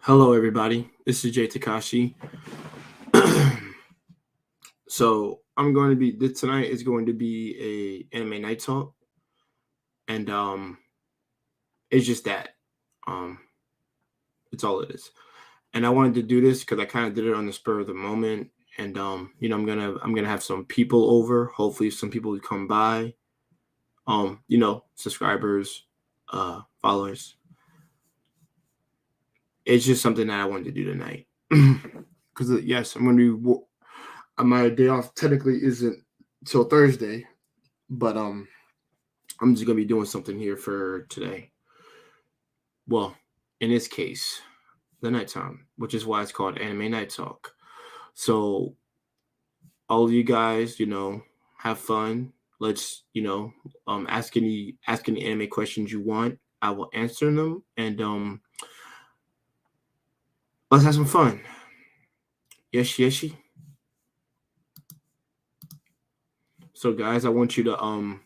Hello, everybody. This is Jay Takashi. So I'm going to be tonight is going to be a anime night talk, and it's just that, um, it's all it is. And I wanted to do this because I kind of did it on the spur of the moment, and I'm gonna have some people over. Hopefully, some people will come by. Subscribers, followers. It's just something that I wanted to do tonight. Because yes, I'm going to be. My day off technically isn't till Thursday, but I'm just gonna be doing something here for today. Well, in this case, the nighttime, which is why it's called Anime Night Talk. So all of you guys, have fun. Let's, ask any anime questions you want. I will answer them, and let's have some fun. Yeshi yeshi. So guys, I want you to and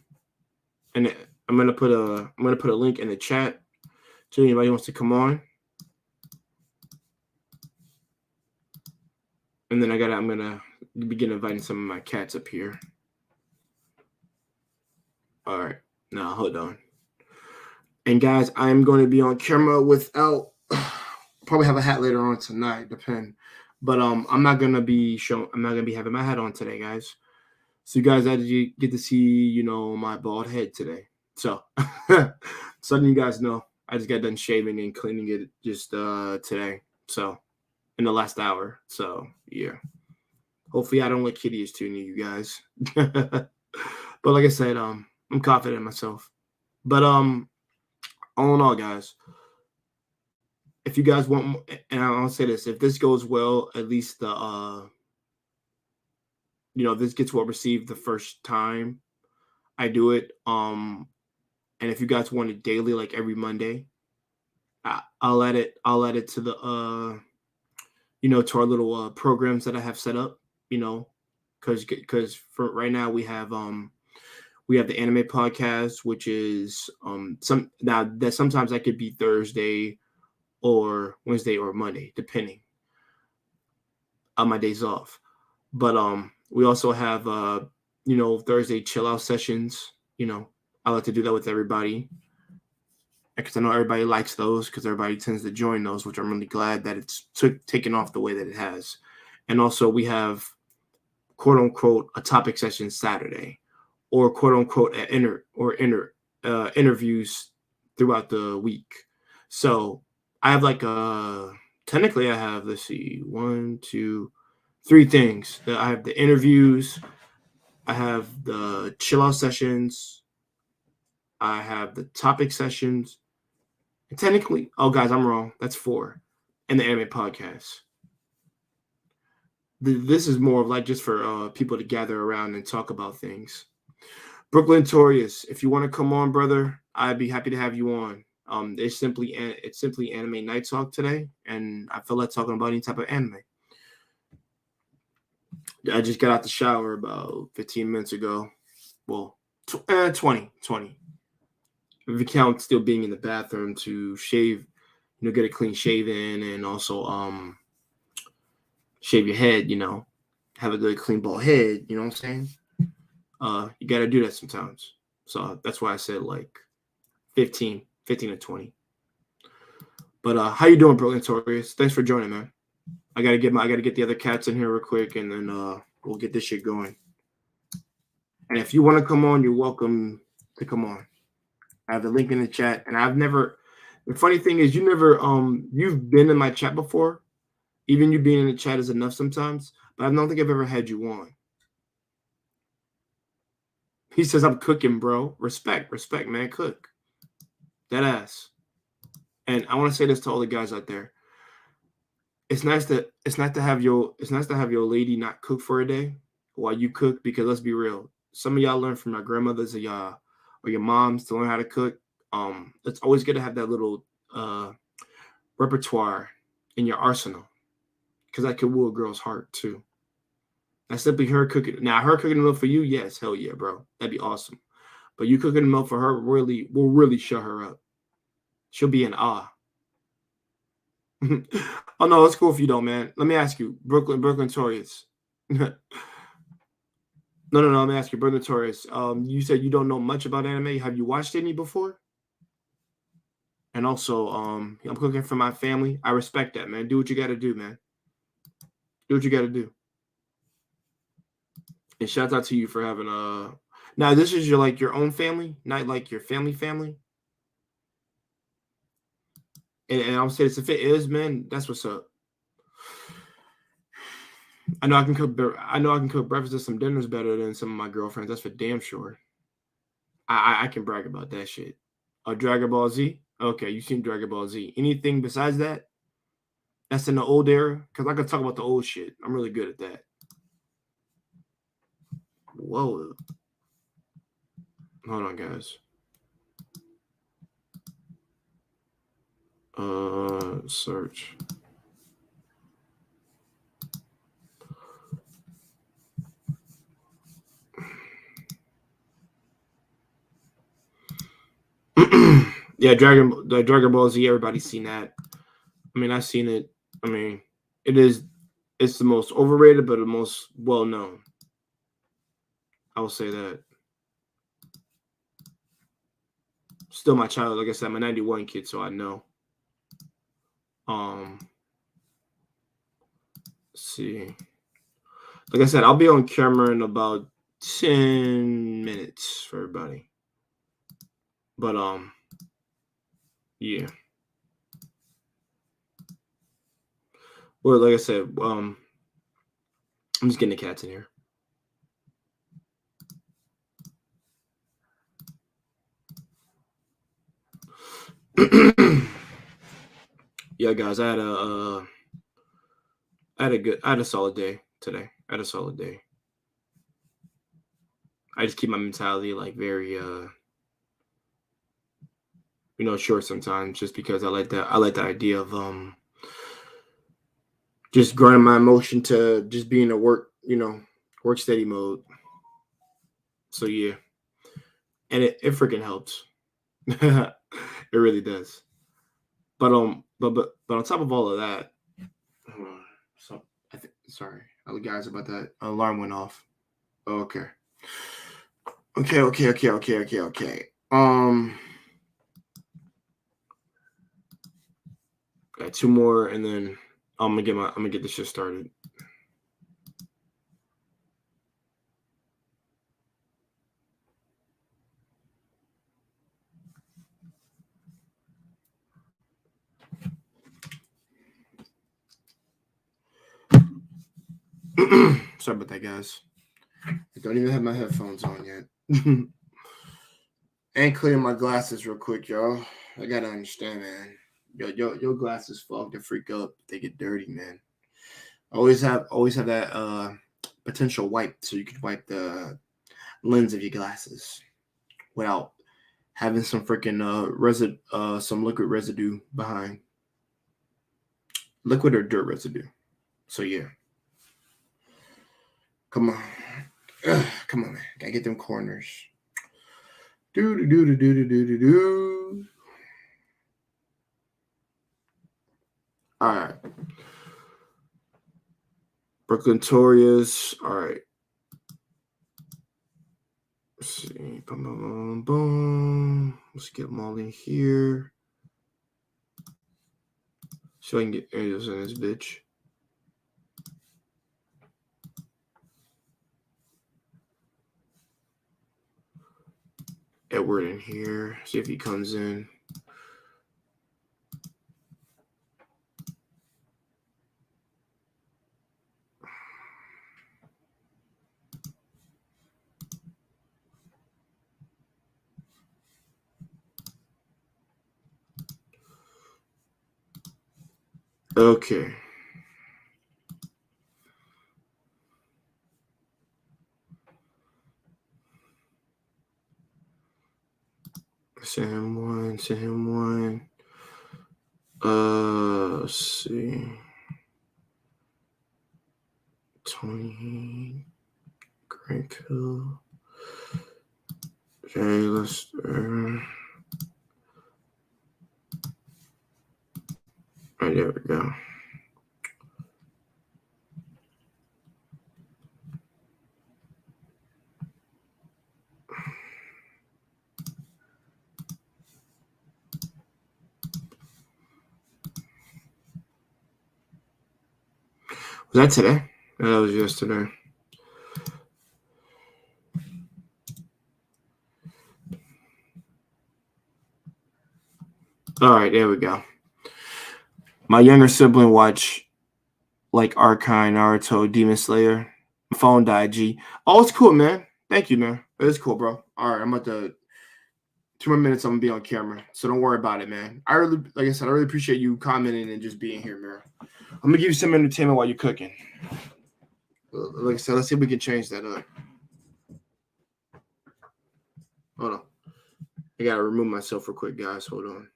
I'm gonna put a link in the chat to anybody who wants to come on. And then I'm gonna begin inviting some of my cats up here. All right, now hold on. And guys, I'm going to be on camera without. Probably have a hat later on tonight, depend. But I'm not gonna be having my hat on today, guys. So you guys actually get to see, my bald head today. So, so you guys know, I just got done shaving and cleaning it just today. So, in the last hour. So yeah. Hopefully, I don't look hideous to any of you guys. But like I said, I'm confident in myself. But all in all, guys, if you guys want, and I'll say this: if this goes well, at least if this gets well received the first time I do it. And if you guys want it daily, like every Monday, I'll add it. I'll add it to the to our little programs that I have set up. Because for right now we have the anime podcast, which is sometimes that could be Thursday or Wednesday or Monday, depending on my days off. But we also have Thursday chill out sessions. I like to do that with everybody because I know everybody likes those because everybody tends to join those, which I'm really glad that it's taken off the way that it has. And also we have quote unquote a topic session Saturday, or quote unquote interviews throughout the week. So I have technically I have, let's see, 1, 2, 3 things. That I have the interviews, I have the chill out sessions, I have the topic sessions, and technically, oh guys, I'm wrong. That's 4, and the anime podcast. This is more of like just for people to gather around and talk about things. Brooklyn Torius, if you want to come on, brother, I'd be happy to have you on. It's simply Anime Night Talk today, and I feel like talking about any type of anime. I just got out the shower about 15 minutes ago. Well, 20. If you count still being in the bathroom to shave, get a clean shave in, and also shave your head, have a good clean bald head, you know what I'm saying? You got to do that sometimes. So that's why I said like 15 to 20. But how you doing, Brooklyn Torius? Thanks for joining, man. I gotta get the other cats in here real quick, and then we'll get this shit going. And if you want to come on, you're welcome to come on. I have the link in the chat, and the funny thing is you've been in my chat before. Even you being in the chat is enough sometimes, but I don't think I've ever had you on. He says I'm cooking, bro. Respect, man. Cook. That ass. And I want to say this to all the guys out there. It's nice to have your lady not cook for a day while you cook, because let's be real. Some of y'all learn from your grandmothers or your moms to learn how to cook. It's always good to have that little repertoire in your arsenal, because that could woo a girl's heart too. That's simply her cooking. Now, her cooking a meal for you, yes, hell yeah, bro. That'd be awesome. But you cooking a meal for her will really shut her up. She'll be in awe. Oh no, it's cool if you don't, man. Let me ask you, Brooklyn Torians. No, no. Let me ask you, Brooklyn Torians. You said you don't know much about anime. Have you watched any before? And also, I'm cooking for my family. I respect that, man. Do what you got to do, man. Do what you got to do. And shout out to you for having Now this is your own family, not like your family. And I'll say this, if it is, man, that's what's up. I know I can cook. I know I can cook breakfast and some dinners better than some of my girlfriends. That's for damn sure. I can brag about that shit. Dragon Ball Z. Okay, you've seen Dragon Ball Z. Anything besides that? That's in the old era. Because I can talk about the old shit. I'm really good at that. Whoa. Hold on, guys. Search. Yeah, Dragon Ball Z. Everybody's seen that. I mean, I've seen it. I mean, it's the most overrated, but the most well known. I will say that. Still my child. Like I said, I'm a 91 kid, so I know. Let's see. Like I said, I'll be on camera in about 10 minutes for everybody. But yeah. Well, like I said, I'm just getting the cats in here. Yeah, guys, I had a solid day today. I had a solid day. I just keep my mentality like very short sometimes, just because I like the idea of just grinding my emotion to just being a work steady mode. So yeah. And it freaking helps. It really does. But on top of all of that, so sorry, guys, about that. Alarm went off. Okay. Okay. Got two more, and then I'm gonna get this shit started. Sorry about that, guys. I don't even have my headphones on yet. And clear my glasses real quick, y'all. I gotta understand, man. Your glasses fog to freak up. They get dirty, man. Always have that potential wipe so you can wipe the lens of your glasses without having some freaking some liquid residue behind. Liquid or dirt residue. So yeah. Come on. Come on, man. Gotta get them corners. Do. All right. Brooklyn Torias. All right. Let's see. Boom. Let's get them all in here. So I can get areas in this bitch. Edward in here. See if he comes in. Okay. Send him one. Let's see. Tony Grankill. Jay Lister. All right, there we go. Was that today? That was yesterday. All right, there we go. My younger sibling watched like Arcane, Naruto, Demon Slayer. My phone died, G. Oh, it's cool, man. Thank you, man. It's cool, bro. All right, I'm about to 2 more minutes. I'm gonna be on camera, so don't worry about it, man. I really, like I said, I really appreciate you commenting and just being here, man. I'm gonna give you some entertainment while you're cooking. Like I said, let's see if we can change that up. Hold on. I gotta remove myself real quick, guys. Hold on.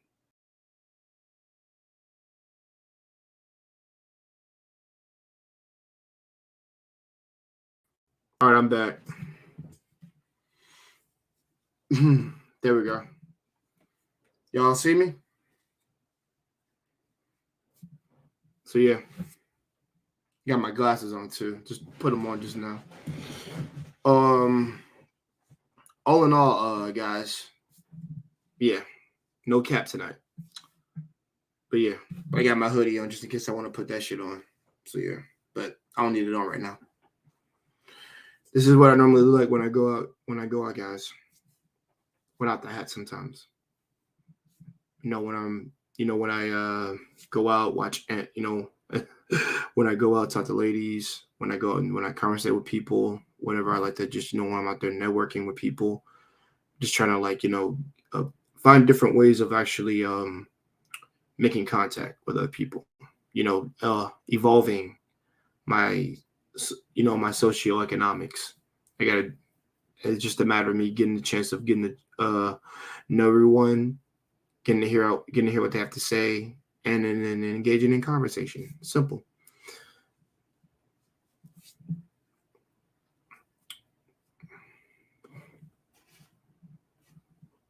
All right, I'm back. There we go. Y'all see me? So yeah, got my glasses on too. Just put them on just now. All in all, guys, yeah, no cap tonight. But yeah, I got my hoodie on just in case I want to put that shit on. So yeah, but I don't need it on right now. This is what I normally look like when I go out. When I go out, guys, without the hat sometimes. When I go out, watch, when I go out, talk to ladies, when I conversate with people, whenever I like to just, when I'm out there networking with people, just trying to find different ways of actually making contact with other people, evolving my socioeconomics. It's just a matter of me getting the chance of getting to know everyone, getting to hear what they have to say, and then engaging in conversation. Simple.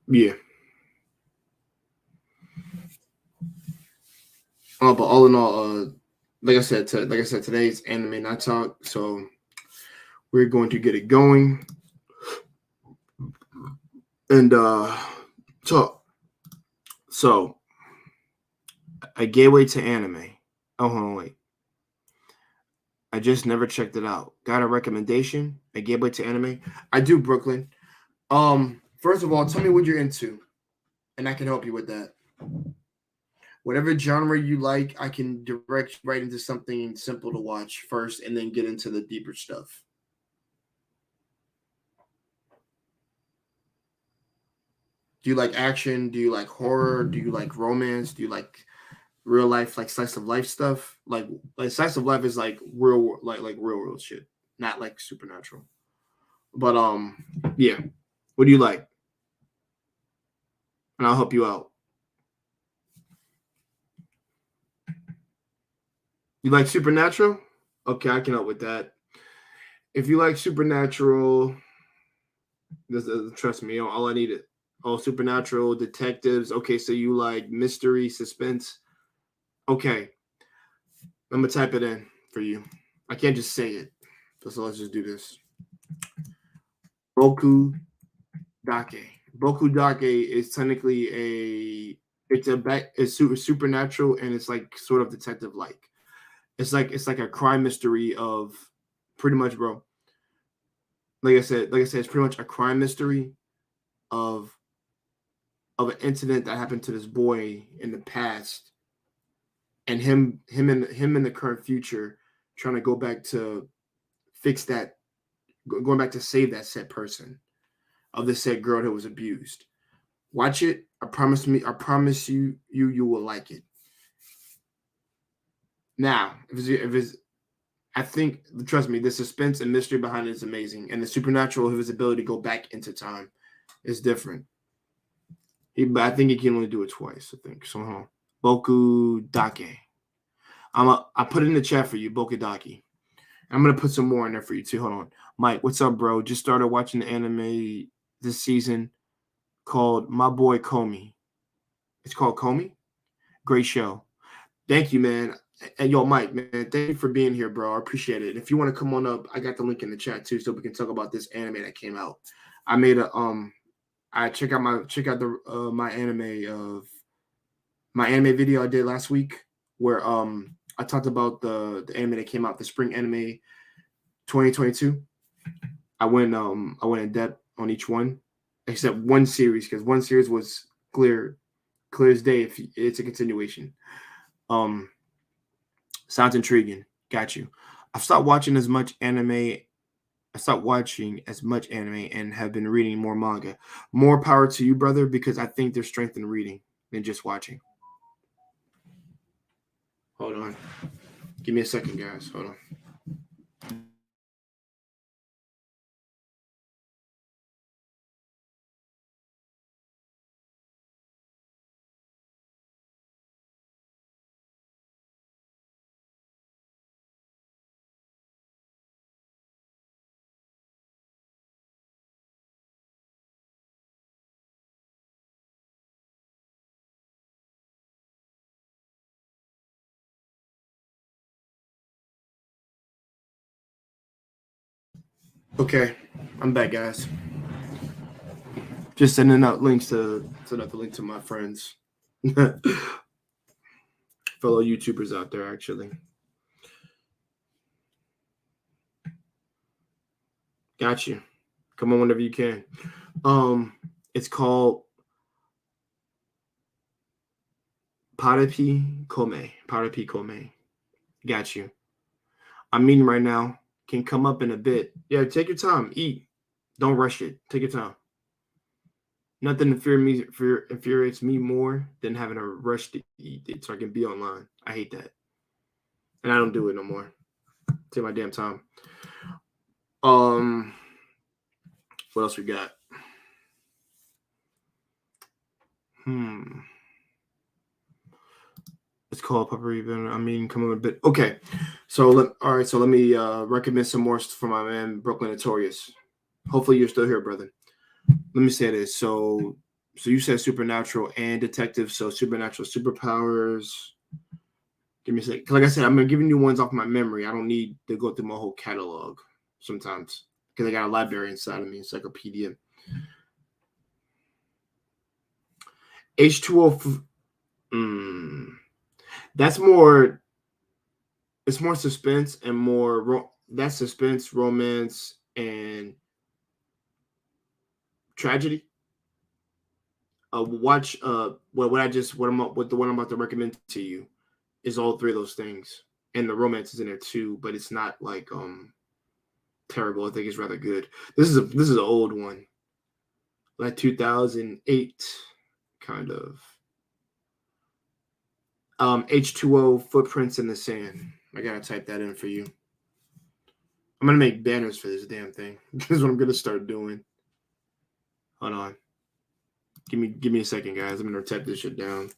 Yeah. But all in all, like I said, today's anime night talk. So we're going to get it going and talk. So a gateway to anime. Oh, hold on, wait. I just never checked it out. Got a recommendation? A gateway to anime? I do, Brooklyn. First of all, tell me what you're into, and I can help you with that. Whatever genre you like, I can direct right into something simple to watch first, and then get into the deeper stuff. Do you like action? Do you like horror? Do you like romance? Do you like real life, like slice of life stuff? Like slice of life is like real, like real world shit, not like supernatural. But yeah. What do you like? And I'll help you out. You like supernatural? Okay, I can help with that. If you like supernatural, trust me, all I need it. Oh, supernatural detectives. Okay, so you like mystery, suspense. Okay, I'm gonna type it in for you. I can't just say it. So let's just do this. Boku Dake. Boku Dake is technically it's supernatural, and it's like sort of detective like. It's like a crime mystery of pretty much, bro. Like I said, it's pretty much a crime mystery of an incident that happened to this boy in the past, and him in the current future trying to go back to fix that, going back to save that said person of the said girl that was abused. Watch it. I promise you will like it. Now, if it's I think, trust me, the suspense and mystery behind it is amazing, and the supernatural of his ability to go back into time is different. But I think he can only do it twice. I think so. Boku Dake. I put it in the chat for you, Boku Dake. I'm gonna put some more in there for you too. Hold on, Mike. What's up, bro? Just started watching the anime this season called My Boy Komi. It's called Komi. Great show. Thank you, man. And yo, Mike, man, thank you for being here, bro. I appreciate it. If you want to come on up, I got the link in the chat too, so we can talk about this anime that came out. I made a I check out the my anime video I did last week where I talked about the anime that came out, the spring anime 2022. I went in depth on each one except one series because one series was clear as day if it's a continuation. Sounds intriguing. Got you. I've stopped watching as much anime. I stopped watching as much anime and have been reading more manga. More power to you, brother, because I think there's strength in reading than just watching. Hold on. Give me a second, guys. Hold on. Okay, I'm back, guys. Just sending out links to the link to my friends, fellow YouTubers out there, actually. Got you. Come on whenever you can. It's called Parapi Kome. Got you. I'm eating right now. Can come up in a bit. Yeah, take your time. Eat. Don't rush it. Take your time. Nothing infuriates me more than having to rush to eat it so I can be online. I hate that. And I don't do it no more. Take my damn time. What else we got? It's called Puppery. I mean, come on a bit. Okay. So let me recommend some more for my man Brooklyn Notorious. Hopefully you're still here, brother. Let me say this. So you said supernatural and detective. So supernatural superpowers. Give me a second. Like I said, I'm giving you ones off my memory. I don't need to go through my whole catalog sometimes because I got a library inside of me, encyclopedia. H2O. That's more. It's more suspense and more. That's suspense, romance, and tragedy. Watch. What the one I'm about to recommend to you is all three of those things, and the romance is in there too, but it's not like terrible. I think it's rather good. This is an old one, like 2008, kind of. H2O Footprints in the Sand. I gotta type that in for you. I'm gonna make banners for this damn thing. This is what I'm gonna start doing. Hold on. Give me a second, guys. I'm gonna type this shit down.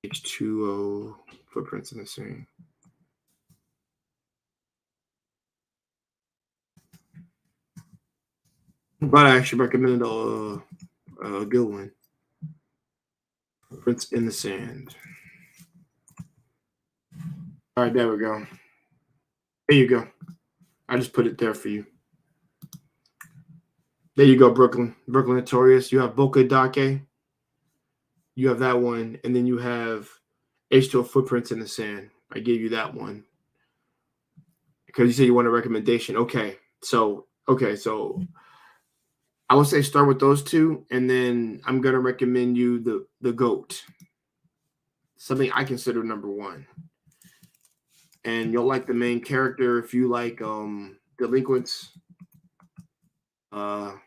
H2O Footprints in the Sand. But I actually recommended a good one. Footprints in the Sand. All right, there we go. There you go. I just put it there for you. There you go, Brooklyn Notorious. You have Boca Dake. You have that one, and then you have H2O Footprints in the Sand. I gave you that one because you said you want a recommendation. Okay, so I would say start with those two, and then I'm gonna recommend you the GOAT, something I consider number one. And you'll like the main character if you like delinquents. And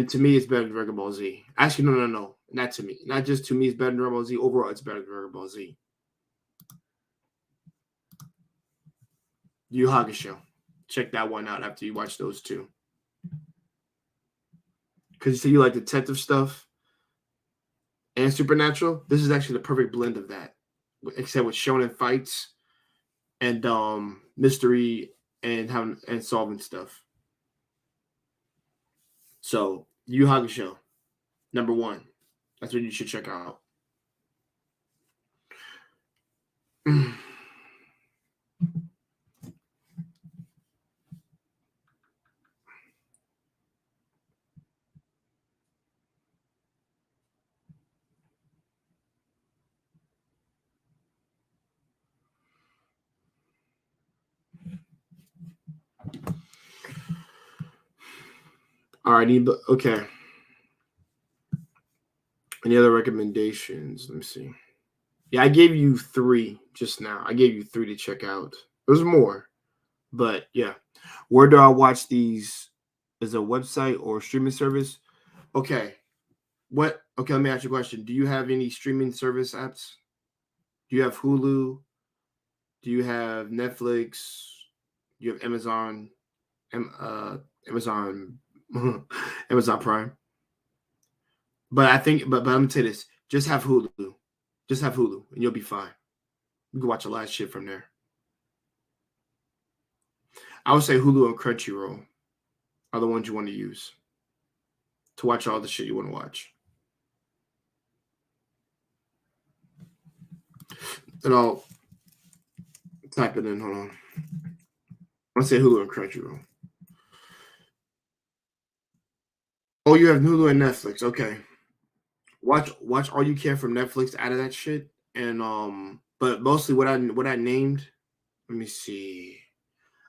to me it's better than Dragon Ball Z. Actually, no, not to me. Not just to me, it's better than Dragon Ball Z. Overall, it's better than Dragon Ball Z. Yu Hakusho. Check that one out after you watch those two. Because you say you like detective stuff and supernatural. This is actually the perfect blend of that, except with shonen fights and mystery and solving stuff. So Yu Hakusho, number one. That's what you should check out. All right, okay. Any other recommendations? Let me see. Yeah, I gave you 3 just now. I gave you 3 to check out. There's more, but yeah. Where do I watch these? Is a website or streaming service? Okay. Okay, let me ask you a question. Do you have any streaming service apps? Do you have Hulu? Do you have Netflix? Do you have Amazon? Amazon, Amazon Prime. But I think, but I'm gonna tell you this: just have Hulu, just have Hulu, and you'll be fine. You can watch a lot of shit from there. I would say Hulu and Crunchyroll are the ones you want to use to watch all the shit you want to watch. And I'll type it in. Hold on. I'll say Hulu and Crunchyroll. Oh, you have Hulu and Netflix. Okay. Watch all you can from Netflix out of that shit. And but mostly what I named, let me see.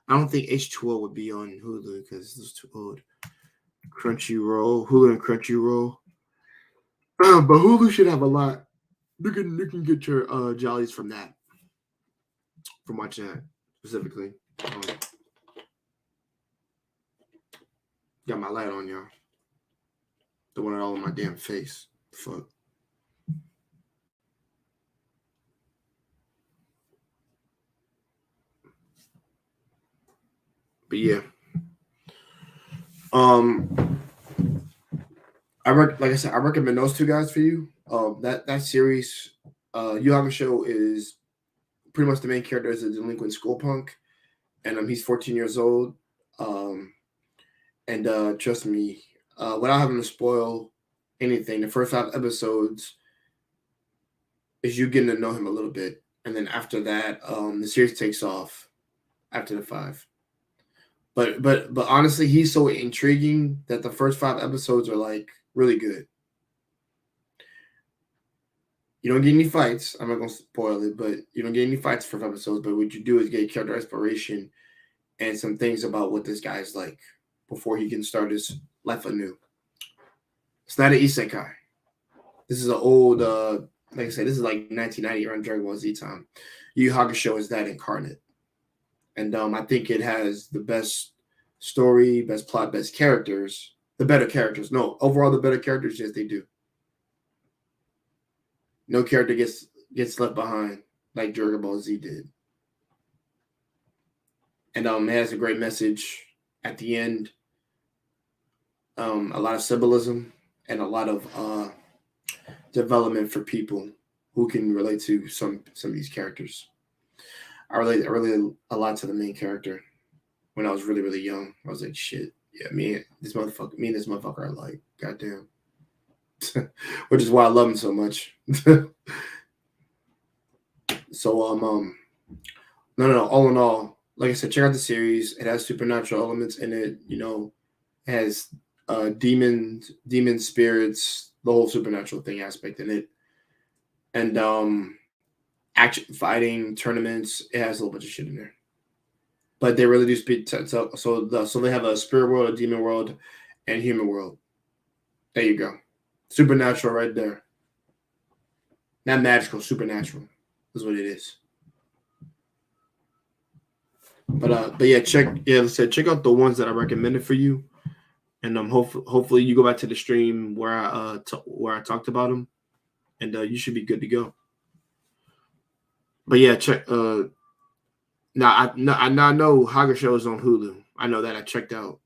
I don't think H2O would be on Hulu because it's too old. Crunchyroll, Hulu and Crunchyroll. But Hulu should have a lot. You can get your jollies from that. From watching that specifically. Got my light on, y'all. Don't want it all in my damn face. Fuck. But yeah. Like I said, I recommend those 2 guys for you. That series, Yu Hakusho is pretty much the main character is a delinquent school punk, and he's 14 years old. And trust me, without having to spoil anything, the first 5 episodes is you getting to know him a little bit, and then after that, the series takes off after the 5. But honestly, he's so intriguing that the first 5 episodes are like really good. You don't get any fights. I'm not gonna spoil it, but you don't get any fights for 5 episodes. But what you do is get character exploration and some things about what this guy is like before he can start his life anew. It's not an isekai. This is an old, like I said, this is like 1990 around Dragon Ball Z time. Yu Hakusho is that incarnate, and I think it has the best story, best plot, best characters, the better characters. No, overall the better characters. Yes, they do. No character gets left behind like Dragon Ball Z did, and it has a great message at the end. A lot of symbolism and a lot of development for people who can relate to some of these characters. I relate a lot to the main character when I was really, really young. I was like, shit, yeah, me and this motherfucker are like, goddamn. Which is why I love him so much. So no. All in all, like I said, check out the series. It has supernatural elements in it. It has demon spirits, the whole supernatural thing aspect in it, and action fighting tournaments. It has a little bunch of shit in there. But they really do speak so they have a spirit world, a demon world, and human world. There you go. Supernatural right there. Not magical, supernatural is what it is. But yeah, like I said, check out the ones that I recommended for you, and hopefully you go back to the stream where I talked about them, and you should be good to go. But yeah, check. Now I know Hakusho is on Hulu. I know that. I checked it out.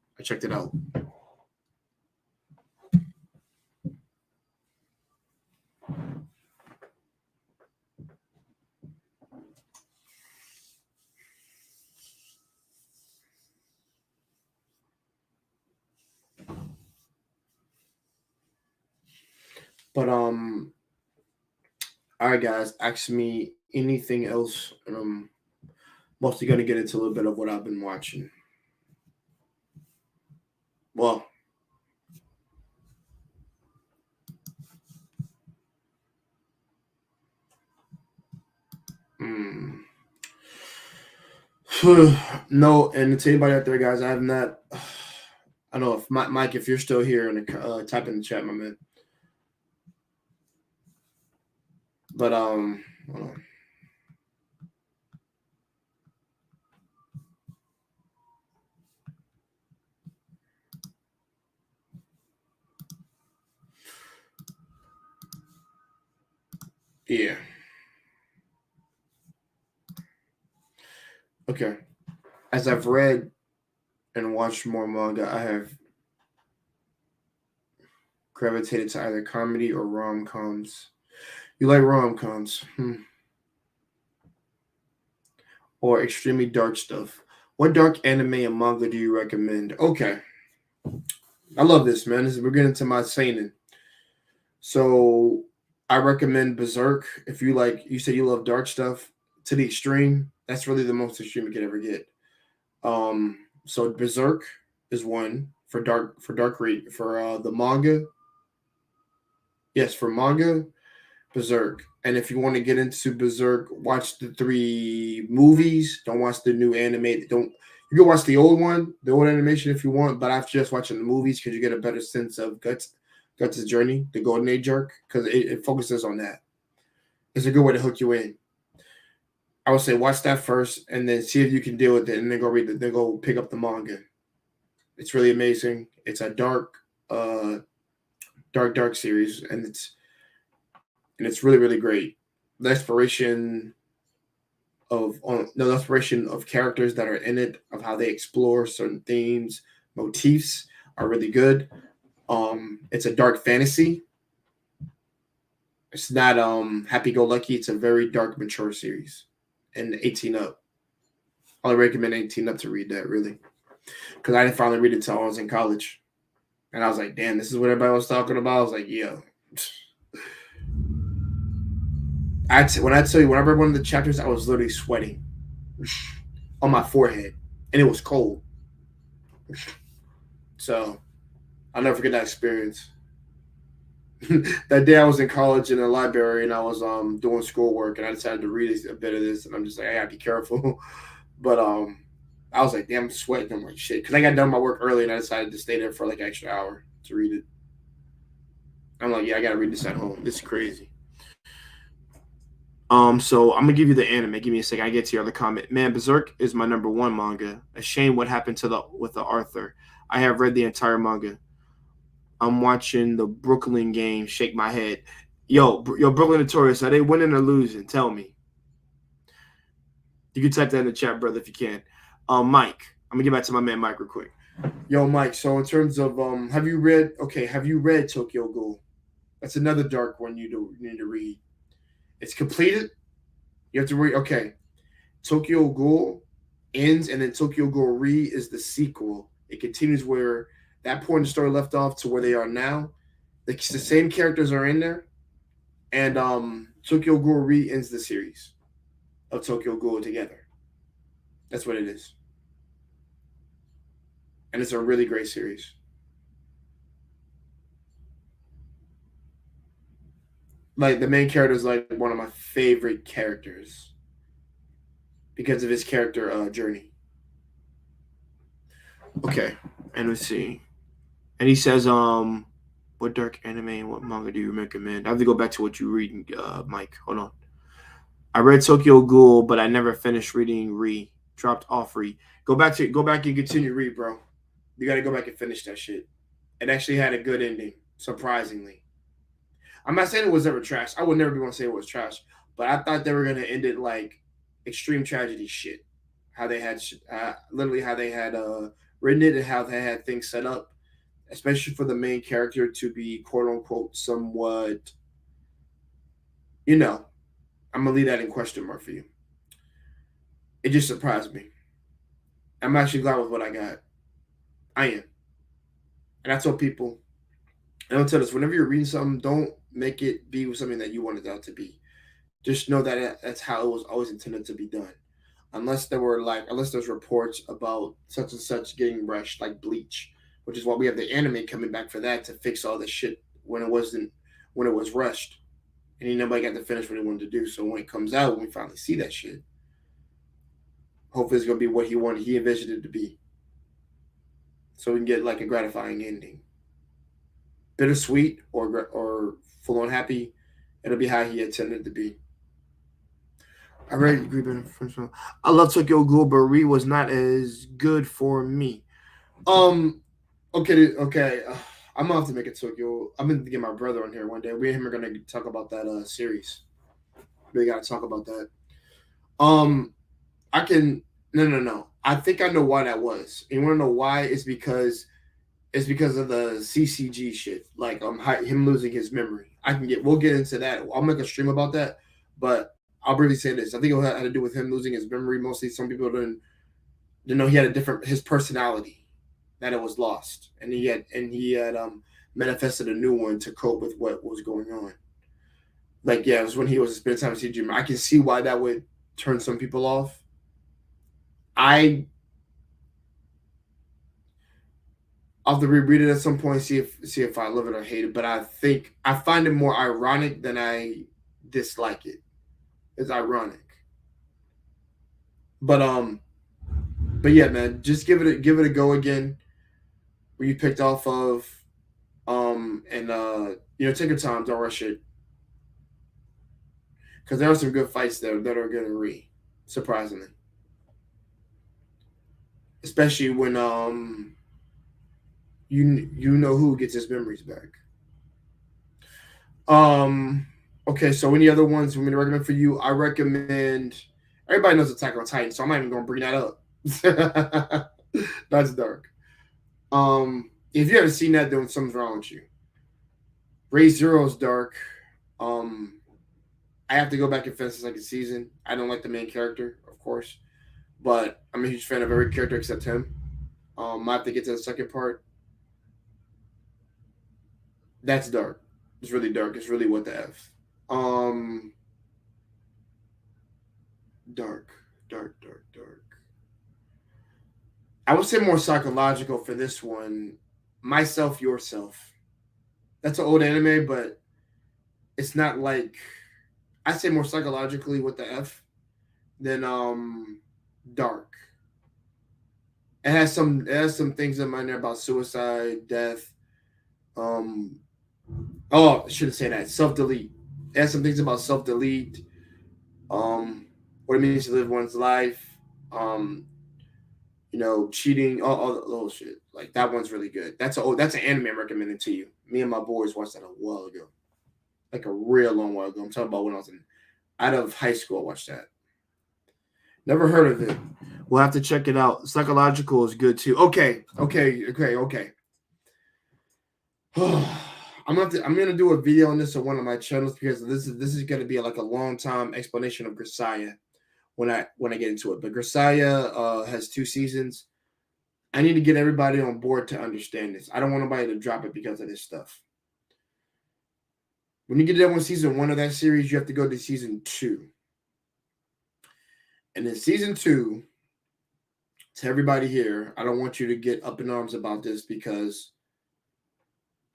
But all right, guys. Ask me anything else, and I'm mostly going to get into a little bit of what I've been watching. Well, mm, no, and to anybody out there, guys, I have not. I don't know if Mike, if you're still here, and type in the chat, my man. But hold on. Yeah. Okay. As I've read and watched more manga, I have gravitated to either comedy or rom coms. You like rom coms? Or extremely dark stuff? What dark anime and manga do you recommend? Okay. I love this, man. We're getting to my seinen. So I recommend Berserk. If you like, you said you love dark stuff to the extreme. That's really the most extreme you could ever get. So Berserk is one for dark read for the manga. Yes, for manga, Berserk. And if you want to get into Berserk, watch the 3 movies. Don't watch the new anime. Don't You can watch the old one, the old animation if you want, but after just watching the movies because you get a better sense of Guts' journey, the Golden Age arc, because it focuses on that. It's a good way to hook you in. I would say watch that first and then see if you can deal with it, and then then go pick up the manga. It's really amazing. It's a dark series, and it's really really great. The exploration of characters that are in it, of how they explore certain themes, motifs are really good. It's a dark fantasy. It's not happy go lucky. It's a very dark, mature series, and 18 up. I recommend 18 up to read that, really, because I didn't finally read it until I was in college, and I was like, damn, this is what everybody was talking about. I was like, yeah. When I tell you, when I read one of the chapters, I was literally sweating on my forehead, and it was cold. So I'll never forget that experience. That day I was in college in the library, and I was doing schoolwork, and I decided to read a bit of this, and I'm just like, I gotta be careful. But I was like, damn, I'm sweating. I'm like, shit, because I got done my work early, and I decided to stay there for like an extra hour to read it. I'm like, yeah, I gotta read this at home. This is crazy. So I'm gonna give you the anime. Give me a second. I get to your other comment. Man, Berserk is my number 1 manga. A shame what happened with the Arthur. I have read the entire manga. I'm watching the Brooklyn game. Shake my head. Yo, Brooklyn Notorious. Are they winning or losing? Tell me. You can type that in the chat, brother, if you can. Mike. I'm gonna get back to my man Mike real quick. Yo, Mike. So in terms of have you read Tokyo Ghoul? That's another dark one you need to read. It's completed. You have to read. Okay, Tokyo Ghoul ends, and then Tokyo Ghoul Re is the sequel. It continues where that point in the story left off to where they are now. The same characters are in there, and Tokyo Ghoul Re ends the series of Tokyo Ghoul together. That's what it is, and it's a really great series. Like the main character is like one of my favorite characters because of his character journey. Okay, and let's see. And he says, what dark anime and what manga do you recommend? I have to go back to what you read, Mike. Hold on. I read Tokyo Ghoul, but I never finished reading Re. Dropped off Re. Go back and continue read, bro. You got to go back and finish that shit. It actually had a good ending, surprisingly. I'm not saying it was ever trash. I would never be one to say it was trash, but I thought they were gonna end it like extreme tragedy shit. How they had literally how they had written it and how they had things set up, especially for the main character to be quote unquote somewhat, I'm gonna leave that in question mark for you. It just surprised me. I'm actually glad with what I got. I am. And I tell people, and I'll tell this, whenever you're reading something, don't make it be something that you want it out to be. Just know that that's how it was always intended to be done. Unless there's reports about such and such getting rushed, like Bleach, which is why we have the anime coming back for that to fix all this shit when it was rushed, and nobody got to finish what he wanted to do. So when it comes out, when we finally see that shit, hopefully it's gonna be what he envisioned it to be, so we can get like a gratifying ending, bittersweet or full on happy. It'll be how he intended it to be. I really agree. I love Tokyo Ghoul, but Re was not as good for me. Um. Okay. I'm gonna have to make it Tokyo. I'm gonna get my brother on here one day. We and him are gonna talk about that series. We gotta talk about that. Um. I can. No. I think I know why that was. You want to know why? It's because of the CCG shit. Like him losing his memory. We'll get into that. I'll make a stream about that. But I'll briefly say this. I think it had to do with him losing his memory. Mostly, some people didn't know he had his personality, that it was lost, and he had manifested a new one to cope with what was going on. Like it was when he was spending time with CG. I can see why that would turn some people off. I'll have to reread it at some point, see if I love it or hate it. But I think I find it more ironic than I dislike it. It's ironic. But yeah, man, just give it a go again. Where you picked off of, and take your time, don't rush it, because there are some good fights there that are gonna surprisingly, especially when you know who gets his memories back. Okay, so any other ones you want me to recommend for you? I recommend. Everybody knows Attack on Titan, so I'm not even gonna bring that up. That's dark. If you haven't seen that, then something's wrong with you. Ray Zero's dark. I have to go back and finish the second season. I don't like the main character, of course, but I'm a huge fan of every character except him. I have to get to the second part. That's dark. It's really dark. It's really what the f. Um, dark, dark. I would say more psychological for this one. Myself, yourself. That's an old anime, but it's not like I say more psychologically with the F than dark. It has some things in mind there about suicide, death. Um, I shouldn't say that. Self delete. It has some things about self delete. What it means to live one's life. Um, cheating, all the little shit. Like that one's really good. That's an anime I'm recommending to you. Me and my boys watched that a while ago, like a real long while ago. I'm talking about when I was out of high school. I watched that. Never heard of it. We'll have to check it out. Psychological is good too. Okay. I'm gonna do a video on this on one of my channels because this is gonna be like a long time explanation of Grisaya when I get into it. But Grisaya has 2 seasons. I need to get everybody on board to understand this. I don't want nobody to drop it because of this stuff. When you get done with season 1 of that series, you have to go to season 2. And in season 2, to everybody here, I don't want you to get up in arms about this because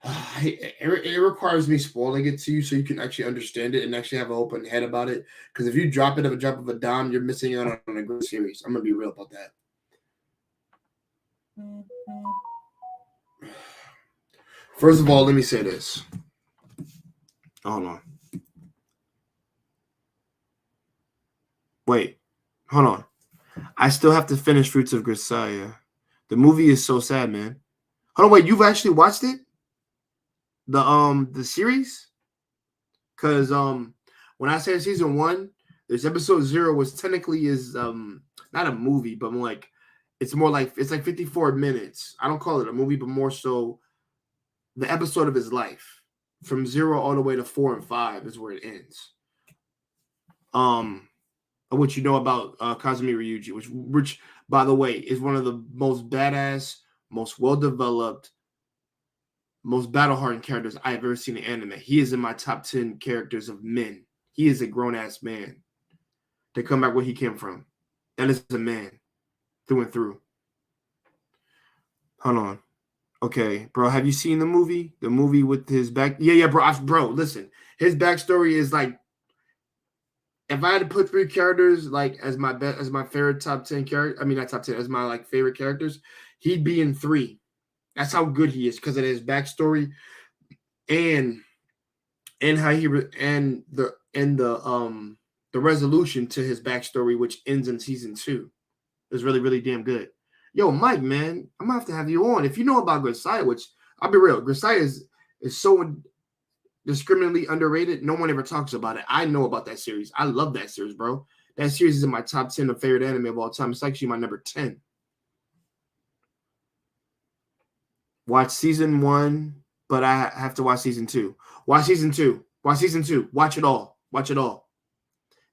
it requires me spoiling it to you so you can actually understand it and actually have an open head about it. Because if you drop it at a drop of a dime, you're missing out on a good series. I'm gonna be real about that. First of all, let me say this. Hold on. Wait, hold on. I still have to finish Fruits of Grisaya. The movie is so sad, man. Hold on, wait, you've actually watched it? The series? Because when I say season 1, there's episode 0, which technically is not a movie, but more like it's like 54 minutes. I don't call it a movie, but more so the episode of his life. From 0 all the way to 4 and 5 is where it ends. What you know about Kazumi Ryuji, which by the way is one of the most badass, most well-developed, most battle-hardened characters I've ever seen in anime. He is in my top 10 characters of men He is a grown ass man to come back where he came from. That is a man through and through. Hold on. Okay, bro, have you seen the movie? The movie with his back? Yeah, bro. Bro, listen. His backstory is like, if I had to put 3 characters like as my favorite top 10 character, I mean not top 10, as my like favorite characters, he'd be in 3. That's how good he is because of his backstory and how he and the resolution to his backstory, which ends in season 2, is really, really damn good. Yo, Mike, man, I'm gonna have to have you on. If you know about Grisaia, which I'll be real, Grisaia is so discriminately underrated. No one ever talks about it. I know about that series. I love that series, bro. That series is in my top 10 of favorite anime of all time. It's actually my number 10. Watch season 1, but I have to watch season 2. Watch season 2. Watch season 2. Watch it all. Watch it all.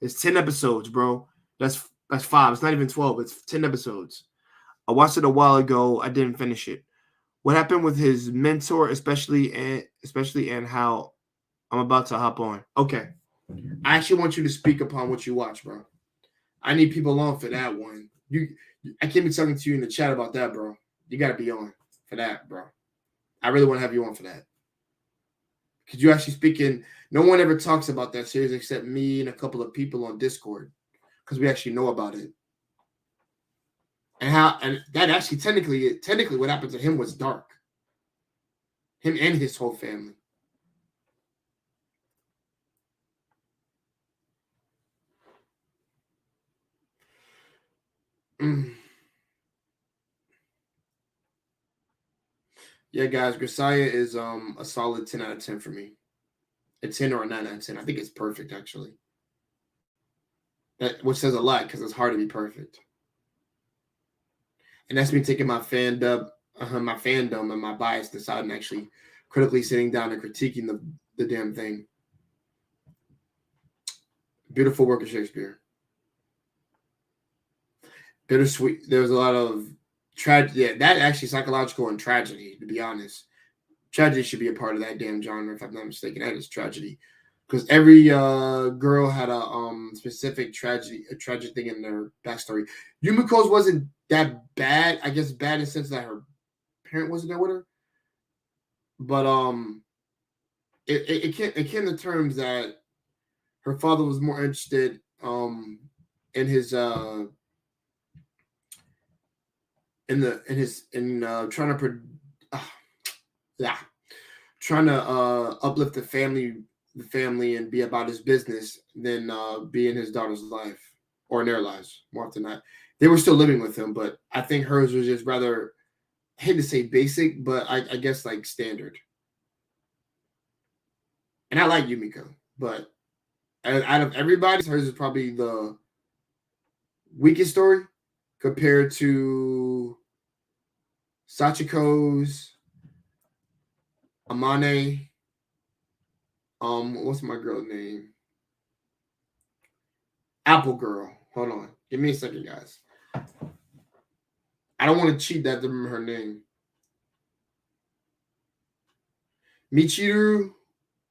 It's 10 episodes, bro. That's 5. It's not even 12. It's 10 episodes. I watched it a while ago. I didn't finish it. What happened with his mentor, especially and how I'm about to hop on. Okay. I actually want you to speak upon what you watch, bro. I need people on for that one. I can't be talking to you in the chat about that, bro. You got to be on for that, bro. I really want to have you on for that. Because you actually speaking, no one ever talks about that series except me and a couple of people on Discord. Because we actually know about it. And that actually technically what happened to him was dark. Him and his whole family. Yeah, guys, Grisaia is a solid 10 out of 10 for me. A 10 or a 9 out of 10. I think it's perfect, actually. Which says a lot because it's hard to be perfect. And that's me taking my fandom and my bias aside and actually critically sitting down and critiquing the damn thing. Beautiful work of Shakespeare. Bittersweet. There was a lot of tragedy. Yeah, that actually psychological and tragedy, to be honest. Tragedy should be a part of that damn genre, if I'm not mistaken. That is tragedy. Because every girl had a specific tragic thing in their backstory. Yumiko's wasn't that bad. I guess bad in the sense that her parent wasn't there with her. But it came to terms that her father was more interested in his trying to uplift the family and be about his business than be in his daughter's life or in their lives more often than not. They were still living with him, but I think hers was just rather, I hate to say basic, but I guess like standard. And I like Yumiko, but out of everybody's, hers is probably the weakest story compared to Sachiko's, Amane. What's my girl's name? Apple Girl. Hold on. Give me a second, guys. I don't want to cheat that to remember her name. Michiru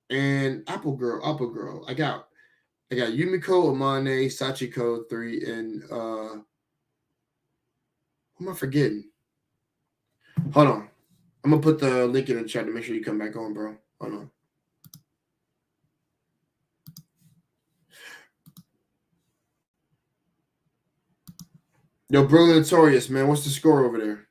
and Apple Girl. I got Yumiko, Amane, Sachiko, 3, and who am I forgetting? Hold on. I'm gonna put the link in the chat to make sure you come back on, bro. Hold on. Yo, Bro Notorious, man. What's the score over there?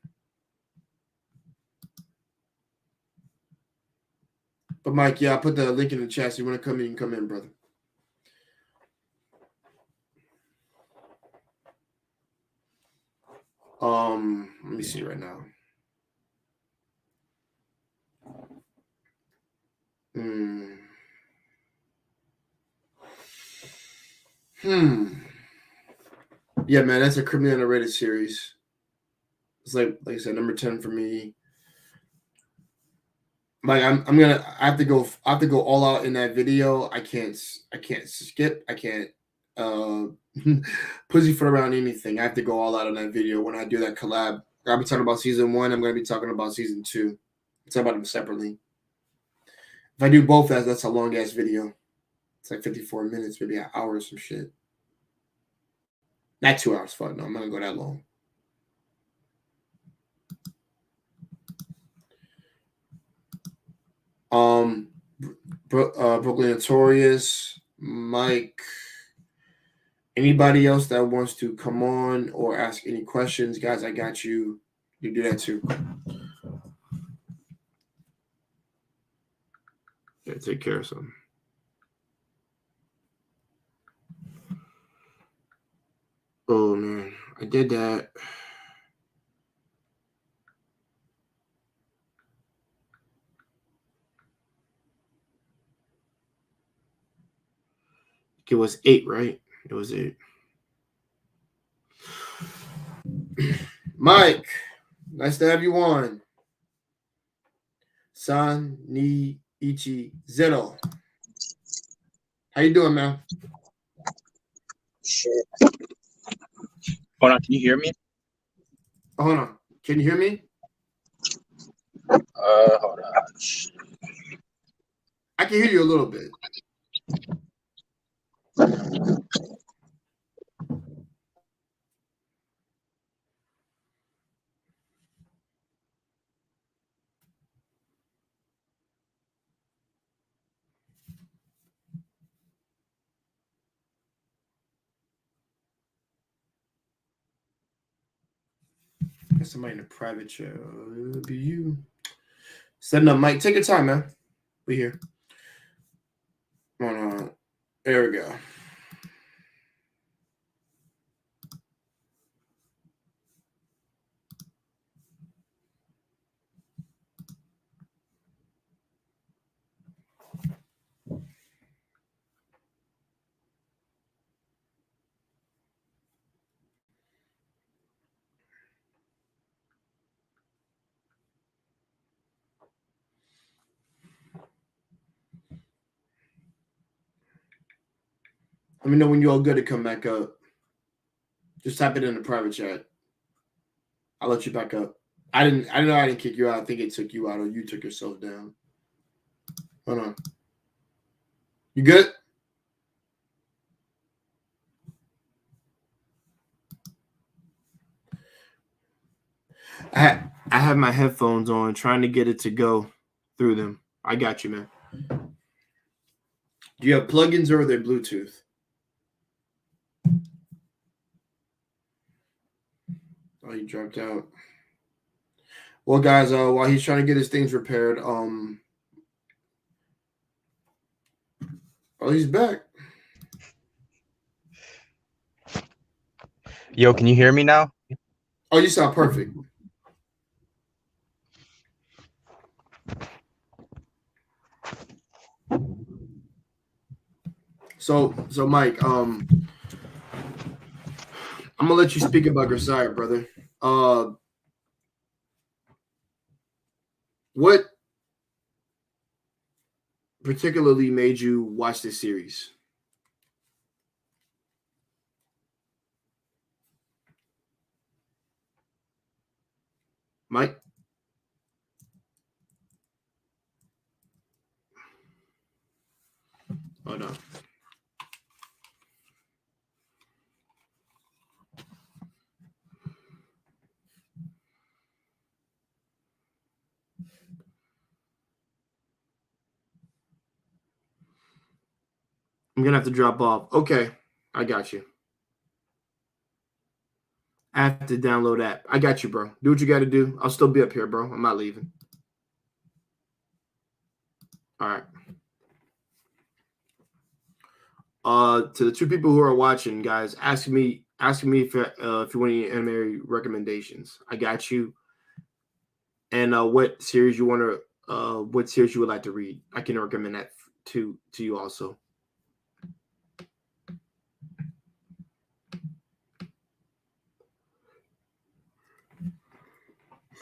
But Mike, yeah, I put the link in the chat. So you want to come in, you can come in, brother. Let me see right now. Yeah, man, that's a criminally underrated series. It's like I said, number 10 for me. Like I have to go all out in that video. I can't skip. I can't pussyfoot around anything. I have to go all out in that video when I do that collab. I'll be talking about season 1. I'm going to be talking about season 2. I'll talk about them separately. If I do both, that's a long ass video. It's like 54 minutes, maybe an hour or some shit. Not 2 hours. Fuck no, I'm not gonna go that long. Brooklyn Notorious, Mike. Anybody else that wants to come on or ask any questions, guys, I got you. You do that too. Yeah, take care of something. Oh man, I did that. It was 8, right? It was 8. Mike, nice to have you on. San Ni Ichi Zero. How you doing, man? Shit. Hold on, can you hear me? Oh, hold on. Can you hear me? Hold on. I can hear you a little bit. Got somebody in a private chat. It'll be you. Setting up, Mike. Take your time, man. We here. Hold on. There we go. Let me know when you're all good to come back up. Just type it in the private chat. I'll let you back up. I didn't kick you out. I think it took you out or you took yourself down. Hold on. You good? I have my headphones on, trying to get it to go through them. I got you, man. Do you have plugins or are they Bluetooth? Oh, he dropped out. Well, guys, while he's trying to get his things repaired, oh, he's back. Yo, can you hear me now? Oh, you sound perfect. So Mike, I'm gonna let you speak about Grisaia, brother. What particularly made you watch this series? Mike? Oh no. I'm gonna have to drop off. Okay, I got you. I have to download that. I got you, bro. Do what you got to do. I'll still be up here, bro. I'm not leaving. All right. To the two people who are watching, guys, ask me if you want any anime recommendations. I got you. And what series you want to what series you would like to read? I can recommend that to you also.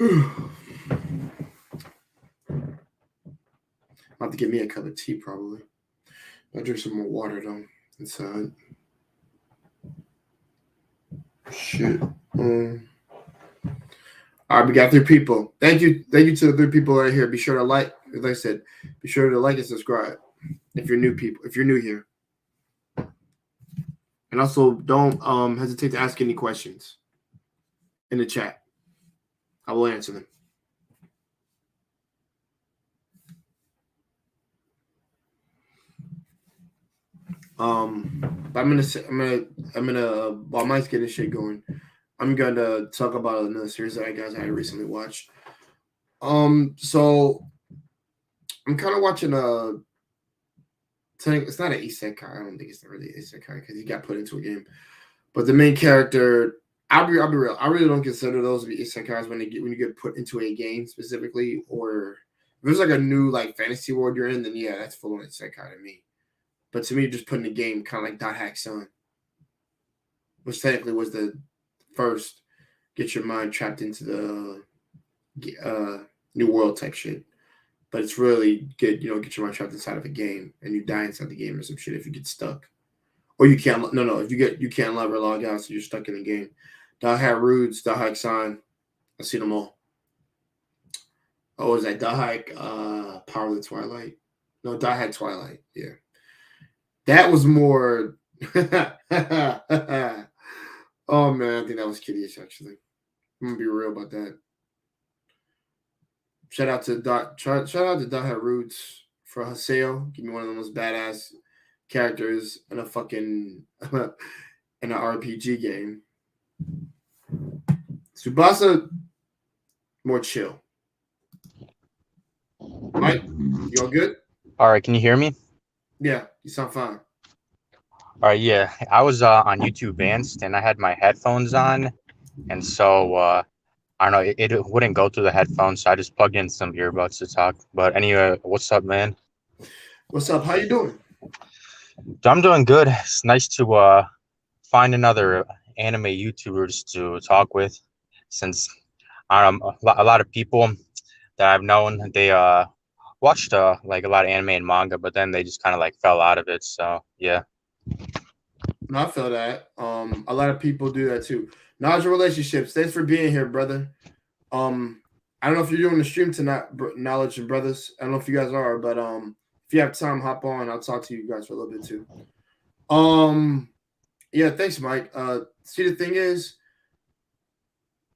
I'll have to get me a cup of tea probably. I'll drink some more water though inside. Shit. All right, we got 3 people. Thank you to the 3 people right here. Be sure to like I said, be sure to like and subscribe if you're new here. And also, don't hesitate to ask any questions in the chat. I will answer them. But I'm gonna while Mike's getting shit going, I'm gonna talk about another series that I recently watched. So I'm kind of watching it's not an isekai. I don't think it's really an isekai because he got put into a game. But the main character, I'll be real. I really don't consider those to be isekais when you get put into a game specifically, or if there's like a new like fantasy world you're in, then yeah, that's full on isekai to me. But to me, just putting the game kind of like Dot Hack Sun, which technically was the first get your mind trapped into the new world type shit. But it's really good, get your mind trapped inside of a game and you die inside the game or some shit if you get stuck. Or you can't if you can't ever log out, so you're stuck in the game. Dot Hack Roots, Dot Hack Sign. I've seen them all. Oh, was that Dot Hack Power of the Twilight? No, Dot Hack Twilight, yeah. That was more oh man, I think that was kiddie-ish actually. I'm gonna be real about that. Shout out to Dot Hack Roots for Haseo. Give me one of the most badass characters in a fucking in an RPG game. Tsubasa, more chill. Mike, you all good? All right, can you hear me? Yeah, you sound fine. All right, yeah. I was on YouTube Advanced and I had my headphones on, and so I don't know, it wouldn't go through the headphones, so I just plugged in some earbuds to talk. But anyway, what's up, man? What's up? How you doing? I'm doing good. It's nice to find another anime YouTubers to talk with, since a lot of people that I've known, they watched like a lot of anime and manga, but then they just kind of like fell out of it. So yeah. No, I feel that. A lot of people do that too. Knowledge of relationships. Thanks for being here, brother. I don't know if you're doing the stream tonight, Knowledge and Brothers. I don't know if you guys are, but if you have time, hop on. I'll talk to you guys for a little bit too. Yeah, thanks, Mike. See, the thing is,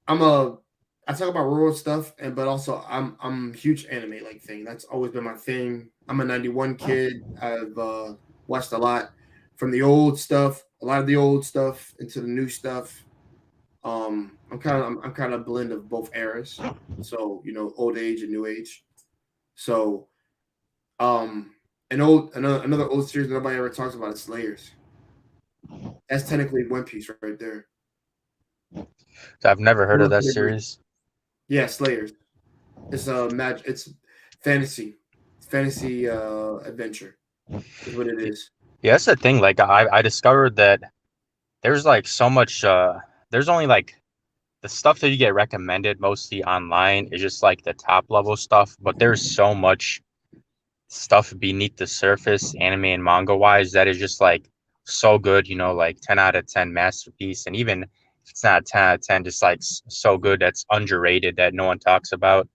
I talk about rural stuff, but also I'm huge anime like thing. That's always been my thing. I'm a 91 kid. I've watched a lot from the old stuff, a lot of the old stuff into the new stuff. I'm kind of a blend of both eras. So, old age and new age. So, another old series that nobody ever talks about is Slayers. That's technically One Piece right there. I've never heard of that series. Yeah, Slayers. It's it's fantasy. It's fantasy adventure is what it is. Yeah, that's the thing. Like I discovered that there's like so much there's only like the stuff that you get recommended mostly online is just like the top level stuff, but there's so much stuff beneath the surface, anime and manga wise, that is just like so good, like 10 out of 10 masterpiece. And even if it's not 10 out of 10, just like so good that's underrated that no one talks about.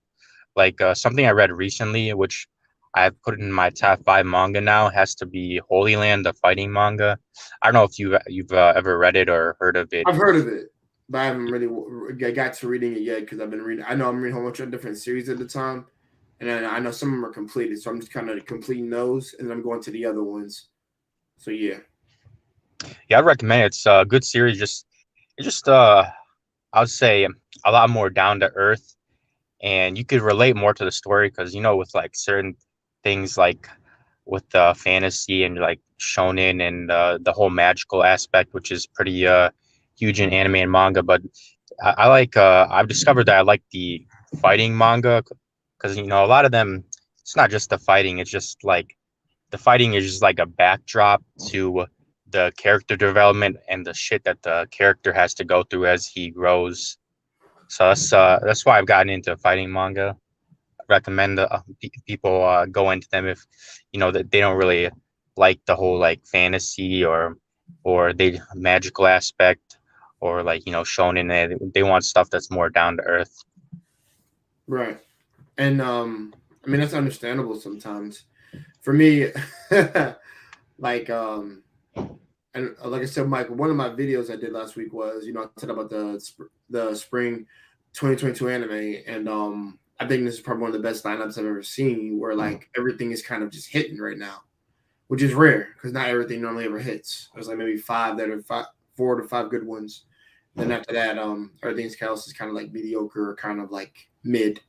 Like something I read recently, which I've put in my top 5 manga now, has to be Holy Land, the fighting manga. I don't know if you've ever read it or heard of it. I've heard of it, but I haven't really got to reading it yet because I've been reading. I know I'm reading a whole bunch of different series at the time, and then I know some of them are completed, so I'm just kind of completing those, and then I'm going to the other ones. So yeah. Yeah, I'd recommend it. It's a good series. I would say a lot more down to earth, and you could relate more to the story because with like certain things like with the fantasy and like shonen and the whole magical aspect, which is pretty huge in anime and manga. But I like I've discovered that I like the fighting manga because a lot of them, it's not just the fighting, it's just like the fighting is just like a backdrop to the character development and the shit that the character has to go through as he grows. So that's why I've gotten into fighting manga. I recommend people go into them if that they don't really like the whole like fantasy or the magical aspect or like shonen. They want stuff that's more down to earth. Right, and I mean that's understandable sometimes. For me, like and like I said, Mike, one of my videos I did last week was, I talked about the spring 2022 anime, and I think this is probably one of the best lineups I've ever seen, where like everything is kind of just hitting right now, which is rare because not everything normally ever hits. There's like maybe four to five good ones. Then after that, everything else is kind of like mediocre or kind of like mid.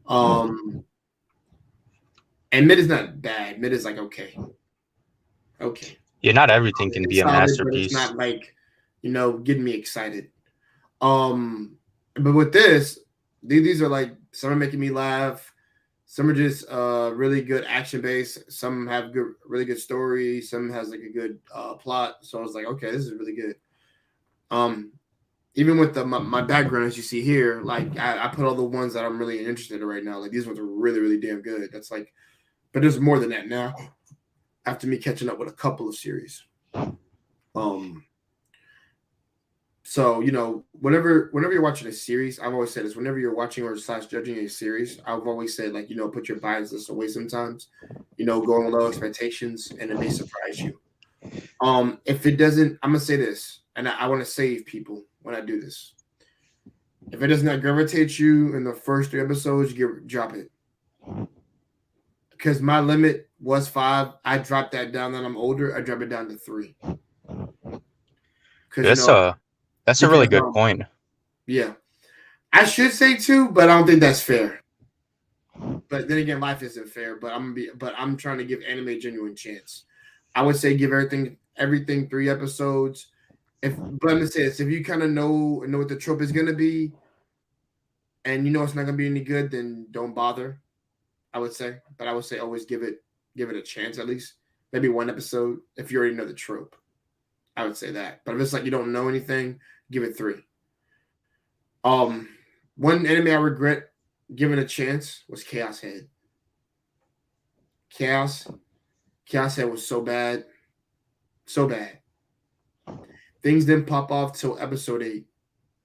And mid is not bad. Mid is like okay. Yeah, not everything can be a solid, but masterpiece. it's not like getting me excited. But with this, these are like some are making me laugh. Some are just really good action based. Some have really good story. Some has like a good plot. So I was like, okay, this is really good. Even with my background, as you see here, like I put all the ones that I'm really interested in right now. Like these ones are really, really damn good. That's like, but there's more than that now. After me catching up with a couple of series. So whenever you're watching a series, I've always said this. Whenever you're watching or / judging a series, I've always said like put your biases away sometimes. Go on low expectations, and it may surprise you. If it doesn't, I'm gonna say this, and I want to save people when I do this. If it does not gravitate you in the first 3 episodes, drop it. Because my limit was 5. I dropped that down. Then I'm older. I drop it down to 3. That's a really good point. Yeah, I should say 2, but I don't think that's fair. But then again, life isn't fair. But I'm trying to give anime a genuine chance. I would say give everything 3 episodes. But I'm gonna say this: if you kind of know what the trope is gonna be, and it's not gonna be any good, then don't bother. I would say, but I would say always give it a chance at least, maybe 1 episode if you already know the trope. I would say that. But if it's like you don't know anything, give it 3. One anime I regret giving a chance was Chaos Head. Chaos Head was so bad. Things didn't pop off till episode 8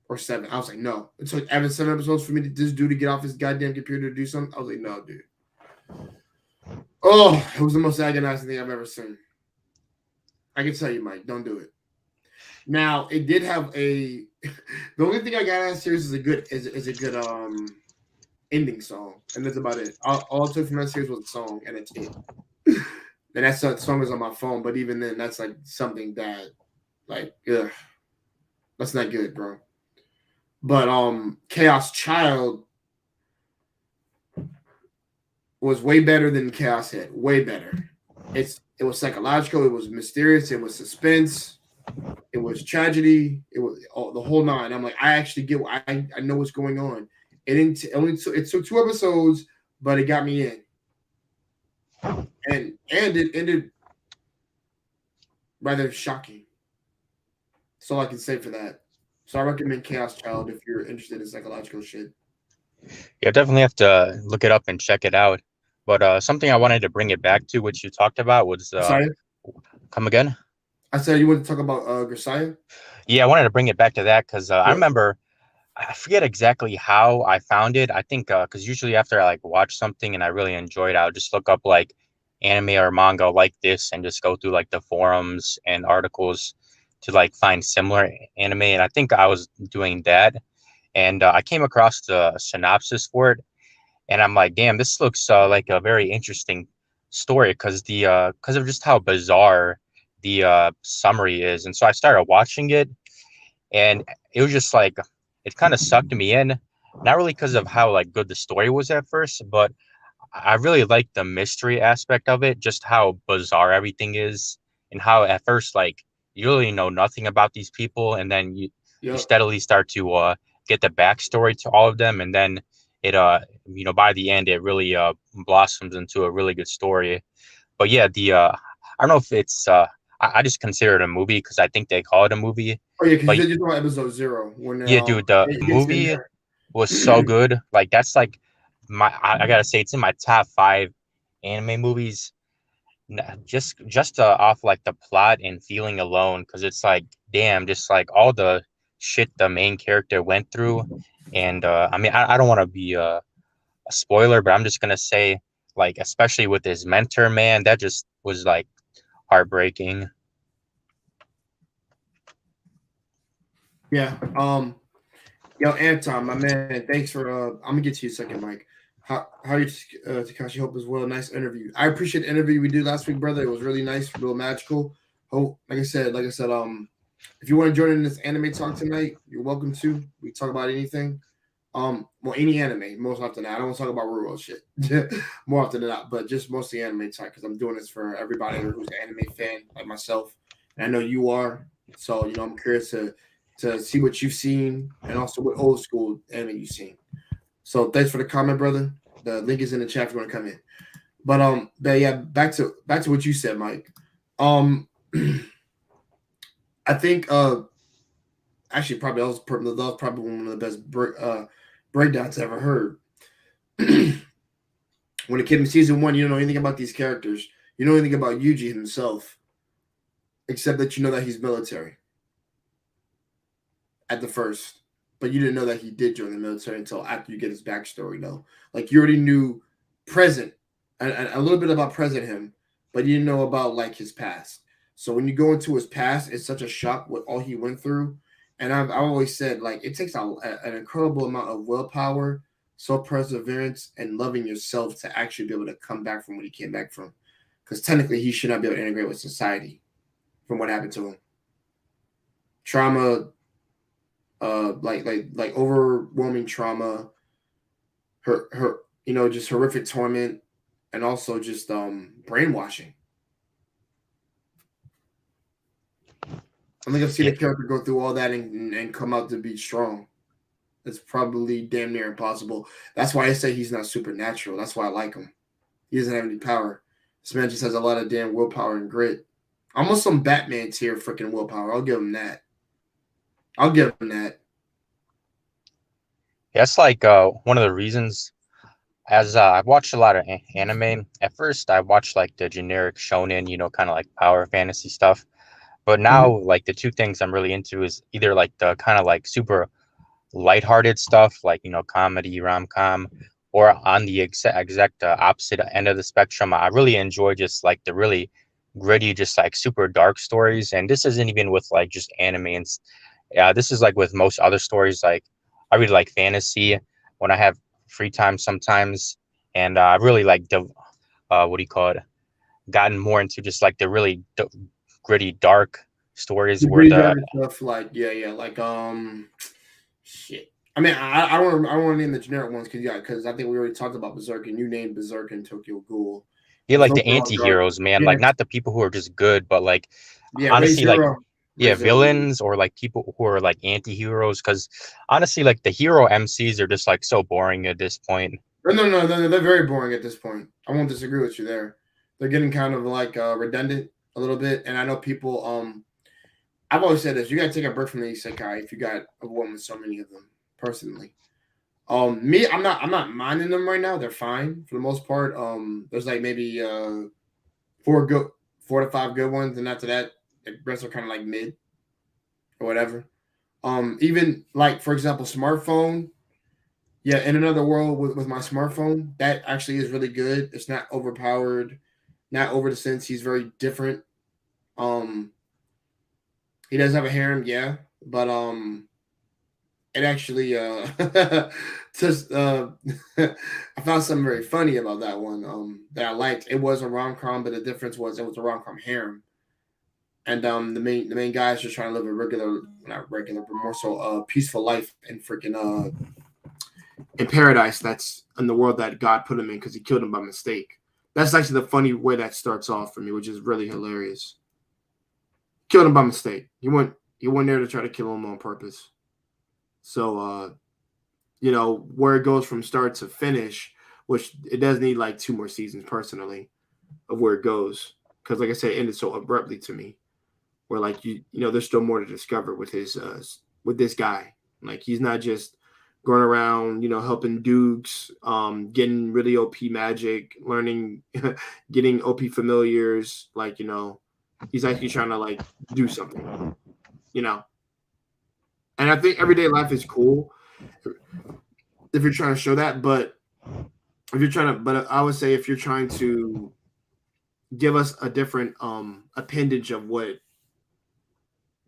or 7. I was like, no. It took 7 episodes for me to this dude to get off his goddamn computer to do something. I was like, no, dude. Oh, it was the most agonizing thing I've ever seen. I can tell you, Mike, don't do it. Now, it did have the only thing I got out of the series is a good ending song, and that's about it. All I took from that series was a song, and it's it. And that song was on my phone, but even then, that's like something that, like, ugh, that's not good, bro. But Chaos Child was way better than Chaos Head. Way better. It was psychological. It was mysterious. It was suspense. It was tragedy. It was the whole 9. I'm like, I actually get. I know what's going on. It took 2 episodes, but it got me in. And it ended rather shocking. That's all I can say for that. So I recommend Chaos Child if you're interested in psychological shit. Yeah, definitely have to look it up and check it out. But something I wanted to bring it back to, which you talked about, was come again? I said you wanted to talk about Grisaya? Yeah, I wanted to bring it back to that because I remember, I forget exactly how I found it. I think because usually after I like watch something and I really enjoy it, I'll just look up like anime or manga like this and just go through like the forums and articles to like find similar anime. And I think I was doing that, and I came across the synopsis for it, and I'm like, damn, this looks like a very interesting story because of just how bizarre the summary is. And so I started watching it, and it was just like, it kind of sucked me in, not really because of how like good the story was at first, but I really liked the mystery aspect of it, just how bizarre everything is, and how at first like you really know nothing about these people, and then you steadily start to get the backstory to all of them, and then it by the end it really blossoms into a really good story. But yeah, I don't know if it's I just consider it a movie because I think they call it a movie. Oh yeah, because you're talking about episode 0. Yeah, dude, the movie was so good. Like that's like I gotta say it's in my top 5 anime movies. Just off like the plot and feeling alone, because it's like, damn, just like all the shit the main character went through. And I mean, I don't want to be a spoiler, but I'm just gonna say, like, especially with his mentor, man, that just was like heartbreaking. Yeah. Yo, Anton, my man, thanks for. I'm gonna get to you a second, Mike. How you, Takashi? Hope as well. Nice interview. I appreciate the interview we did last week, brother. It was really nice, real magical. Hope, like I said, if you want to join in this anime talk tonight, you're welcome to. We talk about anything. Well, any anime, most often than not. I don't want to talk about real world shit more often than not, but just mostly anime talk because I'm doing this for everybody who's an anime fan like myself, and I know you are. So I'm curious to see what you've seen and also what old school anime you've seen. So thanks for the comment, brother. The link is in the chat if you want to come in. But yeah, back to what you said, Mike. Um, I think actually probably that was probably one of the best breakdowns I ever heard. When it came to season 1, you don't know anything about these characters. You know anything about Yuji himself, except that you know that he's military at the first. But you didn't know that he did join the military until after you get his backstory, though. Like you already knew present and a little bit about present him, but you didn't know about like his past. So when you go into his past, it's such a shock what all he went through. And I've always said like it takes an incredible amount of willpower, self perseverance, and loving yourself to actually be able to come back from what he came back from. Because technically, he should not be able to integrate with society from what happened to him. Trauma, like overwhelming trauma, her just horrific torment, and also just brainwashing. I think I've seen Yeah, a character go through all that and come out to be strong. It's probably damn near impossible. That's why I say he's not supernatural. That's why I like him. He doesn't have any power. This man just has a lot of damn willpower and grit. Almost some Batman tier freaking willpower. I'll give him that. I'll give him that. that's like one of the reasons. As I've watched a lot of anime. At first, I watched like the generic shonen, kind of like power fantasy stuff. But Mhm. now, like the two things I'm really into is either like the kind of like super lighthearted stuff, like comedy, rom-com, or on the exact opposite end of the spectrum. I really enjoy just like the really gritty, just like super dark stories. And this isn't even with like just anime, and yeah, this is like with most other stories. Like I really like fantasy when I have free time sometimes, and I really like the what do you call it? Gotten more into just like the really gritty, dark stories The where gritty the darker stuff, like yeah, like shit. I mean, I don't want to name the generic ones because I think we already talked about Berserk and you named Berserk and Tokyo Ghoul. yeah, But like those the are all dark. anti-heroes, man. Yeah, Like not the people who are just good, but like yeah. honestly, like Ray yeah, Zero. villains or like people who are like anti-heroes. Because honestly, like the hero MCs are just like so boring at this point. No. They're very boring at this point. I won't disagree with you there. They're getting kind of like redundant a little bit, and I know people. I've always said this: you got to take a break from the isekai if you got a woman with so many of them. Personally, me, I'm not minding them right now. They're fine for the most part. There's like maybe four good, 4 to 5 good ones, and after that, the rest are kind of like mid or whatever. Even like for example, smartphone. Yeah, in another world with my smartphone, that actually is really good. It's not overpowered, not over the sense he's very different. Um, he does have a harem, yeah, but it actually just I found something very funny about that one that I liked. It was a rom com, but the difference was it was a rom com harem, and the main guy is just trying to live a regular, not regular, but more so peaceful life in freaking in paradise. That's in the world that God put him in because he killed him by mistake. That's actually the funny way that starts off for me, which is really hilarious. Killed him by mistake. He went there to try to kill him on purpose. So where it goes from start to finish, which it does need like 2 more seasons personally of where it goes. Because like I said, it ended so abruptly to me. Where like there's still more to discover with his with this guy. Like he's not just going around, helping Dukes, getting really OP magic, learning, getting OP familiars. Like he's actually trying to like do something. You know, and I think everyday life is cool if you're trying to show that, but I would say if you're trying to give us a different appendage of what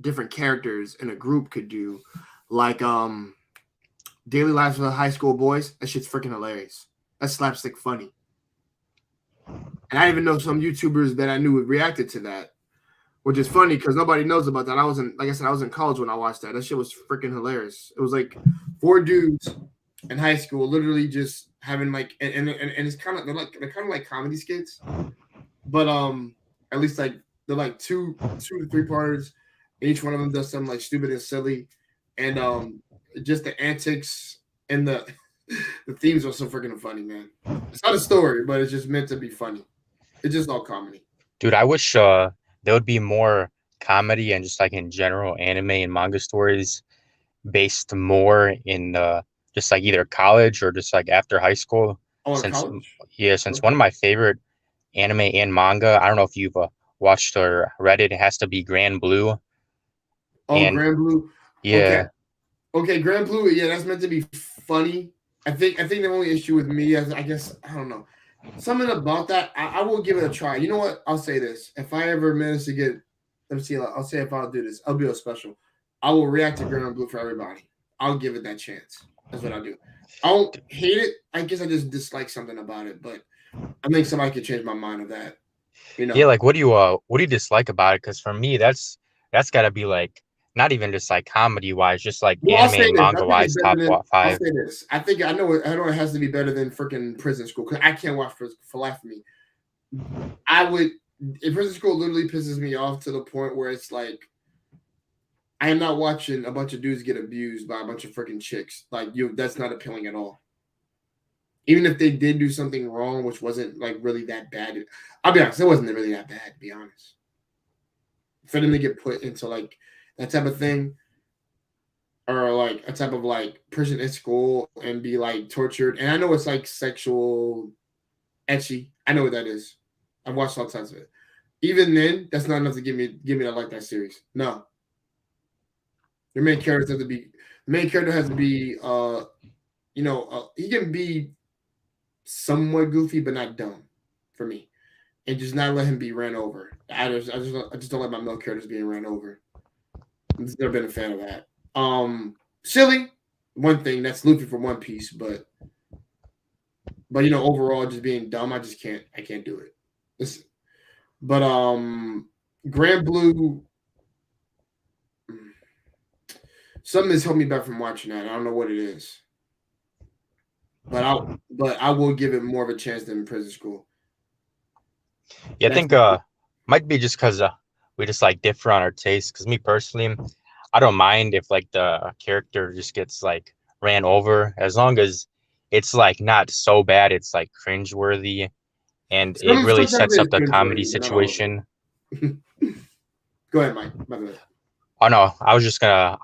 different characters in a group could do, like Daily Lives of the High School Boys. That shit's freaking hilarious. That's slapstick funny. And I even know some YouTubers that I knew reacted to that, which is funny because nobody knows about that. Like I said, I was in college when I watched that. That shit was freaking hilarious. It was like 4 dudes in high school, literally just having like, and it's kind of they're kind of like comedy skits, but at least like they're like two to 3 parters. Each one of them does something like stupid and silly, and just the antics and the themes are so freaking funny, man. It's not a story, but it's just meant to be funny. It's just all comedy. Dude, I wish there would be more comedy and just like in general anime and manga stories based more in just like either college or just like after high school. Oh, in Since college? since one of my favorite anime and manga, I don't know if you've watched or read it, it has to be Grand Blue. Oh, And Grand Blue. yeah, Okay, Grand Blue. Yeah, that's meant to be funny. I think the only issue with me is, I guess, I don't know, something about that. I will give it a try. You know what? I'll say this: if I ever manage to get, let me see. I'll say if I'll do this, I'll be a special. I will react to Grand Blue for everybody. I'll give it that chance. That's what I'll do. I don't hate it. I guess I just dislike something about it, but I think somebody could change my mind of that. You know? yeah. Like, what do you dislike about it? Because for me, that's got to be like not even just like comedy wise, just like Well, I'll anime say and this. I manga think wise, it's top better than. I'll 5. say this. I know it has to be better than freaking Prison School because I can't watch for life of me. Prison School literally pisses me off to the point where it's like I am not watching a bunch of dudes get abused by a bunch of freaking chicks. Like that's not appealing at all. Even if they did do something wrong, which wasn't like really that bad. I'll be honest, it wasn't really that bad, to be honest. For them to get put into like that type of thing, or like a type of like person at school and be like tortured. And I know it's like sexual etchy. I know what that is. I've watched all types of it. Even then, that's not enough to give me to like that series. No. Your main character has to be he can be somewhat goofy, but not dumb for me. And just not let him be ran over. I just don't like my male characters being ran over. I've never been a fan of that. Silly, one thing, that's Luffy for One Piece, but overall just being dumb, I can't do it. Listen. But Grand Blue, something has held me back from watching that. I don't know what it is. But I will give it more of a chance than Prison School. Yeah, I think might be just because we just like differ on our tastes. Because me personally, I don't mind if like the character just gets like ran over, as long as it's like not so bad it's like cringeworthy, and it really sets up the comedy situation. Go ahead, Mike. My bad. Oh no, I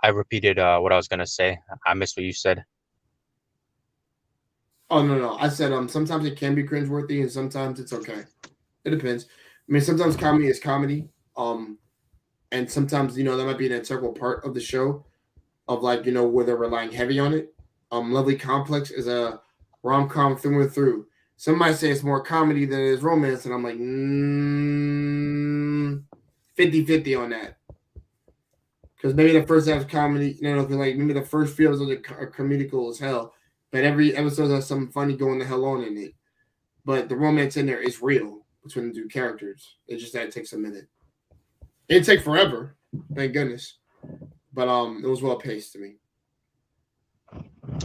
repeated what I was gonna say. I missed what you said. Oh no. I said sometimes it can be cringeworthy and sometimes it's okay. It depends. I mean, sometimes comedy is comedy. And sometimes, that might be an integral part of the show of like, where they're relying heavy on it. Lovely Complex is a rom-com through and through. Some might say it's more comedy than it is romance, and I'm like 50-50 on that. Because maybe the first half is comedy, like maybe the first few episodes are comedical as hell, but every episode has something funny going the hell on in it. But the romance in there is real between the two characters. It's just that it takes a minute. It didn't take forever, thank goodness. But it was well paced to me.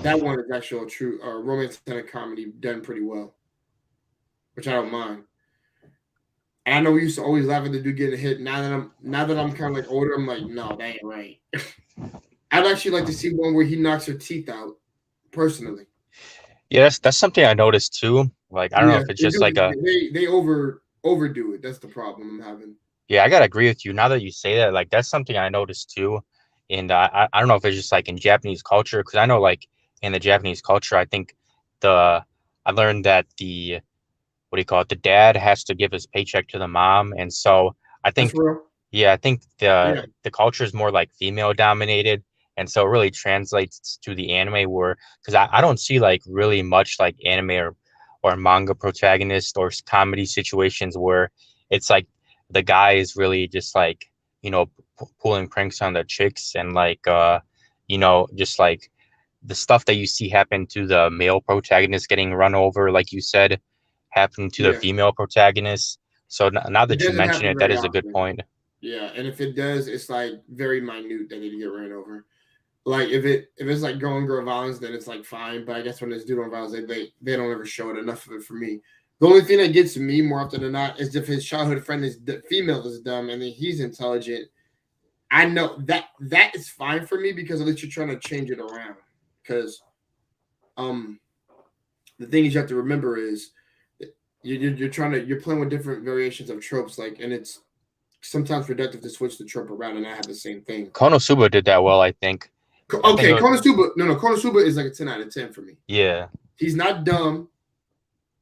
That one is actually a true romance and a comedy done pretty well, which I don't mind. And I know we used to always laugh at the dude getting hit. Now that I'm kind of like older, I'm like, no, that ain't right. I'd actually like to see one where he knocks her teeth out, personally. Yeah, that's something I noticed too. Like I don't know if it's just like they overdo it. That's the problem I'm having. Yeah, I gotta agree with you. Now that you say that, like that's something I noticed too. And I don't know if it's just like in Japanese culture, because I know like in the Japanese culture, I think I learned that the dad has to give his paycheck to the mom, and so I think I think the culture is more like female dominated, and so it really translates to the anime where, because I don't see like really much like anime or manga protagonist or comedy situations where it's like the guy is really just like pulling pranks on the chicks and like just like the stuff that you see happen to the male protagonist getting run over, like you said, happened to the Yeah, female protagonist. So now it that you doesn't mention happen it, that very is a good often. point. Yeah, and if it does, it's like very minute that they get ran over. Like if it's like girl on girl violence, then it's like fine. But I guess when it's dude on violence, they don't ever show it enough of it for me. The only thing that gets me more often than not is if his childhood friend is female is dumb and then he's intelligent. I know that is fine for me because at least you're trying to change it around. Because um the thing is you have to remember is you're playing with different variations of tropes, like, and it's sometimes productive to switch the trope around and not have the same thing. Konosuba did that well, I think. I think Okay, Konosuba. No, Konosuba is like a 10 out of 10 for me. yeah. He's not dumb.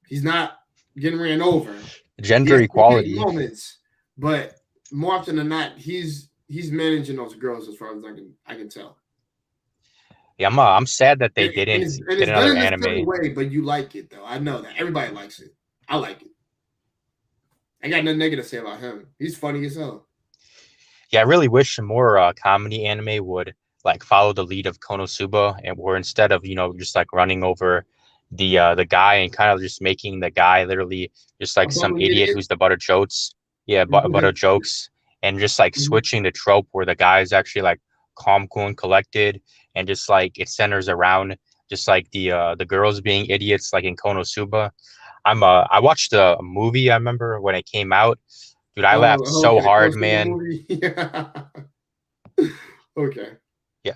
He's not getting ran over. He Gender has comedic equality. moments, but more often than not, he's managing those girls as far as I can tell. Yeah, I'm sad that they And didn't it's get done another in a silly anime. way, but you like it though. I know that everybody likes it. I like it. I got nothing negative to say about him. He's funny as hell. Yeah, I really wish more comedy anime would like follow the lead of Konosuba, and where instead of just like running over the guy and kind of just making the guy literally just A like some bumbling idiot idiot. who's the butt of jokes. Yeah, butt of jokes, and just like switching the trope where the guy is actually like calm, cool, and collected, and just like it centers around just like the girls being idiots, like in Konosuba. I watched a movie. I remember when it came out, dude. I laughed Oh, so okay. The hard, Konosuba man. movie. Yeah. Okay.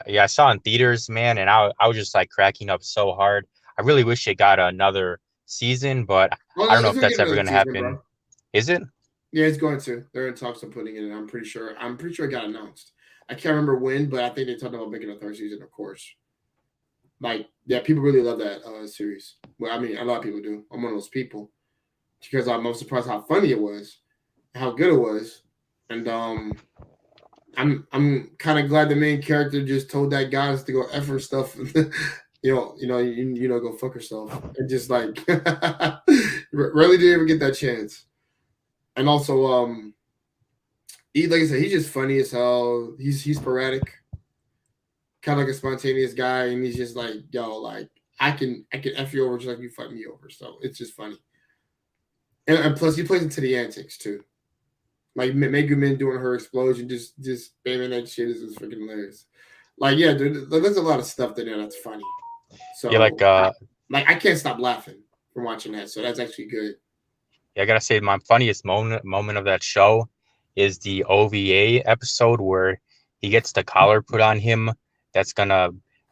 Yeah, I saw it in theaters, man, and I was just like cracking up so hard. I really wish it got another season, but Well, I don't know it's if gonna that's get ever another gonna season, happen. bro. Is it? Yeah, it's going to. They're in talks of putting it in. I'm pretty sure. It got announced. I can't remember when, but I think they talked about making a third season, of course. Like, yeah, people really love that series. Well, I mean, a lot of people do. I'm one of those people because I'm surprised how funny it was, how good it was, and I'm kind of glad the main character just told that goddess to go f her stuff. Go fuck herself, and just like really didn't even get that chance. And also, like I said, he's just funny as hell. He's sporadic, kind of like a spontaneous guy, and he's just like, yo, like I can f you over just like you fuck me over. So it's just funny, and plus he plays into the antics too. Like Megumin doing her explosion, just spamming that shit is freaking hilarious. Like, yeah, dude, there's a lot of stuff in there that's funny. So Yeah, like I can't stop laughing from watching that. So that's actually good. yeah, I gotta say my funniest moment of that show is the OVA episode where he gets the collar put on him that's gonna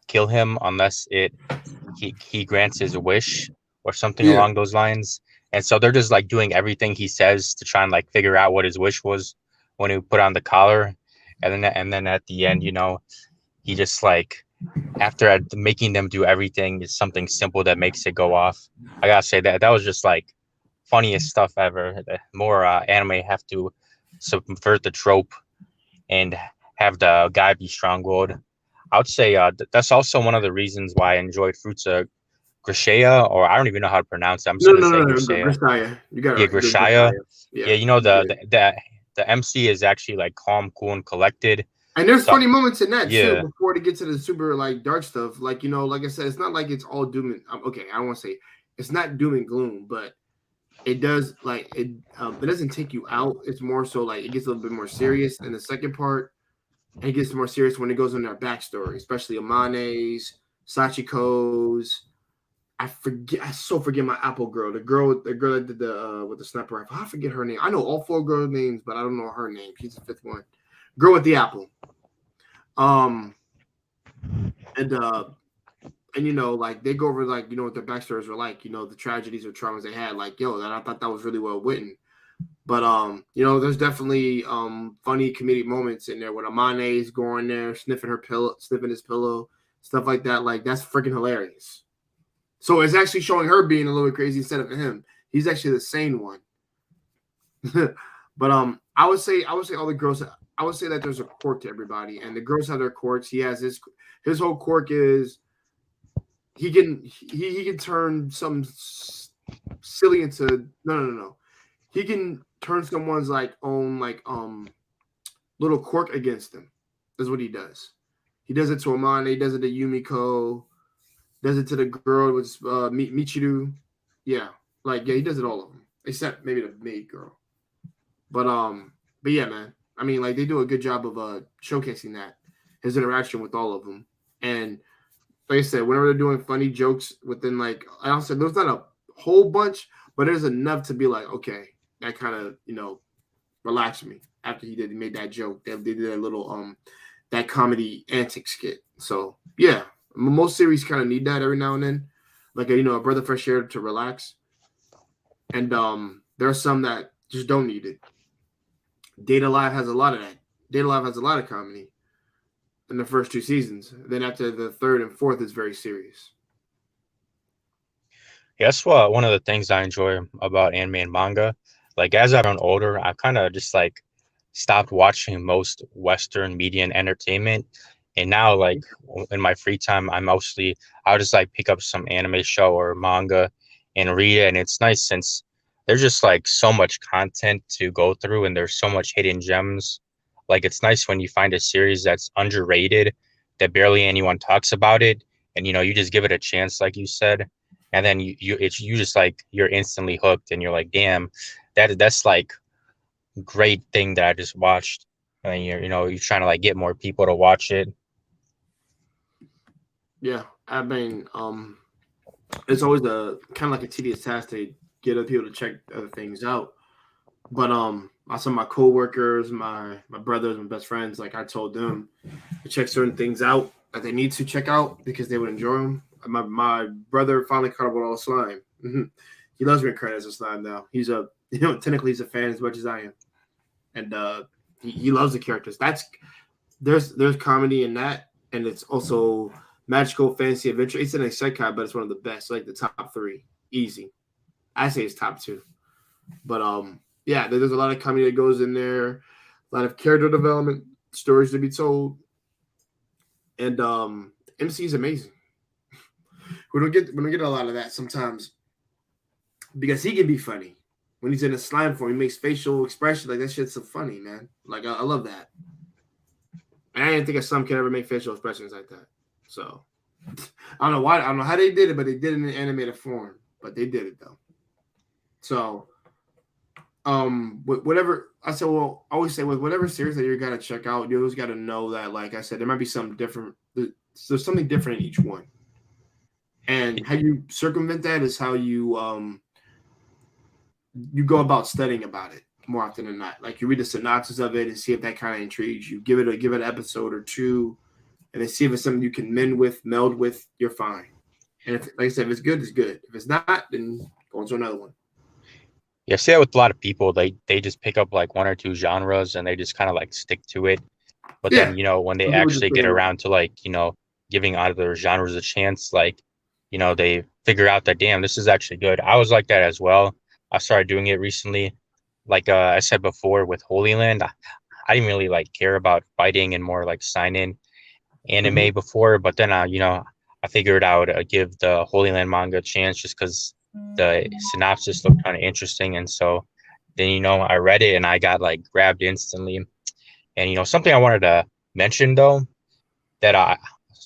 kill him unless he grants his wish or something Yeah. along those lines. And so they're just like doing everything he says to try and like figure out what his wish was when he put on the collar. And then at the end, he just like after making them do everything is something simple that makes it go off. I gotta say that was just like funniest stuff ever. More anime have to subvert the trope and have the guy be strong-willed. I would say that's also one of the reasons why I enjoyed Fruits of Grisha, or I don't even know how to pronounce it. I'm just No, gonna no, say no, no, Grisha. Grisaya. You got it Yeah, right. Grisha. Yeah, Yeah. the MC is actually like calm, cool, and collected. And there's So funny moments in that too. yeah, Before they get to the super like dark stuff, like like I said, it's not like it's all doom and okay. I don't want to say it's not doom and gloom, but it does like it. It doesn't take you out. It's more so like it gets a little bit more serious in the second part. And it gets more serious when it goes on their backstory, especially Amane's, Sachiko's. I so forget my Apple girl. The girl that did the with the sniper rifle. I forget her name. I know all four girls' names, but I don't know her name. She's the fifth one. Girl with the apple. And like they go over like what their backstories were like, the tragedies or traumas they had. Like, and I thought that was really well written. But there's definitely funny comedic moments in there when Amane's going there, sniffing his pillow, stuff like that. Like that's freaking hilarious. So it's actually showing her being a little bit crazy instead of him. He's actually the sane one. But I would say all the girls. I would say that there's a quirk to everybody, and the girls have their quirks. He has his whole quirk is he can turn some silly into no. He can turn someone's like own like little quirk against him. That's what he does. He does it to Amane. He does it to Yumiko. Does it to the girl with Michiru. Yeah, like he does it all of them except maybe the maid girl. But yeah, man. I mean, like they do a good job of showcasing that his interaction with all of them. And like I said, whenever they're doing funny jokes within like I also said, there's not a whole bunch, but there's enough to be like, okay, that kind of relaxed me after he made that joke. They did that little that comedy antic skit. So yeah, most series kind of need that every now and then, like a breath of fresh air to relax. And there are some that just don't need it. Data Live has a lot of that. Data Live has a lot of comedy in the first 2 seasons. Then after the third and fourth is very serious. Yeah, that's what one of the things I enjoy about anime and manga. Like as I've grown older, I've kind of just like stopped watching most Western media and entertainment. And now like in my free time, I'll just like pick up some anime show or manga and read it. And it's nice since there's just like so much content to go through and there's so much hidden gems. Like it's nice when you find a series that's underrated, that barely anyone talks about it, and you just give it a chance, like you said, and then you just like you're instantly hooked, and you're like, damn, that's like great thing that I just watched, and you're trying to like get more people to watch it. Yeah, I mean, it's always a kind of like a tedious task to get other people to check other things out. But some of my coworkers, my brothers, my best friends, like I told them to check certain things out that they need to check out because they would enjoy them. My brother finally caught up with all slime. He loves reincarnated as a slime now. He's technically he's a fan as much as I am, and he loves the characters. There's comedy in that, and it's also magical fantasy adventure. It's an isekai, but it's one of the best, like the top 3, easy. I say it's top 2, but yeah, there's a lot of comedy that goes in there, a lot of character development, stories to be told, and MC is amazing. We don't get a lot of that sometimes because he can be funny when he's in a slime form. He makes facial expressions like that. Shit's so funny, man. Like I love that. And I didn't think a slime could ever make facial expressions like that. So I don't know why. I don't know how they did it, but they did it in an animated form. But they did it though. So whatever I said, well, I always say with whatever series that you're gonna check out, you always got to know that, like I said, there might be some different. There's something different in each one, and how you circumvent that is how you go about studying about it more often than not. Like you read the synopsis of it and see if that kind of intrigues you. Give it an episode or 2, and then see if it's something you can meld with. You're fine. And if, like I said, if it's good, it's good. If it's not, then go on to another one. Yeah, I see that with a lot of people. They just pick up like 1 or 2 genres and they just kind of like stick to it. But then, when they actually get around to like, giving other genres a chance, like, they figure out that, damn, this is actually good. I was like that as well. I started doing it recently. Like I said before with Holy Land, I didn't really like care about fighting and more like sign-in anime before. But then, I figured I would give the Holy Land manga a chance just because the synopsis looked kind of interesting. And so then, I read it and I got like grabbed instantly. And, something I wanted to mention though, that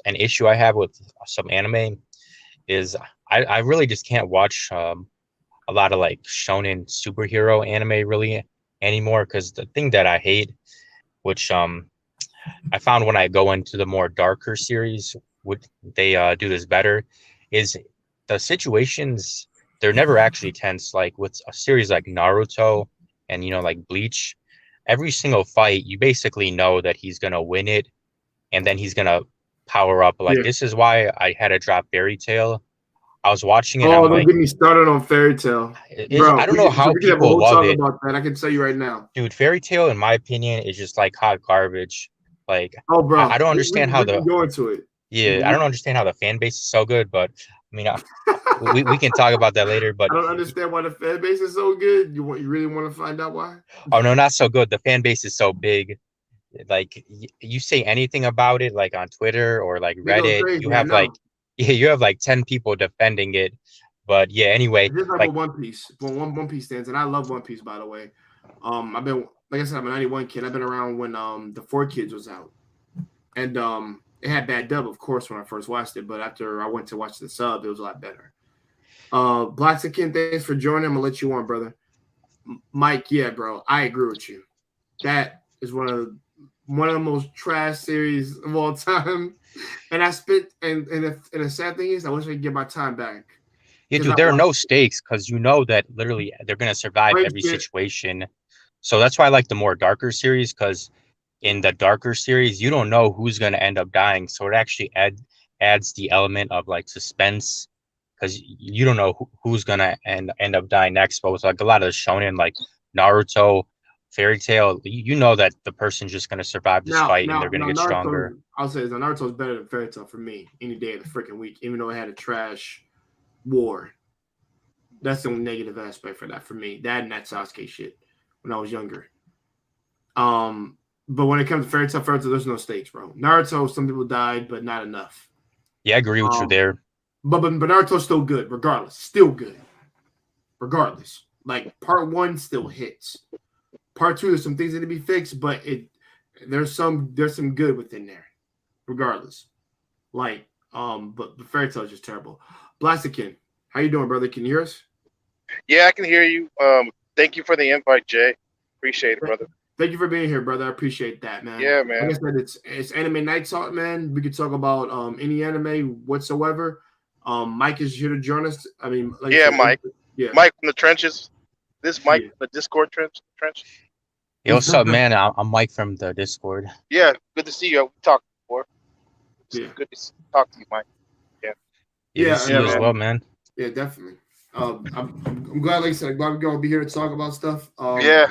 an issue I have with some anime is I really just can't watch a lot of like shonen superhero anime really anymore, because the thing that I hate, which I found when I go into the more darker series, they do this better, is the situations, they're never actually tense. Like with a series like Naruto and like Bleach, every single fight you basically know that he's gonna win it and then he's gonna power up. Like this is why I had to drop Fairy Tail. I was watching it. Oh, don't get me started on Fairy Tail. Bro, I don't know how people love it. About that. I can tell you right now, dude. Fairy Tail, in my opinion, is just like hot garbage. Like, oh, bro, I don't understand how the go into it. Yeah, I don't understand how the fan base is so good, but I mean, we can talk about that later. But I don't understand why the fan base is so good. You really want to find out why? Oh no, not so good. The fan base is so big. Like you say anything about it, like on Twitter or like Reddit, you have like 10 people defending it. But yeah, anyway, just like One Piece. One Piece stands, and I love One Piece, by the way. I've been like I said, I'm a 91 kid. I've been around when the 4 Kids was out. And it had bad dub, of course, when I first watched it, but after I went to watch the sub, it was a lot better. Blaxican, thanks for joining. I'm gonna let you on, brother. Mike, yeah, bro, I agree with you. That is one of the most trash series of all time. And I spent and the sad thing is I wish I could get my time back. Yeah, 'Cause dude, I there are watched no stakes because you know that literally they're gonna survive Great every shit. situation. So that's why I like the more darker series, because in the darker series, you don't know who's gonna end up dying. So it actually adds the element of like suspense, because you don't know who's gonna end up dying next. But with like a lot of the shonen, like Naruto, Fairy Tail, you know that the person's just gonna survive this fight and they're gonna get stronger. I'll say this, Naruto's better than Fairy Tail for me any day of the freaking week, even though it had a trash war. That's the only negative aspect for that for me. That and that Sasuke shit when I was younger. But when it comes to Fairy Tail, there's no stakes, bro. Naruto, some people died, but not enough. Yeah, I agree with you there. But Naruto's still good, regardless. Still good. Regardless. Like part 1 still hits. Part 2, there's some things that need to be fixed, but there's some good within there. Regardless. Like, but the Fairy Tail is just terrible. Blastikin, how you doing, brother? Can you hear us? Yeah, I can hear you. Thank you for the invite, Jay. Appreciate it, brother. Thank you for being here, brother. I appreciate that, man. Yeah, man. Like I said, it's Anime Night Talk, man. We could talk about any anime whatsoever. Mike is here to join us. I mean, like Yeah, I said, Mike. Yeah, Mike from the trenches. This Mike Yeah. from the Discord trench. Yo, what's up, man? I'm Mike from the Discord. Yeah, good to see you. We talked before. It's Yeah. good to talk to you, Mike. Yeah, Yeah, see you as man. well, man. yeah, definitely. I'm glad, like I said, glad we're gonna be here to talk about stuff. Yeah.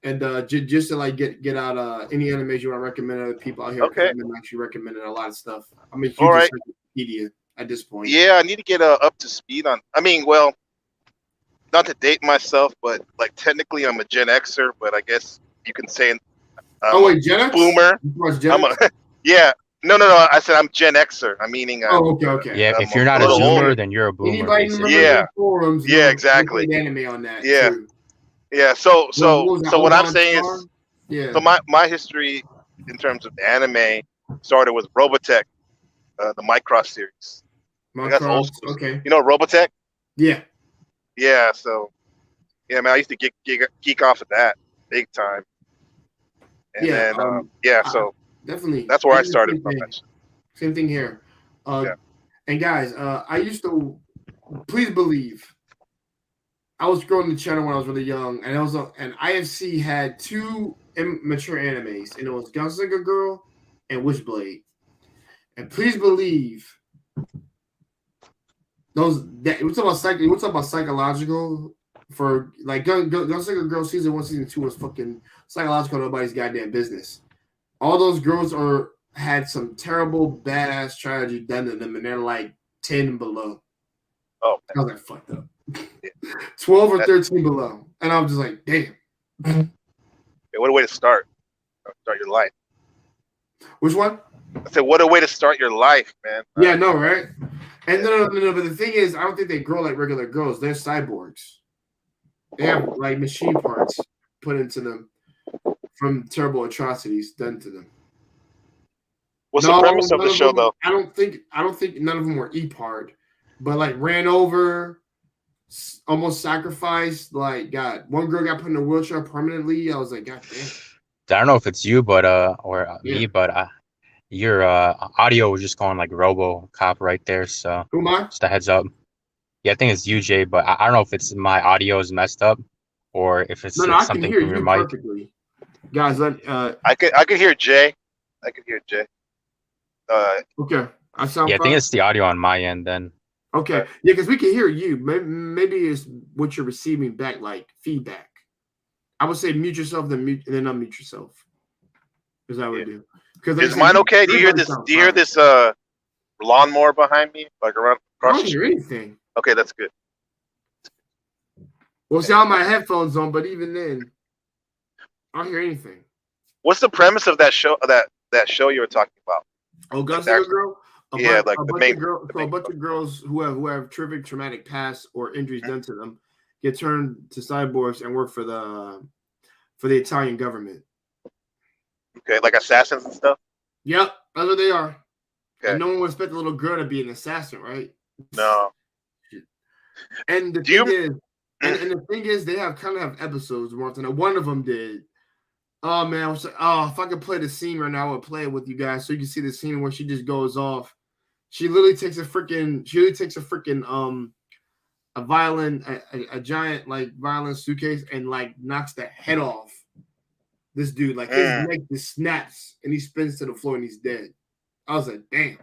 And just to like get out any animes you want to recommend to other people out here. 'cause Okay. I've been actually recommending a lot of stuff. I'm a huge All right. encyclopedia at this point. Yeah, I need to get up to speed on. I mean, well, not to date myself, but like technically I'm a Gen Xer, but I guess you can say Oh wait, Gen X? boomer. You watch Gen I'm X? a yeah. No. I said I'm Gen Xer. I'm meaning. Oh, okay. Yeah, I'm if you're not a little zoomer, older. then you're a boomer. Anybody Basically. remember Yeah. the forums? Yeah, exactly. They played anime on that. Yeah. Too. Yeah. So what I'm Oban saying Star? is, Yeah. so my history in terms of anime started with Robotech, the Micross series. That's old school. Okay. You know Robotech? Yeah. Yeah. So yeah, man, I used to geek off of that big time. And Yeah, then so Definitely. that's where I Same started from. thing. Same thing here. Yeah. And guys, I used to, please believe, I was scrolling the channel when I was really young, and and IFC had 2 immature animes, and it was Gunslinger Girl and Witchblade. And please believe, we're talking about psychological. For like Gunslinger Girl season 1, season 2 was fucking psychological. Nobody's goddamn business. All those girls had some terrible badass tragedy done to them, and they're like 10 and below. Oh, I was like, fucked up. 12 or 13 below, and I was just like, damn. yeah, what a way to start your life. Which one? I said, what a way to start your life, man. Yeah, no, right? And no. But the thing is, I don't think they grow like regular girls. They're cyborgs. They have like machine parts put into them from terrible atrocities done to them. What's the premise of the show, though? I don't think none of them were E-Part, but like ran over, almost sacrificed. Like, God, one girl got put in a wheelchair permanently. I was like, God damn. I don't know if it's you, but or Yeah. me, but your audio was just going like RoboCop right there. So Who am I? just a heads up. Yeah, I think it's you, Jay, but I don't know if it's my audio is messed up or if it's No, I can something hear from your you mic. perfectly. Guys, I could hear Jay. I could hear Jay. okay. I sound Yeah, I fine? think it's the audio on my end then. Okay. Yeah, because we can hear you. Maybe it's what you're receiving back, like feedback. I would say mute yourself, then unmute yourself. Because I would do. Because Is mine okay? Do you hear this? Do you hear this lawnmower behind me, like around I across don't the hear street? anything. Okay, that's good. Well, see, I have my headphones on, but even then, I don't hear anything. What's the premise of that show? That show you were talking about? Oh, Gunslinger Girl? Yeah, like a the bunch main- of girls, the so a main bunch of girls who have terrific traumatic past or injuries done to them get turned to cyborgs and work for the for the Italian government. Okay, like assassins and stuff. Yep, that's what they are. Okay. And no one would expect a little girl to be an assassin, right? No. And the Do you- thing is, and the thing is, they have episodes. One of them did. Oh man, I was like, oh, if I could play the scene right now, I would play it with you guys so you can see the scene where she just goes off. She literally takes a freaking a giant like violent suitcase and like knocks the head off this dude. Like his neck just snaps and he spins to the floor and he's dead. I was like, damn.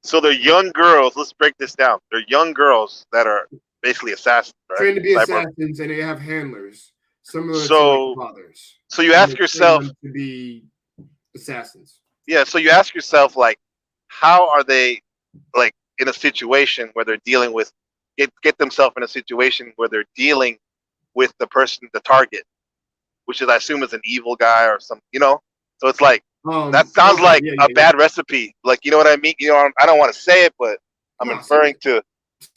So they're young girls. Let's break this down. They're young girls that are basically assassins, right? Trained to be Cyber. assassins, and they have handlers, similar So- to like fathers. So you And ask they train yourself, them to be assassins. yeah. So you ask yourself, like, how are they, like, in a situation where they're dealing with, get themselves in a situation where they're dealing with the person, the target, which is, I assume, is an evil guy or something, you know? So it's like, that sounds like a bad recipe. Like, you know what I mean? You know, I don't want to say it, but I'm No, referring to,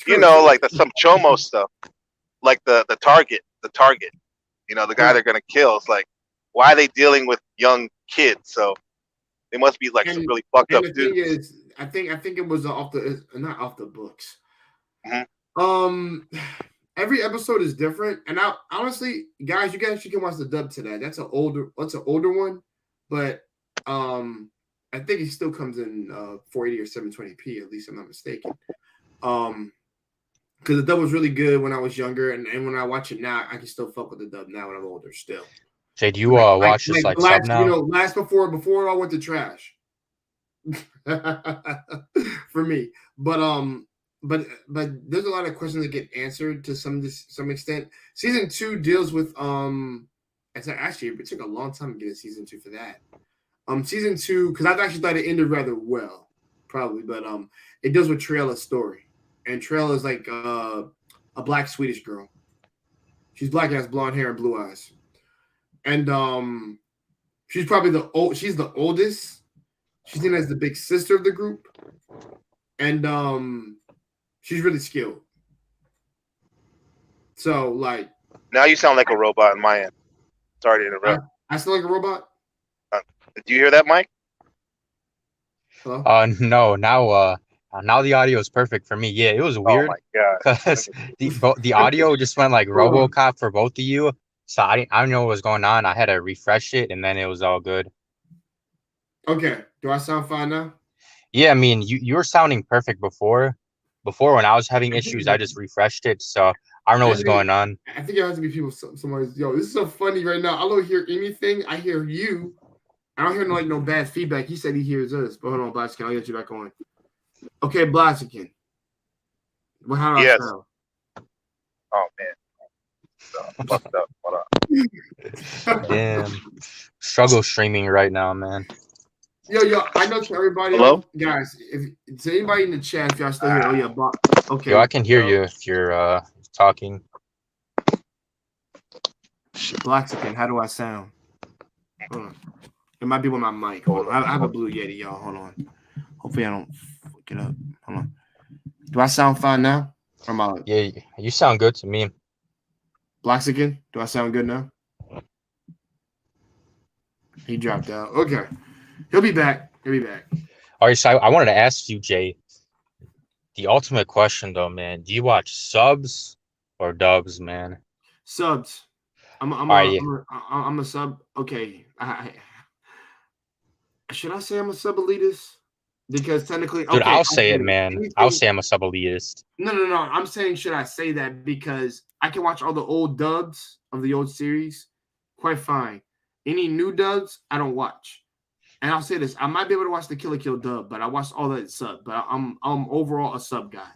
you know, like some chomo stuff, like the target, you know, the guy they're gonna kill. It's like, why are they dealing with young kids? So they must be like some really fucked up And the thing dudes. is, I think it was not off the books. Mhm. Every episode is different, and I honestly, guys, you can watch the dub today. That's an older one, but I think it still comes in 480 or 720p, at least I'm not mistaken. Because the dub was really good when I was younger, and when I watch it now, I can still fuck with the dub now when I'm older still. Jay, do you watch this like sub now? You know, last before it all went to trash. For me. But there's a lot of questions that get answered to some extent. Season 2 deals with it took a long time to get a season 2 for that. Season 2, because I actually thought it ended rather well, probably, but it deals with Triela's story. And Triela is like a black Swedish girl. She's black and has blonde hair and blue eyes. And she's probably she's the oldest. She's seen as the big sister of the group. And she's really skilled. So like Now you sound like a robot on my end. Sorry to interrupt. I sound like a robot? Did you hear that, Mike? Hello? No, now the audio is perfect for me. Yeah, it was weird Oh my god. because the audio just went like RoboCop for both of you. So I don't know what was going on. I had to refresh it, and then it was all good. Okay. Do I sound fine now? Yeah, I mean, you were sounding perfect before. Before when I was having issues, I just refreshed it. So I don't know what's going on. I think it has to be people. Somebody's this is so funny right now. I don't hear anything. I hear you. I don't hear no bad feedback. He said he hears us. But hold on, Blaziken. I'll get you back on. Okay, Blaziken. Well, how do I sound? Oh man. So, fucked up. Hold on. Damn, struggle streaming right now, man. Yo, I know to everybody. Hello? Guys, if to anybody in the chat, if y'all still here, okay. Yo, I can hear you if you're talking. Blaziken, how do I sound? Hold on. It might be with my mic. Hold on. I have a Blue Yeti, y'all. Hold on. Hopefully I don't fuck it up. Hold on. Do I sound fine now? Or am I like, Yeah, you sound good to me. Blaziken? Do I sound good now? He dropped out. Okay. He'll be back. All right, so I wanted to ask you, Jay, the ultimate question, though, man. Do you watch subs or dubs, man? Subs. I'm a sub. Okay. Should I say I'm a sub elitist? Because technically, Dude, okay, I'll say it, man. anything- I'll say I'm a sub elitist. No. I'm saying, should I say that because I can watch all the old dubs of the old series quite fine. Any new dubs, I don't watch. And I'll say this: I might be able to watch the Kill la Kill dub, but I watched all that sub. But I'm overall a sub guy.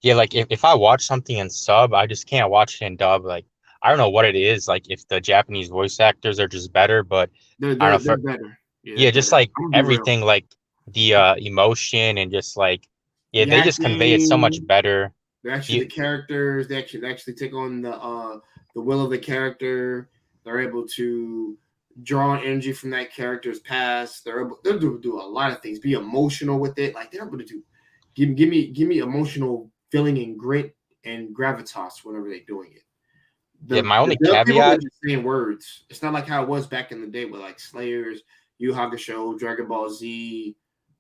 Yeah, like if I watch something in sub, I just can't watch it in dub. Like I don't know what it is. Like if the Japanese voice actors are just better, but They're I don't know, better. yeah, just better. like I'm gonna be everything, like the emotion and just like The they just convey it so much acting, better. They're actually the characters. They actually take on the will of the character. They're able to draw on energy from that character's past. They're able to do a lot of things. Be emotional with it. Like they're able to do. Give me emotional feeling and grit and gravitas whenever they're doing it. Yeah, my only the dub people are caveat. just saying words. It's not like how it was back in the day with like Slayers, Yu Hakusho, Dragon Ball Z,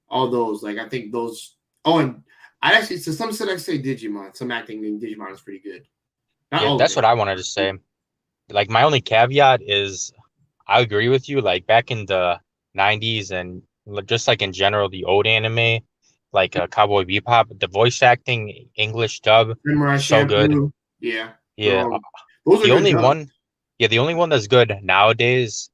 all those. Like I think those. Oh, and I actually to some extent I say Digimon. Some acting in Digimon is pretty good. Not Yeah, all of that's it. what I wanted to say. Like my only caveat is I agree with you. Like back in the 90s and just like in general, the old anime, like Cowboy Bebop, the voice acting English dub, Samurai so good. Champloo. Yeah. Yeah. Those are The good only dubs. one, yeah, the only one that's good nowadays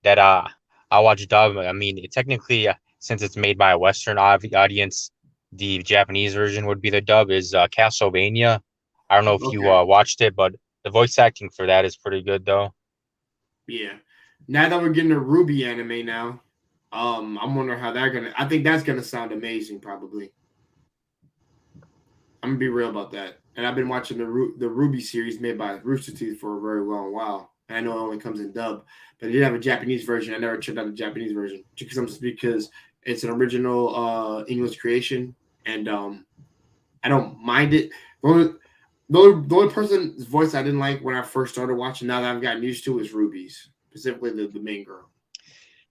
that I watch dub. I mean, technically, since it's made by a Western audience, the Japanese version would be the dub. Is Castlevania. I don't know if you Okay. watched it, but the voice acting for that is pretty good though. Yeah. Now that we're getting a Ruby anime now, I'm wondering how they're gonna. I think that's gonna sound amazing. Probably. I'm gonna be real about that. And I've been watching the Ruby series made by Rooster Teeth for a very long while. And I know it only comes in dub, but it did have a Japanese version. I never checked out the Japanese version because it's an original English creation, and I don't mind it. The only person's voice I didn't like when I first started watching, now that I've gotten used to, is Ruby's, specifically the main girl.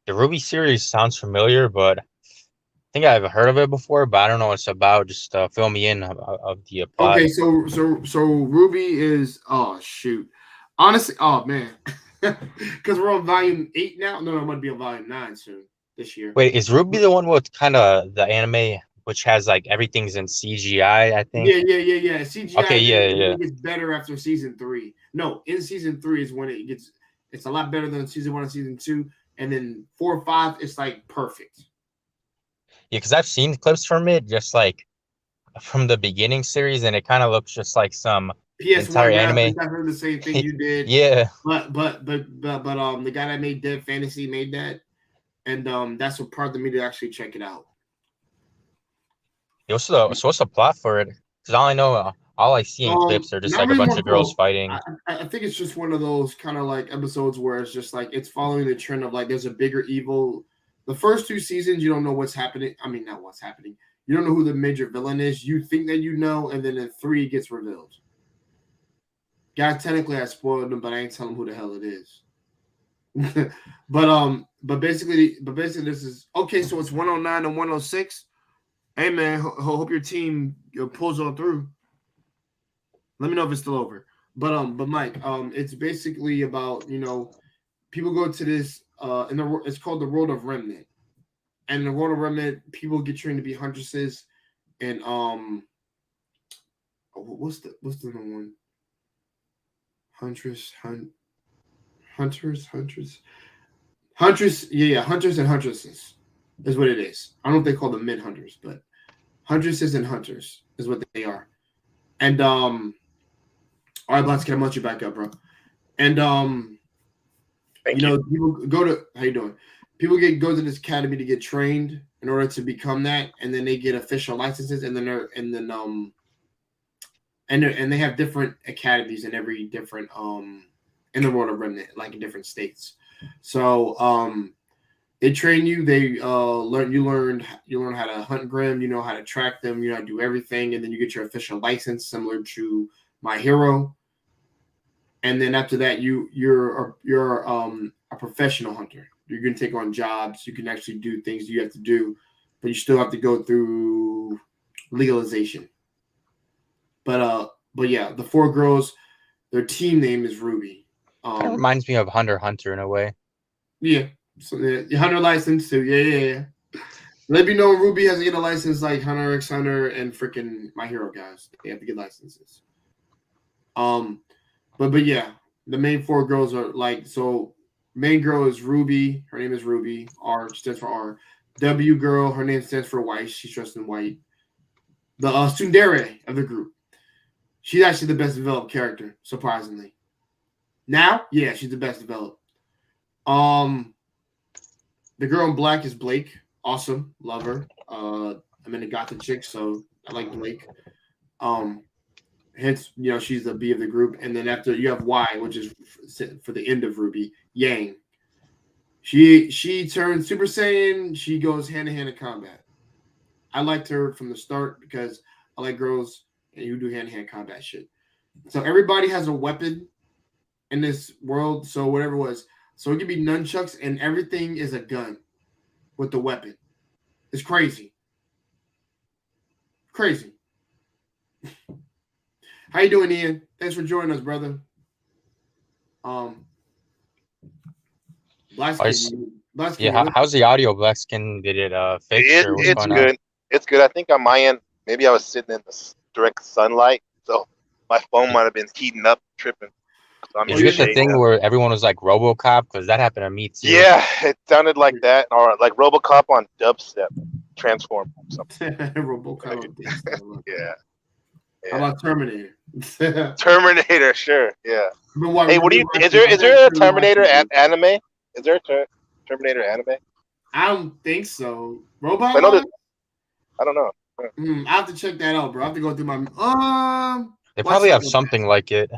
The Ruby series sounds familiar, but I think I've heard of it before, but I don't know what it's about. Just fill me in of the plot. Okay, so Ruby is shoot, honestly, oh man, because we're on volume 8 now. No, it might be on volume 9 soon this year. Wait, is Ruby the one with kind of the anime which has like everything's in CGI, I think? Yeah. CGI, Okay, yeah, and then yeah. it gets better after season 3. No, in season 3 is when it's a lot better than season 1 and season 2, and then 4 or 5 it's like perfect. Yeah, because I've seen clips from it, just like from the beginning series, and it kind of looks just like some entire PS1 anime. graphics. I heard the same thing you did. Yeah. But the guy that made Dead Fantasy made that, and that's what prompted me to actually check it out. What's the plot for it? Because all I know, all I see in clips are just Not like a really bunch more of girls so. fighting. I think it's just one of those kind of like episodes where it's just like it's following the trend of like there's a bigger evil. The first 2 seasons you don't know what's happening. I mean, not what's happening. You don't know who the major villain is. You think that you know, and then in 3 it gets revealed. Guys, technically I spoiled them, but I ain't telling who the hell it is. but basically this is okay. So it's 109 and 106. Hey man, hope your team pulls on through. Let me know if it's still over. But Mike, it's basically about people go to this it's called the World of Remnant, and in the World of Remnant, people get trained to be huntresses, and what's the one? Hunters, yeah, hunters and huntresses is what it is. I don't know if they call them mid hunters, but huntresses and hunters is what they are. And all right, let's get you back up, bro. And Thank you. people go to how you doing? People go to this academy to get trained in order to become that, and then they get official licenses, and then they have different academies in every different in the World of Remnant, like in different states. So they train you. They learn how to hunt Grim. You know how to track them. You know how to do everything, and then you get your official license, similar to My Hero. And then after that, you're a professional hunter. You're gonna take on jobs. You can actually do things you have to do, but you still have to go through legalization. But yeah, the 4 girls, their team name is Ruby. Kind of reminds me of Hunter x Hunter in a way. Yeah. So the Hunter license too. Yeah. Let me know when Ruby has to get a license like Hunter x Hunter and freaking My Hero guys. They have to get licenses. But yeah, the main 4 girls are like so. Main girl is Ruby. Her name is Ruby. R stands for R. W girl. Her name stands for White. She's dressed in white. The tsundere of the group. She's actually the best developed character, surprisingly. Now, yeah, she's the best developed. The girl in black is Blake. Awesome, love her. I'm in a gothic chick, so I like Blake. Hence, she's the B of the group. And then after you have Y, which is for the end of Ruby, Yang. She turns Super Saiyan. She goes hand to hand in combat. I liked her from the start because I like girls and who do hand to hand combat shit. So everybody has a weapon in this world. So whatever it was. So it could be nunchucks and everything is a gun with the weapon. It's crazy. Crazy. How you doing, Ian? Thanks for joining us, brother. How's the audio, Blackskin? Did it fix or what's It's going good. on? It's good. I think on my end, maybe I was sitting in the direct sunlight, so my phone might have been heating up, tripping. So I'm Did you get the shaking thing up. where everyone was like RoboCop? Because that happened to me too. Yeah, it sounded like that, or like RoboCop on dubstep, transform something. RoboCop. Yeah. How about Terminator? Terminator, sure. Yeah. What, Hey, what do you? Is there a Terminator anime? Is there a Terminator anime? I don't think so. Robot? I know I don't know. I have to check that out, bro. I have to go through my. They probably have something like it.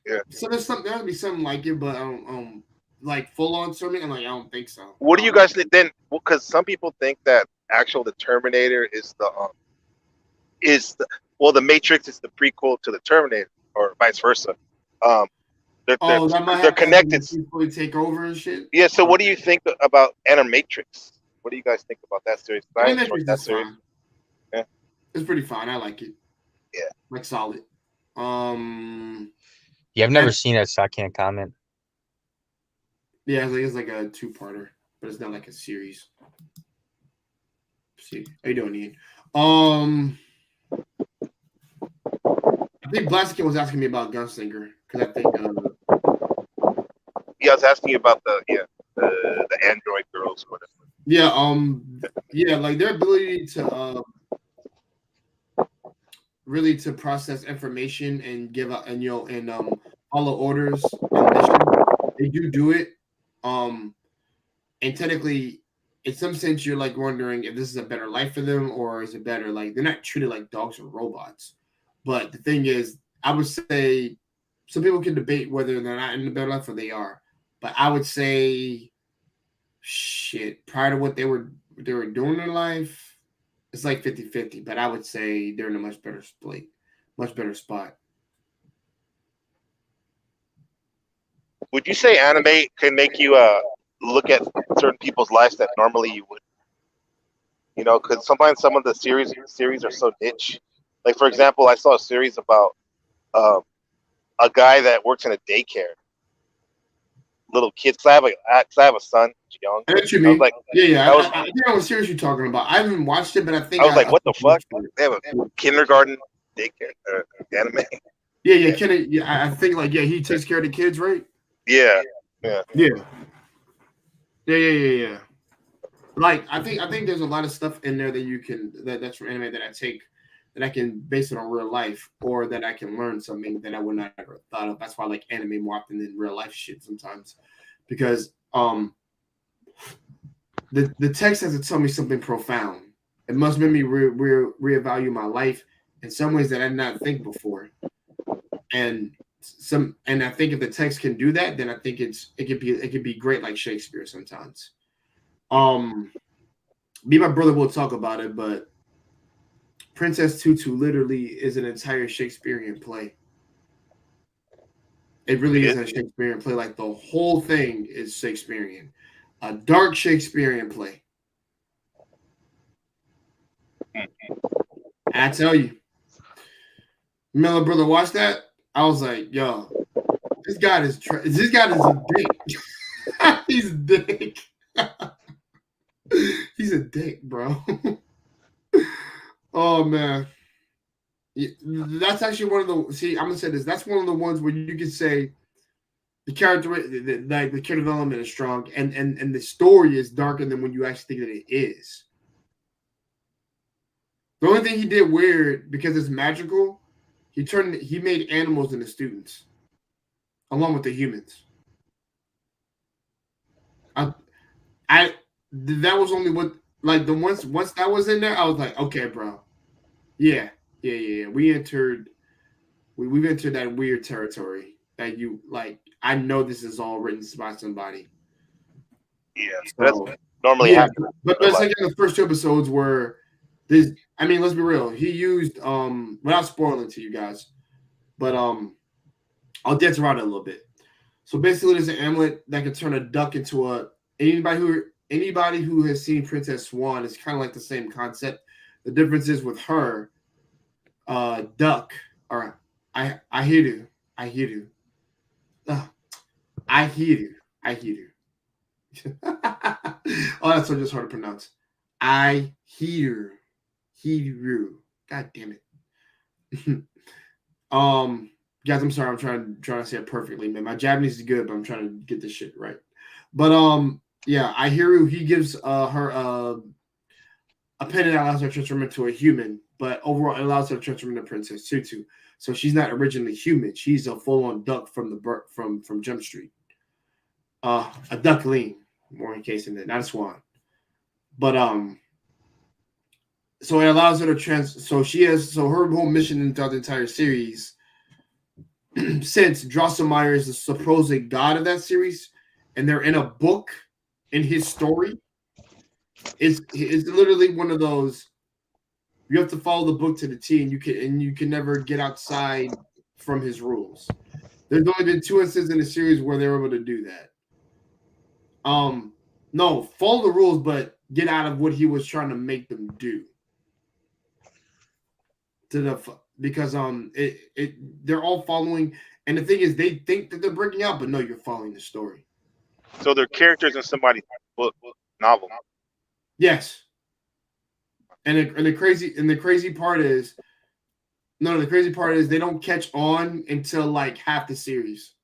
Yeah. So there'll be something like it, but like full on Terminator. I'm like, I don't think so. What do you guys think then? Because some people think that the Terminator is the Matrix is the prequel to the Terminator, or vice versa. They're connected. Fully take over and shit. Yeah. So, what do you think about Animatrix? What do you guys think about that series? Animatrix is series. fine. Yeah. It's pretty fine. I like it. Yeah. Like solid. Yeah, I've never seen it, so I can't comment. Yeah, it's like a 2-parter, but it's not like a series. Let's see, how you doing, Ian? I think Blackskin was asking me about Gunslinger because I think. Yeah, I was asking you about the android girls, whatever. Yeah, like their ability to really to process information and give out and follow orders and missions. They do it. And technically, in some sense, you're like wondering if this is a better life for them or is it better like they're not treated like dogs or robots. But the thing is, I would say some people can debate whether they're not in the better life or they are. But I would say, shit, prior to what they were doing in life, it's like 50-50. But I would say they're in a much better spot. Would you say anime can make you look at certain people's lives that normally you wouldn't? You know, because sometimes some of the series are so niche. Like, for example, I saw a series about a guy that works in a daycare. Little kids. I have a son, young. I know what you mean. Like, yeah. I think I was serious you're talking about. I haven't watched it, but I think I was like, what the fuck? They have a kindergarten daycare anime. Yeah. I think he takes care of the kids, right? Yeah. Like I think there's a lot of stuff in there that you can that's from anime that I can base it on real life or that I can learn something that I would not ever thought of. That's why I like anime more often than real life shit sometimes, because the text has to tell me something profound. It must make me reevaluate my life in some ways that I did not think before, and I think if the text can do that, then I think it could be great like Shakespeare sometimes. Me and my brother will talk about it, but Princess Tutu literally is an entire Shakespearean play. It really is a Shakespearean play. Like the whole thing is Shakespearean, a dark Shakespearean play. And I tell you, Miller brother, watch that. I was like, yo, this guy is a dick. He's a dick. He's a dick, bro. Oh man, that's actually one of the. See, I'm gonna say this. That's one of the ones where you can say the character development is strong, and the story is darker than when you actually think that it is. The only thing he did weird because it's magical, he made animals into students, along with the humans. That was only what once that was in there, I was like, okay, bro. Yeah. We've entered that weird territory that you like. I know this is all written by somebody. Yeah, so, that's normally happens. But it's like in the first 2 episodes where this. I mean, let's be real. He used without spoiling to you guys, but I'll dance around it a little bit. So basically, there's an amulet that can turn a duck into a. Anybody who has seen Princess Swan is kind of like the same concept. The difference is with her, duck or I hear you. I hear you. I hear you. I hear you. Oh, that's so just hard to pronounce. I hear you. God damn it. Guys, I'm sorry. I'm trying to say it perfectly, man. My Japanese is good, but I'm trying to get this shit right. But yeah, I hear you. He gives her a pen that allows her to transform into a human, but overall it allows her to transform into Princess Tutu. So she's not originally human. She's a full-on duck from Jump Street. A duckling, more in case in that, not a swan. But so it allows her to so her whole mission throughout the entire series, since Drosselmeyer is the supposed god of that series, and they're in a book in his story, it's literally one of those. You have to follow the book to the T, and you can never get outside from his rules. There's only been 2 instances in the series where they were able to do that. No, follow the rules, but get out of what he was trying to make them do. Because they're all following, and the thing is, they think that they're breaking out, but no, you're following the story. So they're characters in somebody's book novel. Yes. And the crazy part is they don't catch on until like half the series.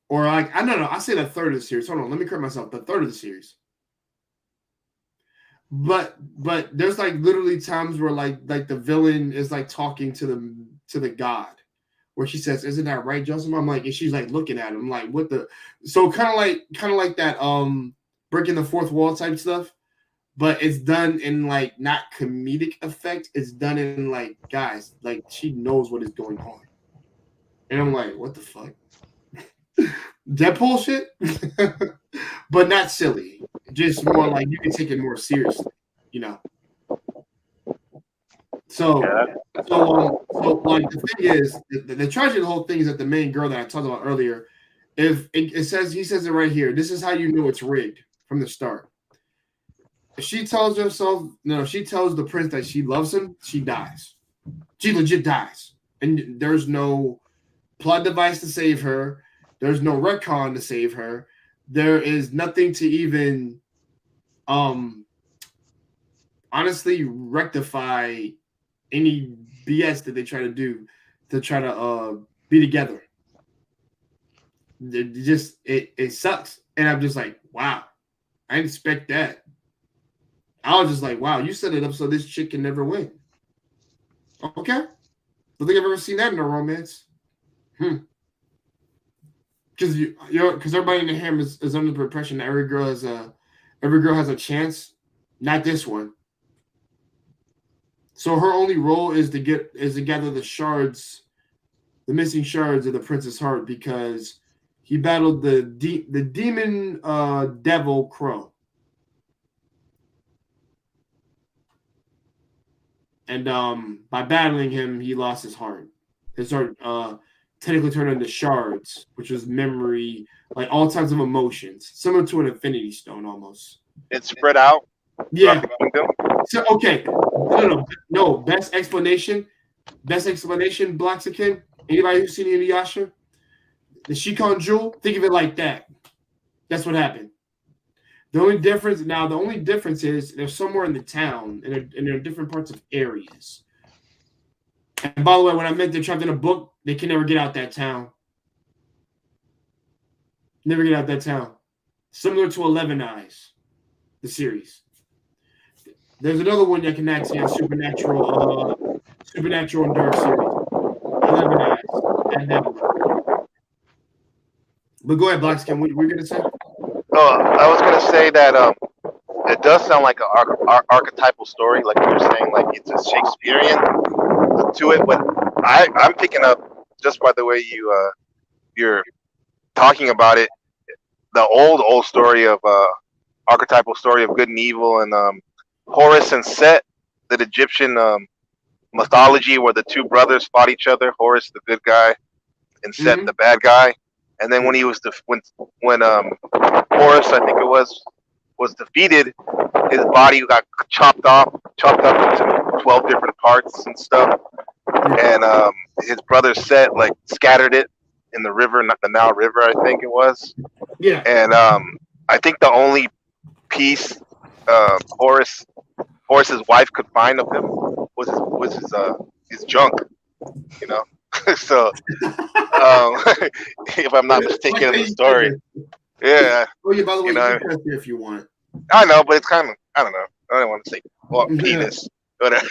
Or like, I don't know, I say the third of the series. Hold on, let me correct myself. The third of the series. But there's like literally times where like the villain is like talking to the god, where she says, "Isn't that right, Joseph?" I'm like, and she's like looking at him like, what the? So kind of like that breaking the fourth wall type stuff, but it's done in like not comedic effect. It's done in like, guys, like she knows what is going on, and I'm like, what the fuck? Deadpool shit, but not silly. Just more like you can take it more seriously, you know. So like the thing is, the tragedy of the whole thing is that the main girl that I talked about earlier, if he says it right here, this is how you know it's rigged from the start. If she tells she tells the prince that she loves him, she dies. She legit dies, and there's no plot device to save her. There's no retcon to save her. There is nothing to even, honestly, rectify any BS that they try to do to try to be together. It sucks, and I'm just like, wow, I didn't expect that. I was just like, wow, you set it up so this chick can never win. Okay, don't think I've ever seen that in a romance. Because everybody in the ham is under the impression that every girl has a chance. Not this one. So her only role is to gather the shards, the missing shards of the prince's heart, because he battled the demon devil Crow, and by battling him, he lost his heart. His heart technically turned into shards, which was memory, like all types of emotions, similar to an infinity stone almost. It's spread out. Yeah. So okay, no. Best explanation, Blaxican. Anybody who's seen Inuyasha, the Shikon Jewel, think of it like that. That's what happened. The only difference is they're somewhere in the town, and they're different parts of areas. And by the way, when I meant they're trapped in a book, they can never get out that town. Never get out that town. Similar to 11 Eyes, the series. There's another one that can actually have supernatural and dark series. 11 Eyes. And that one. But go ahead, Blackskin. What were you gonna say? I was gonna say that it does sound like an archetypal story, like you were saying, like it's a Shakespearean to it. But I'm picking up, just by the way you're talking about it, the old story of archetypal story of good and evil, and Horus and Set, the Egyptian mythology where the two brothers fought each other. Horus, the good guy, and Set the bad guy. And then when he was when Horus, I think it was defeated, his body got chopped up into 12 different parts and stuff. And his brother Set like scattered it in the river, not the Nile River, I think it was. Yeah. And I think the only piece Horus's wife could find of him was his junk, you know. So if I'm not mistaken in the story. Yeah. Oh yeah, by the way, You know, you can press here if you want. I know, but it's kind of, I don't know. I don't want to say penis. Whatever.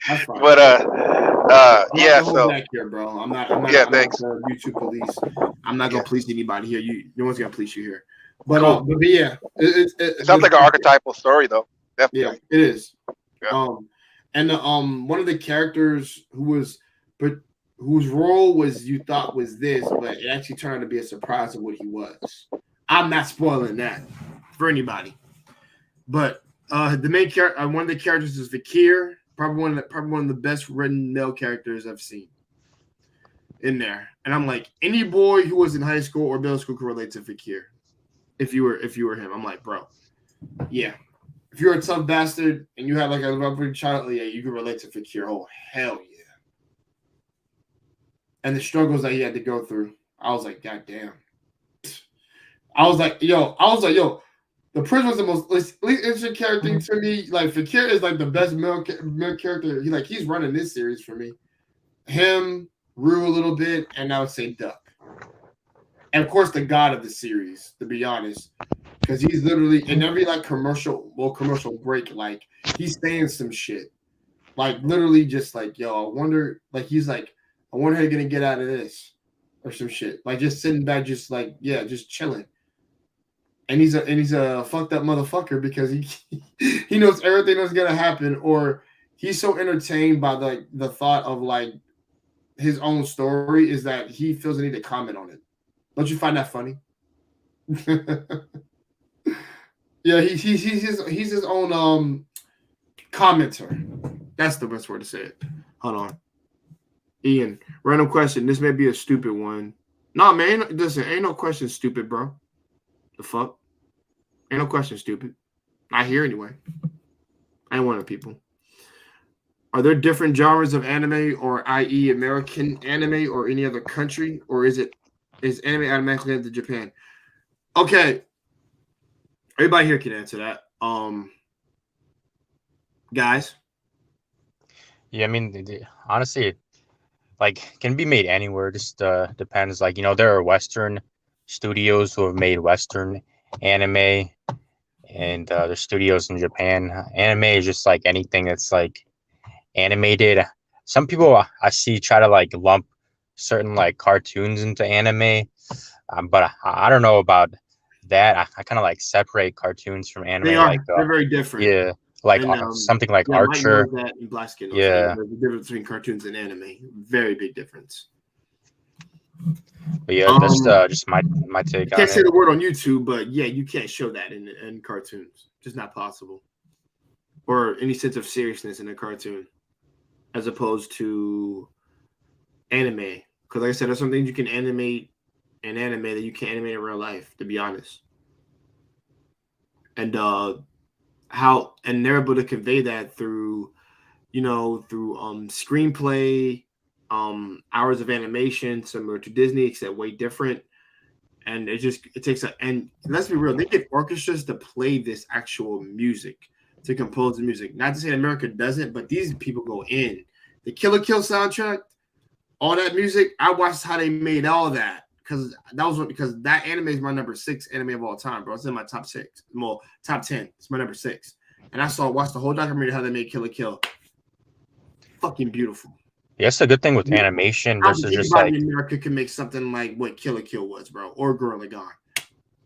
That's fine. But I'm not yeah, gonna hold so back here, bro. I'm not Yeah, I'm thanks. not the YouTube police. I'm not gonna Yeah. police anybody here. No one's gonna police you here. But Cool. but yeah, it sounds like an archetypal story though. Yeah, Definitely. it is. Yeah. And one of the characters whose role was you thought was this, but it actually turned out to be a surprise of what he was. I'm not spoiling that for anybody. But the main character, one of the characters is Fakir, probably one of the best written male characters I've seen in there. And I'm like, any boy who was in high school or middle school could relate to Fakir. If you were him, I'm like, bro, yeah. If you're a tough bastard and you have like a rubber child, yeah, you can relate to Fakir. Oh, hell yeah. And the struggles that he had to go through, I was like, God damn. I was like, yo, the prince was the most least interesting character to me. Like, Fakir is like the best male character. He's running this series for me. Him, Rue a little bit, and I would say Duck. And of course, the god of the series, to be honest. Because he's literally in every like commercial break, like he's saying some shit. Like literally just like, yo, I wonder, like he's like, I wonder how you're gonna get out of this or some shit. Like just sitting back, just like, yeah, just chilling. And he's a fucked up motherfucker because he knows everything that's gonna happen, or he's so entertained by the thought of like his own story is that he feels the need to comment on it. Don't you find that funny? Yeah, he's his own commenter. That's the best word to say it. Hold on. Ian, random question. This may be a stupid one. Nah, man, listen, ain't no question stupid, bro. The fuck? Ain't no question stupid. Not here anyway. I ain't one of the people. Are there different genres of anime, or i.e. American anime or any other country? Or is anime automatically into Japan? Okay. Everybody here can answer that. Guys. Yeah, I mean, honestly, it, like, can be made anywhere. Just depends. Like, you know, there are Western studios who have made Western anime, and there's studios in Japan. Anime is just like anything that's like animated. Some people I see try to like lump certain like cartoons into anime, but I don't know about that. I kind of like separate cartoons from anime. They are. Like, They're very different. yeah, like And, something like yeah, Archer. Mike knows that in Blaskin. Yeah. There's a difference between cartoons and anime. Very big difference. But yeah, that's just my take I on can't say it. the word on YouTube, but yeah, you can't show that in cartoons. Just not possible. Or any sense of seriousness in a cartoon, as opposed to anime. Because like I said, there's some things you can animate in anime that you can't animate in real life, to be honest. And they're able to convey that through screenplay, hours of animation, similar to Disney, except way different. And it takes and let's be real, they get orchestras to play this actual music, to compose the music. Not to say America doesn't, but these people go in. The Kill la Kill soundtrack, all that music, I watched how they made all that. Because that anime is my number 6 anime of all time, bro. It's in my top 6. Well, top 10. It's my number 6. And I watched the whole documentary how they made Kill la Kill. Fucking beautiful. Yeah, that's the good thing with animation versus just like in America can make something like what Kill la Kill was, bro, or Gorilla Gone.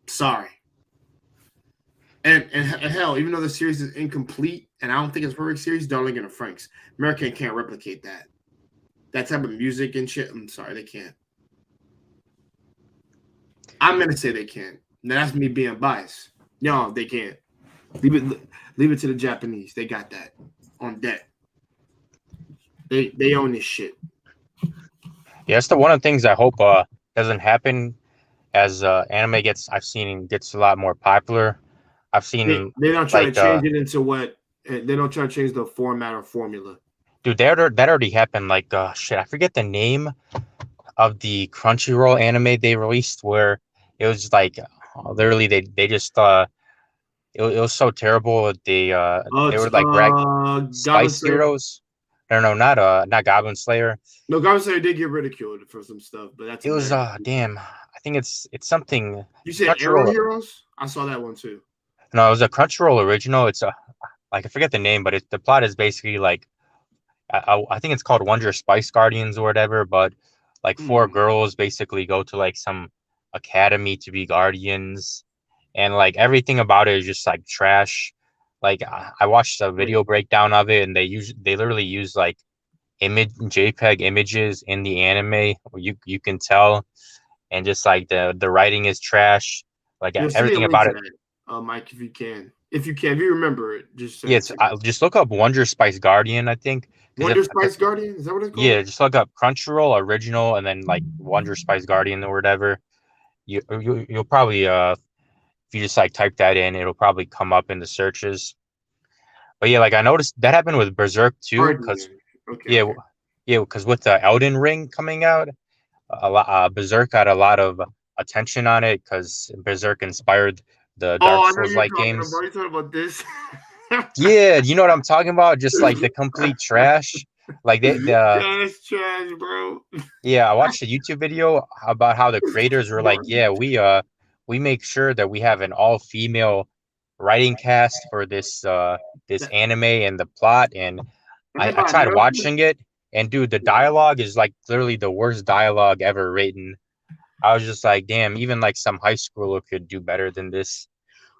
Sorry. And hell, even though the series is incomplete, and I don't think it's a perfect series, Darling in the Franxx, America can't replicate that. That type of music and shit. I'm sorry, they can't. I'm gonna say they can't. Now that's me being biased. No, they can't. Leave it to the Japanese. They got that on deck. They own this shit. Yeah, that's the one of the things I hope doesn't happen as anime gets a lot more popular. I've seen They don't try to like change it into what they don't try to change the format or formula. dude, that already happened. Like shit, I forget the name of the Crunchyroll anime they released where it was like literally they just it was so terrible. Oh, They it's were like Goblin Spice Slayer. Heroes. No, not Goblin Slayer. No, Goblin Slayer did get ridiculed for some stuff, but that's It was American. damn. I think it's something You said Arrow Crunchyroll. Heroes? I saw that one too. No, it was a Crunchyroll original. It's a like I forget the name, but the plot is basically like I think it's called Wonder Spice Guardians or whatever. But like four Hmm. girls basically go to like some academy to be guardians, and like everything about it is just like trash. Like I watched a Wait. video breakdown of it, and they literally use like image JPEG images in the anime. Where you can tell, and just like the writing is trash. Like Send me a everything link about to it. that, Mike, if you can. If you can, if you remember it, just Yeah, send just look up Wonder Spice Guardian. I think because Wonder if Spice Guardian? Is that what it's yeah, called? just look up Crunchyroll original and then like Wonder Spice Guardian or whatever. You'll probably if you just like type that in, it'll probably come up in the searches. But yeah, like I noticed that happened with Berserk too, because Guardian. Okay, yeah, okay. yeah, because with the Elden Ring coming out, a lot Berserk got a lot of attention on it because Berserk inspired the Oh, Dark I know Souls you're like talking about. games. You're talking about this. Yeah, you know what I'm talking about? Just like the complete trash. Like Yeah, that's trash, bro. yeah, I watched a YouTube video about how the creators were like, yeah, we make sure that we have an all-female writing cast for this That, anime and the plot. And and then I by tried America, watching it, and dude, the dialogue is like literally the worst dialogue ever written. I was just like, damn, even like some high schooler could do better than this.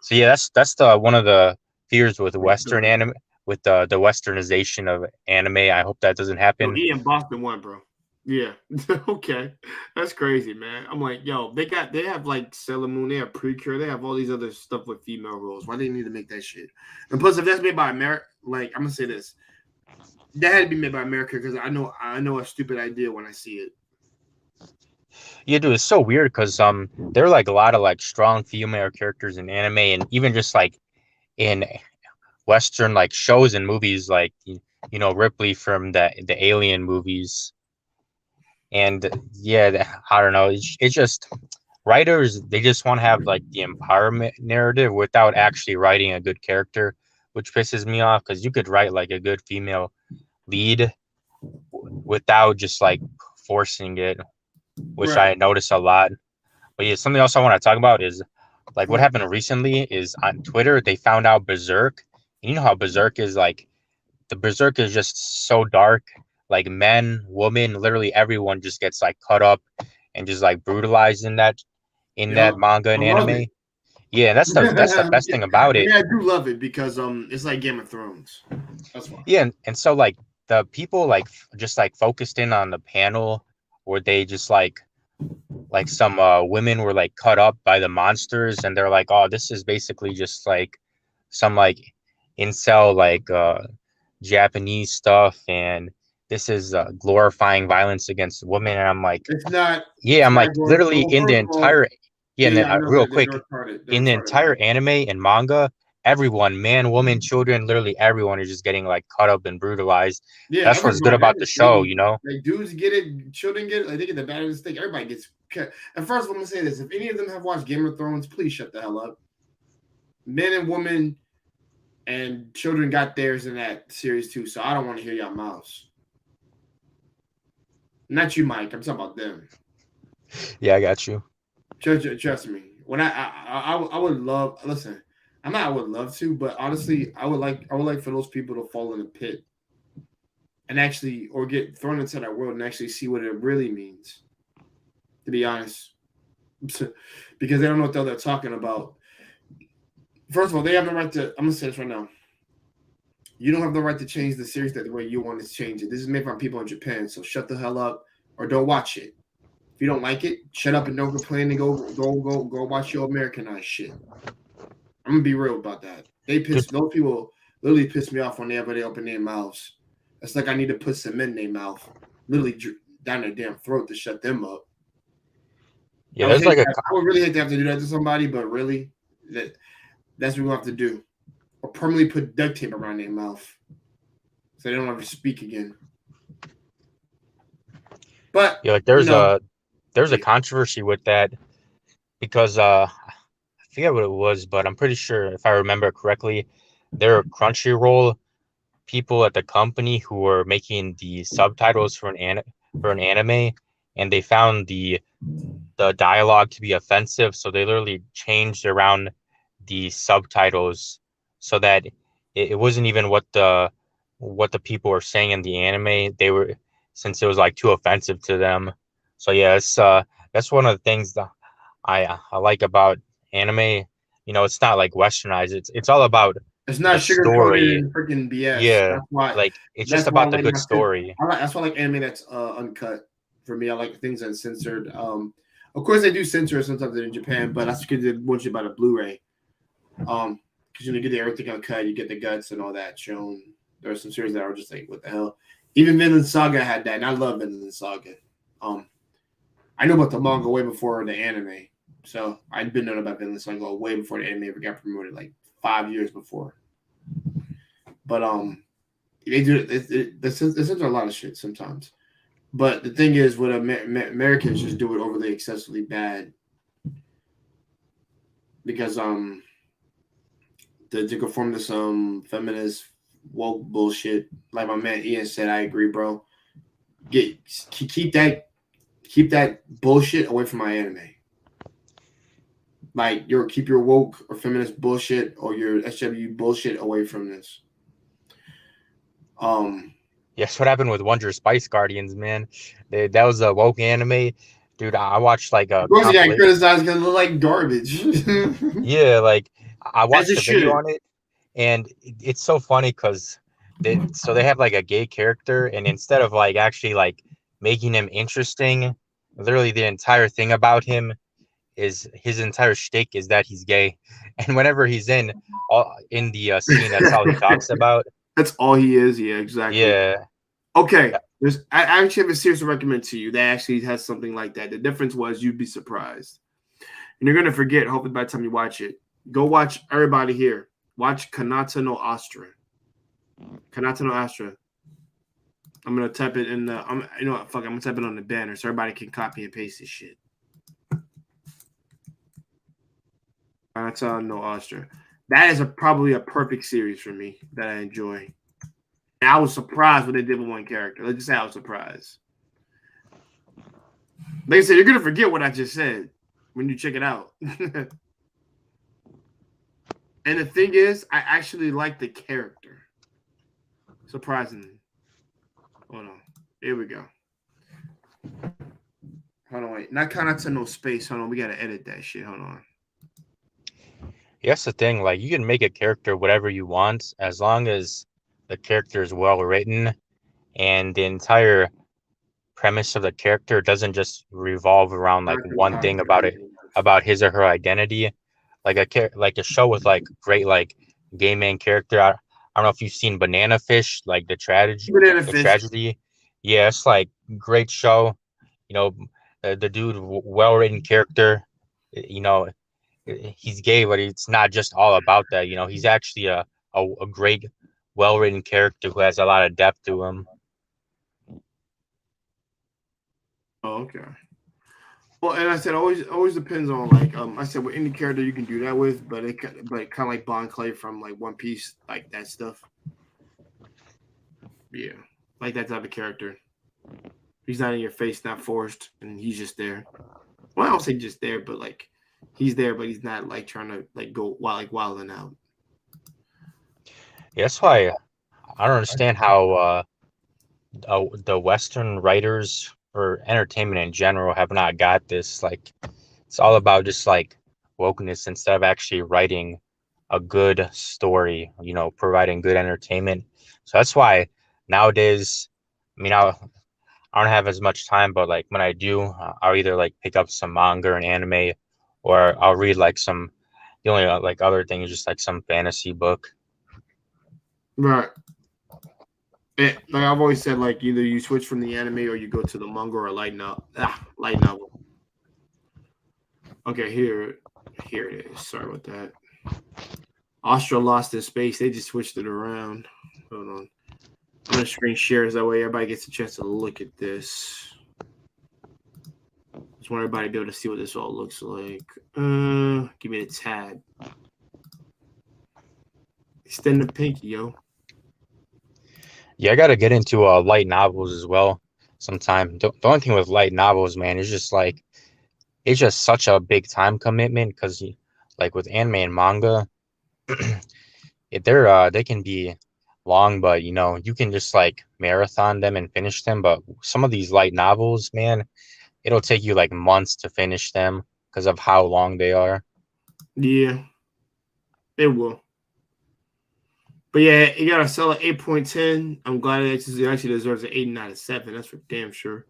So yeah, that's the one of the fears with like Western anime, with the westernization of anime. I hope that doesn't yo, happen. he in Boston won, bro. Yeah. Okay. That's crazy, man. I'm like, yo, they have like Sailor Moon, they have Precure, they have all these other stuff with female roles. Why do they need to make that shit? And plus, if that's made by America, like I'm gonna say this, that had to be made by America because I know a stupid idea when I see it. Yeah, dude, it's so weird because there are like a lot of like strong female characters in anime and even just like in Western like shows and movies like you know Ripley from the Alien movies. And yeah, I don't know. It's just writers, they just want to have like the empowerment narrative without actually writing a good character, which pisses me off because you could write like a good female lead without just like forcing it, which Right. I notice a lot. But yeah, something else I want to talk about is like what happened recently is on Twitter they found out Berserk. And you know how Berserk is like the Berserk is just so dark. Like men, women, literally everyone just gets like cut up and just like brutalized in that Yep. manga I and love anime. it. Yeah, that's the best thing about it. Yeah, I do love it because it's like Game of Thrones. That's why. Yeah, and so like the people like just like focused in on the panel where they just like some women were like cut up by the monsters and they're like, oh, this is basically just like some like incel like Japanese stuff and this is glorifying violence against women. And I'm like, It's not. yeah, It's I'm not like going. literally Well, in the first of all, entire yeah, yeah, and then yeah, I know real they're quick retarded. They're in the retarded, entire man. anime and manga, everyone, man, woman, children, literally everyone is just getting like cut up and brutalized. Yeah, That's what's good everybody. about the show, you know? Like dudes get it, children get it. Like they get the bad end of the stick. Everybody gets cut. And first of all, I'm gonna say this: if any of them have watched Game of Thrones, please shut the hell up. Men and women and children got theirs in that series too, so I don't want to hear y'all mouths. Not you, Mike. I'm talking about them. Yeah, I got you. Trust me. When I would love listen. I'm not. I would love to, but honestly, I would like for those people to fall in a pit and actually, or get thrown into that world and actually see what it really means. To be honest, because they don't know what the hell they're talking about. First of all, they have the right to. I'm gonna say this right now. You don't have the right to change the series that the way you want to change it. This is made by people in Japan, so shut the hell up or don't watch it. If you don't like it, shut up and don't complain and go watch your Americanized shit. I'm gonna be real about that. Those people literally piss me off whenever they open their mouths. It's like I need to put cement in their mouth. Literally down their damn throat to shut them up. Yeah, there's like I would really hate to have to do that to somebody, but really, that's what we have to do. Or permanently put duct tape around their mouth so they don't ever speak again. But yeah, like there's a controversy with that because I forget what it was, but I'm pretty sure if I remember correctly, there are Crunchyroll people at the company who were making the subtitles for an anime, and they found the dialogue to be offensive, so they literally changed around the subtitles so that it wasn't even what the people were saying in the anime. They were, since it was like too offensive to them. So yeah, that's one of the things that I like about anime. You know, it's not like westernized. It's all about it's not the sugar coated story. and freaking BS. Yeah, That's why. like it's That's just why I about the like good story. that's why I like anime that's uncut. For me, I like things uncensored. Of course they do censor it sometimes in Japan, but that's because they want you to buy the Blu-ray. Because you get everything uncut, you get the guts and all that shown. There are some series that are just like, what the hell? Even Vinland Saga had that, and I love Vinland Saga. I knew about the manga way before the anime, so I'd been knowing about Vinland Saga way before the anime ever got promoted, like 5 years before. But they do they censor a lot of shit sometimes. But the thing is, with Americans just do it overly excessively bad because to conform to some feminist woke bullshit. Like my man Ian said, I agree, bro. Keep that bullshit away from my anime. Like keep your woke or feminist bullshit or your SW bullshit away from this. Yes, what happened with Wonder Spice Guardians, man? That was a woke anime, dude. I watched like a. Of course, he got criticized because it looked like garbage. Yeah, like I watched the video on it, and it's so funny because they have like a gay character, and instead of like actually like making him interesting, literally the entire thing about him is his entire shtick is that he's gay, and whenever he's in the scene, that's all he talks about. That's all he is. Yeah, exactly. Yeah. Okay. I actually have a series to recommend to you that actually has something like that. The difference was you'd be surprised. And you're going to forget, hopefully, by the time you watch it. Go watch everybody here. Watch Kanata no Astra. Kanata no Astra. I'm going to type it in the – I'm going to type it on the banner so everybody can copy and paste this shit. Kanata no Astra. That is probably a perfect series for me that I enjoy. And I was surprised when they did with one character. Let's just say I was surprised. Like I said, you're going to forget what I just said when you check it out. And the thing is, I actually like the character. Surprisingly. Hold on. Here we go. Hold on, wait. Not Kanata no space. Hold on. We got to edit that shit. Hold on. Yeah, that's the thing. Like, you can make a character whatever you want as long as the character is well written and the entire premise of the character doesn't just revolve around like one thing about his or her identity. Like a show with like great like gay man character. I don't know if you've seen Banana Fish, like the tragedy. Yeah, it's like great show. You know, the dude, well written character. You know, he's gay, but it's not just all about that. You know, he's actually a great, well-written character who has a lot of depth to him. Oh, okay. Well, and I said always depends on like I said with any character you can do that with, but it kind of like Bon Clay from like One Piece, like that stuff. Yeah, like that type of character. He's not in your face, not forced, and he's just there. Well, I don't say just there, but like he's there, but he's not like trying to like go wilding out. Yeah, that's why I don't understand how the Western writers or entertainment in general have not got this. Like, it's all about just like wokeness instead of actually writing a good story, you know, providing good entertainment. So that's why nowadays, I mean, I don't have as much time, but like when I do, I'll either like pick up some manga and anime, or I'll read like the only like other thing is just like some fantasy book. Right. Like I've always said, like either you switch from the anime or you go to the manga or a light novel. Okay, here it is. Sorry about that. Astra Lost in Space. They just switched it around. Hold on. I'm gonna screen share that way everybody gets a chance to look at this. Just want everybody to be able to see what this all looks like. Give me the tab. Extend the pinky, yo. Yeah, I gotta get into light novels as well sometime. The only thing with light novels, man, is just like it's just such a big time commitment because like with anime and manga, they can be long, but you can just like marathon them and finish them. But some of these light novels, man, it'll take you like months to finish them because of how long they are. Yeah, it will. But yeah, you gotta sell at 8.10. I'm glad it actually deserves an 8 out of 7. That's for damn sure.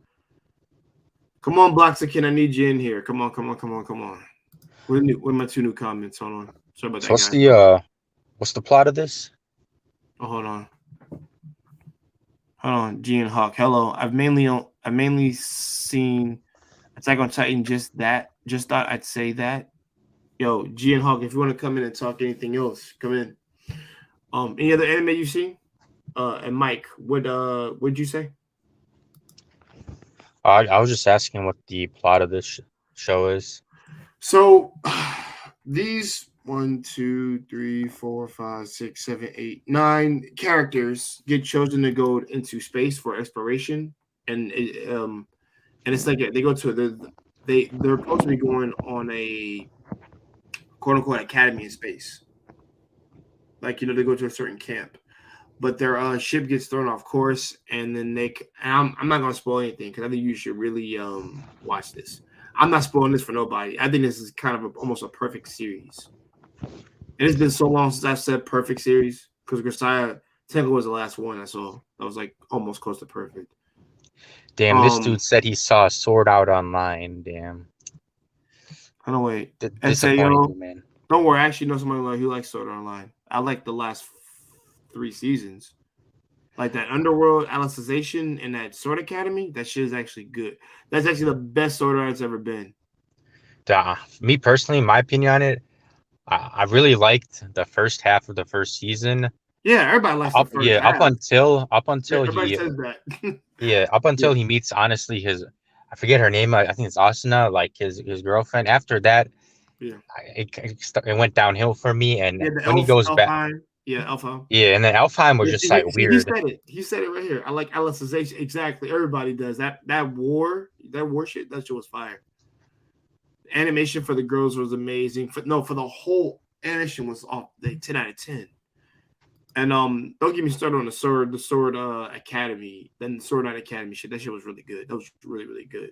Come on, Bloxican, I need you in here. Come on. What are my 2 new comments? Hold on. Sorry about So that, guy. what's the plot of this? Oh, hold on. G and Hawk. Hello. I've mainly seen Attack on Titan. Just thought I'd say that. Yo, G and Hawk, if you want to come in and talk anything else, come in. Any other anime you seen? And Mike, what'd you say? I was just asking what the plot of this show is. So these 1, 2, 3, 4, 5, 6, 7, 8, 9 characters get chosen to go into space for exploration, and it's like they go to they're supposed to be going on a quote unquote academy in space. Like they go to a certain camp, but their ship gets thrown off course, and then I'm not gonna spoil anything because I think you should really watch this. I'm not spoiling this for nobody. I think this is kind of almost a perfect series. And it's been so long since I've said perfect series because Grisaya Tenko was the last one I saw. That was like almost close to perfect. Damn, this dude said he saw Sword Art Online. Damn. I don't wait. Disappointing, man. Don't worry. I actually know somebody who likes Sword Art Online. I like the last 3 seasons. Like that Underworld Alicization and that Sword Academy, that shit is actually good. That's actually the best Sword Art it's ever been. Me personally, my opinion on it, I really liked the first half of the first season. Yeah, everybody likes the first half. Up until everybody says that. Yeah, up until he meets honestly I forget her name. I think it's Asuna, like his girlfriend. After that, yeah, it went downhill for me. And when he goes back, Alpha. Yeah, and then Alfheim was just like weird. He said it right here. I like Alicization. Exactly. Everybody does that. That war shit. That shit was fire. The animation for the girls was amazing. For the whole animation was off. 10 out of 10. And don't get me started on the Sword Academy. Then the Sword Art Academy shit. That shit was really good. That was really, really good.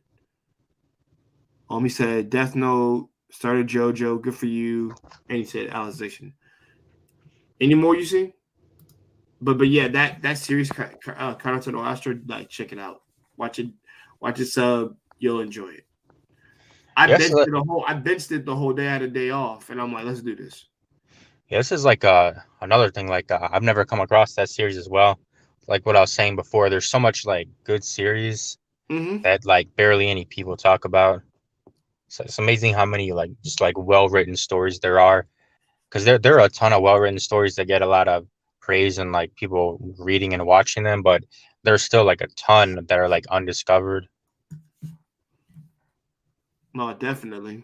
He said Death Note started JoJo. Good for you. And he said Alicization. Any more you see? But yeah, that series, Kanato no Astra, like check it out. Watch it sub. You'll enjoy it. I benched it the whole day. I had a day off, and I'm like, let's do this. Yeah, this is like another thing. Like I've never come across that series as well. Like what I was saying before, there's so much like good series that like barely any people talk about. So it's amazing how many like just like well-written stories there are. Because there are a ton of well-written stories that get a lot of praise and like people reading and watching them, but there's still like a ton that are like undiscovered. No, definitely.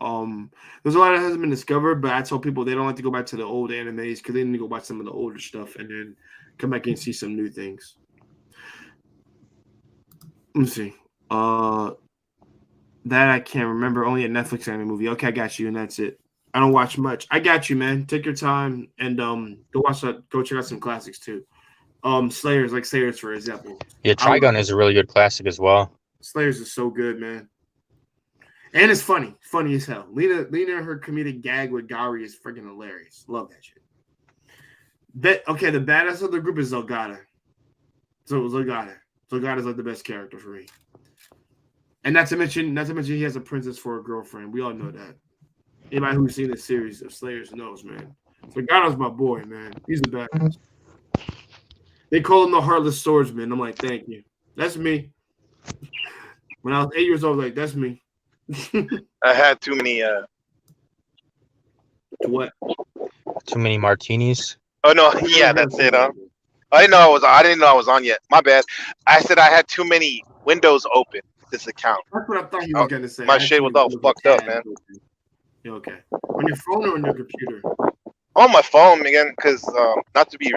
There's a lot that hasn't been discovered, but I tell people they don't like to go back to the old animes because they need to go watch some of the older stuff and then come back and see some new things. Let me see. That I can't remember. Only a Netflix anime movie. Okay, I got you, and that's it. I don't watch much. I got you, man. Take your time and go check out some classics too. Slayers, for example. Yeah, Trigun is a really good classic as well. Slayers is so good, man. And it's funny as hell. Lena, her comedic gag with Gary is freaking hilarious. Love that shit. The badass of the group is Zelgada. So Zelgada is like the best character for me. And not to mention he has a princess for a girlfriend. We all know that. Anybody who's seen this series of Slayers knows, man. Zelgada's my boy, man. He's the badass. They call him the Heartless Swordsman. I'm like, thank you. That's me. When I was 8 years old, I was like, that's me. I had too many. What? Too many martinis. Oh no, yeah, that's it. I didn't know I was on yet. My bad. I said I had too many windows open. This account. That's what I thought he was gonna say. My I had shit too was many all windows fucked up, tabs man. open. Yeah, okay. On your phone or on your computer? On my phone again, because not to be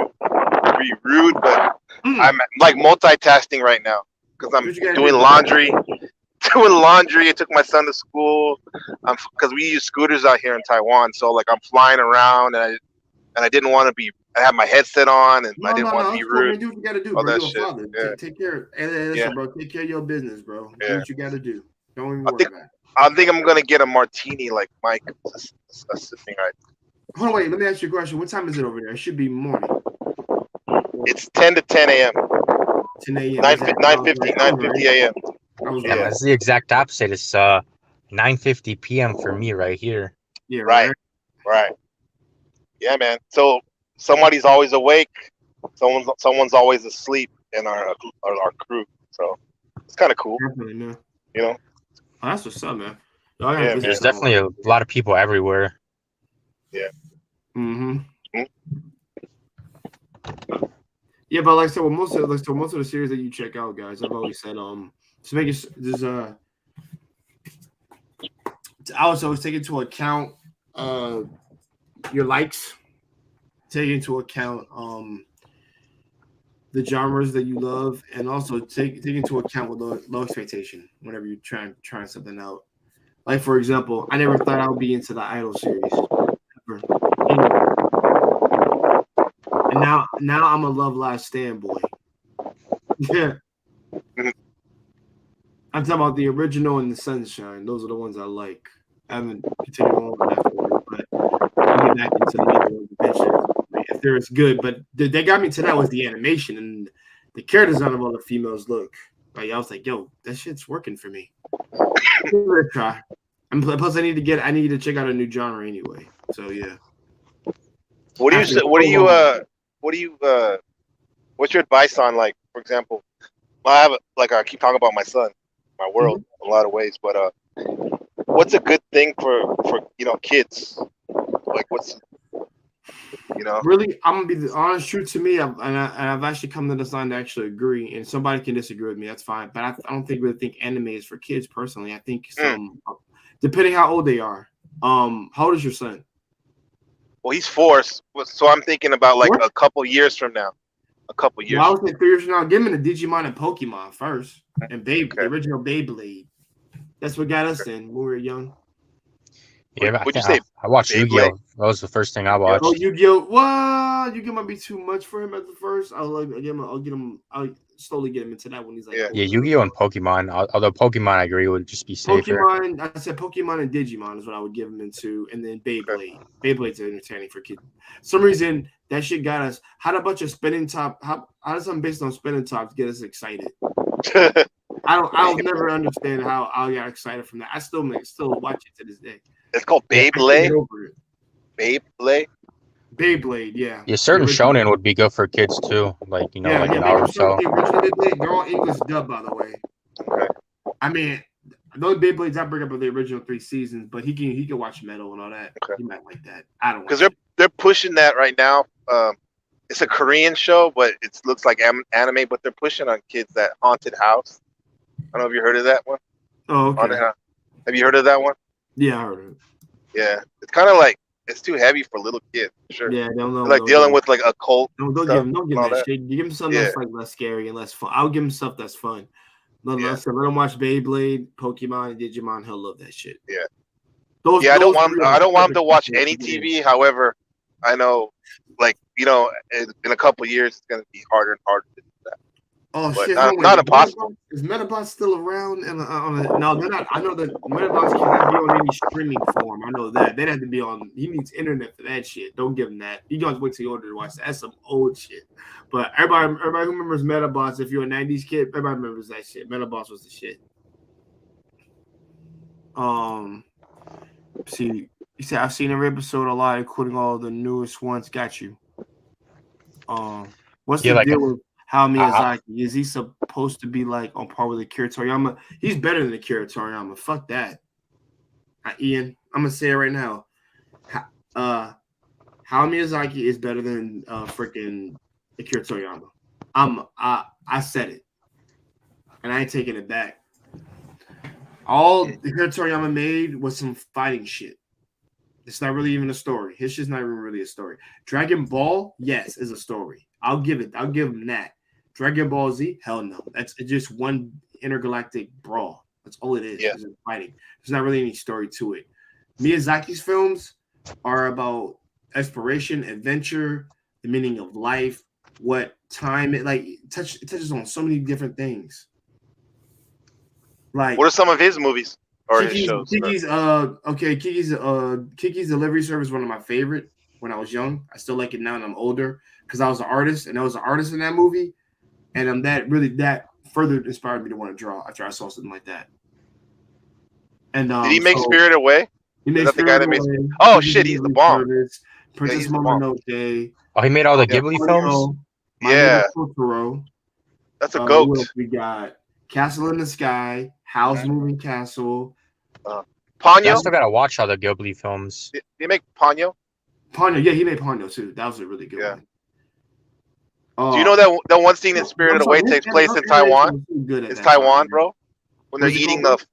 rude, but I'm like multitasking right now because I'm What you gotta doing do? laundry. Doing laundry. I took my son to school. Because we use scooters out here in Taiwan, so like I'm flying around, and I didn't want to be. I had my headset on, and I didn't want to be That's cool, man. rude. Do what you gotta do, All bro. that You're a shit. father. Yeah. Take care. Hey, listen, Yeah. bro. Take care of your business, bro. Do Yeah. what you gotta do. Don't even I worry think- about it. I think I'm gonna get a martini like Mike. Sipping right. Hold on, wait. Let me ask you a question. What time is it over there? It should be morning. It's 10 to 10 a.m. 10 a.m. 9:50 a.m. I was Yeah, right. that's the exact opposite. It's 9:50 p.m. for me right here. Yeah, Right. Right. Yeah, man. So somebody's always awake. Someone's always asleep in our crew. So it's kind of cool, Definitely, man. you know. Oh, that's what's up, man. Y'all gotta Yeah, visit There's someone. definitely a lot of people everywhere. Mm-hmm. Hmm? Yeah, but like I said, most of the series that you check out, guys, I've always said, to make it there's I also take into account your likes, take into account the genres that you love, and also take into account with low expectation whenever you're trying something out. Like for example, I never thought I would be into the Idol series. Ever. And now I'm a Love Live Stand boy. Yeah. I'm talking about the original and the Sunshine. Those are the ones I like. I haven't continued on afterwards, but I'll get back into the other ones eventually if they're as good. But they got me to that was the animation and the character design of all the females look. Like I was like, yo, that shit's working for me. Give it a try. And plus, I need to check out a new genre anyway. So yeah. What's your advice on, like, for example, I keep talking about my son, my world in a lot of ways, but what's a good thing for kids? Like what's Really, I'm gonna be the honest truth to me, I've actually come to this line to actually agree, and somebody can disagree with me, that's fine. But I don't really think anime is for kids personally. I think depending how old they are. How old is your son? Well, he's 4, so I'm thinking about like What? a couple years from now. Well, I would say 3 years from now, give him the Digimon and Pokemon first, and the original Beyblade. That's what got us in when we were young. Yeah, Would you say I watched Beyblade? Yu-Gi-Oh! That was the first thing I watched. Oh, Yu-Gi-Oh! What? Yu-Gi-Oh! Might be too much for him at the first. I'll slowly get him into that when he's like. Yeah. Yeah, Yu-Gi-Oh! And Pokemon. Although Pokemon, I agree, would just be safer. Pokemon, I said Pokemon and Digimon is what I would give him into, and then Beyblade. Beyblade's entertaining for kids. Some reason that shit got us. How did a bunch of spinning top? How does something based on spinning tops get us excited? I'll never understand how I got excited from that. I still watch it to this day. It's called Beyblade. Beyblade, yeah. Yeah, certain shonen would be good for kids too, like Naruto. The original Beyblade, they're all English dub, by the way. Okay. I mean, the only Beyblades I bring up are the original 3 seasons, but he can watch Metal and all that. Okay. He might like that. I don't. Because they're pushing that right now. It's a Korean show, but it looks like anime. But they're pushing on kids that Haunted House. I don't know if you heard of that one. Oh, okay. Have you heard of that one? Yeah, I heard of it. Yeah, it's kind of like it's too heavy for little kids. For sure. Yeah, they'll know. Like dealing with like a cult. Don't give him that shit. Give him something that's like less scary and less fun. I'll give him stuff that's fun. Let him watch Beyblade, Pokemon, and Digimon. He'll love that shit. Yeah. I don't want him to watch any TV. However, I know, like in a couple of years, it's gonna be harder and harder to do that. Oh but shit! not impossible. Is Metabot still around? No, they're not. I know that Metabots cannot be on any streaming form. I know that they'd have to be on. He needs internet for that shit. Don't give him that. You guys wait till you order to watch that. That's some old shit. But everybody who remembers Metabots, if you're a '90s kid, everybody remembers that shit. Metabots was the shit. See, you said I've seen every episode a lot, including all the newest ones. Got you. What's Yeah, the like deal with Hayao I- Miyazaki? Is he supposed to be like on par with Akira Toriyama? He's better than Akira Toriyama. Fuck that. Ian, I'm gonna say it right now. Hayao Miyazaki is better than freaking Akira Toriyama. I said it, and I ain't taking it back. All Akira Toriyama made was some fighting shit. It's not really even a story. His shit's not even really a story. Dragon Ball, yes, is a story. I'll give him that. Dragon Ball Z, hell no. That's just one intergalactic brawl. That's all it is. Yeah. It's fighting. There's not really any story to it. Miyazaki's films are about exploration, adventure, the meaning of life, what time it like it touches on so many different things. Like What are some of his movies or his shows? Kiki's Delivery Service is one of my favorite when I was young. I still like it now and I'm older because I was an artist and I was an artist in that movie, and that further inspired me to want to draw after I saw something like that. And Did he make Spirited Away? He made Is that the guy that made? Away, Oh Kiki's shit, he's the Delivery bomb. Service, Princess he's the bomb. Mononoke. Oh, he made all the Yeah. Ghibli films. My Neighbor Yeah. Totoro. That's a What goat. else we got Castle in the Sky, Howl's Moving Castle. I Ponyo. still gotta watch all the Ghibli films. Did he make Ponyo? Ponyo, yeah, he made Ponyo too. That was a really good Yeah. one. Do you know that one scene in Spirited Away takes place in Taiwan? It's Taiwan, bro. When they're What's it eating called?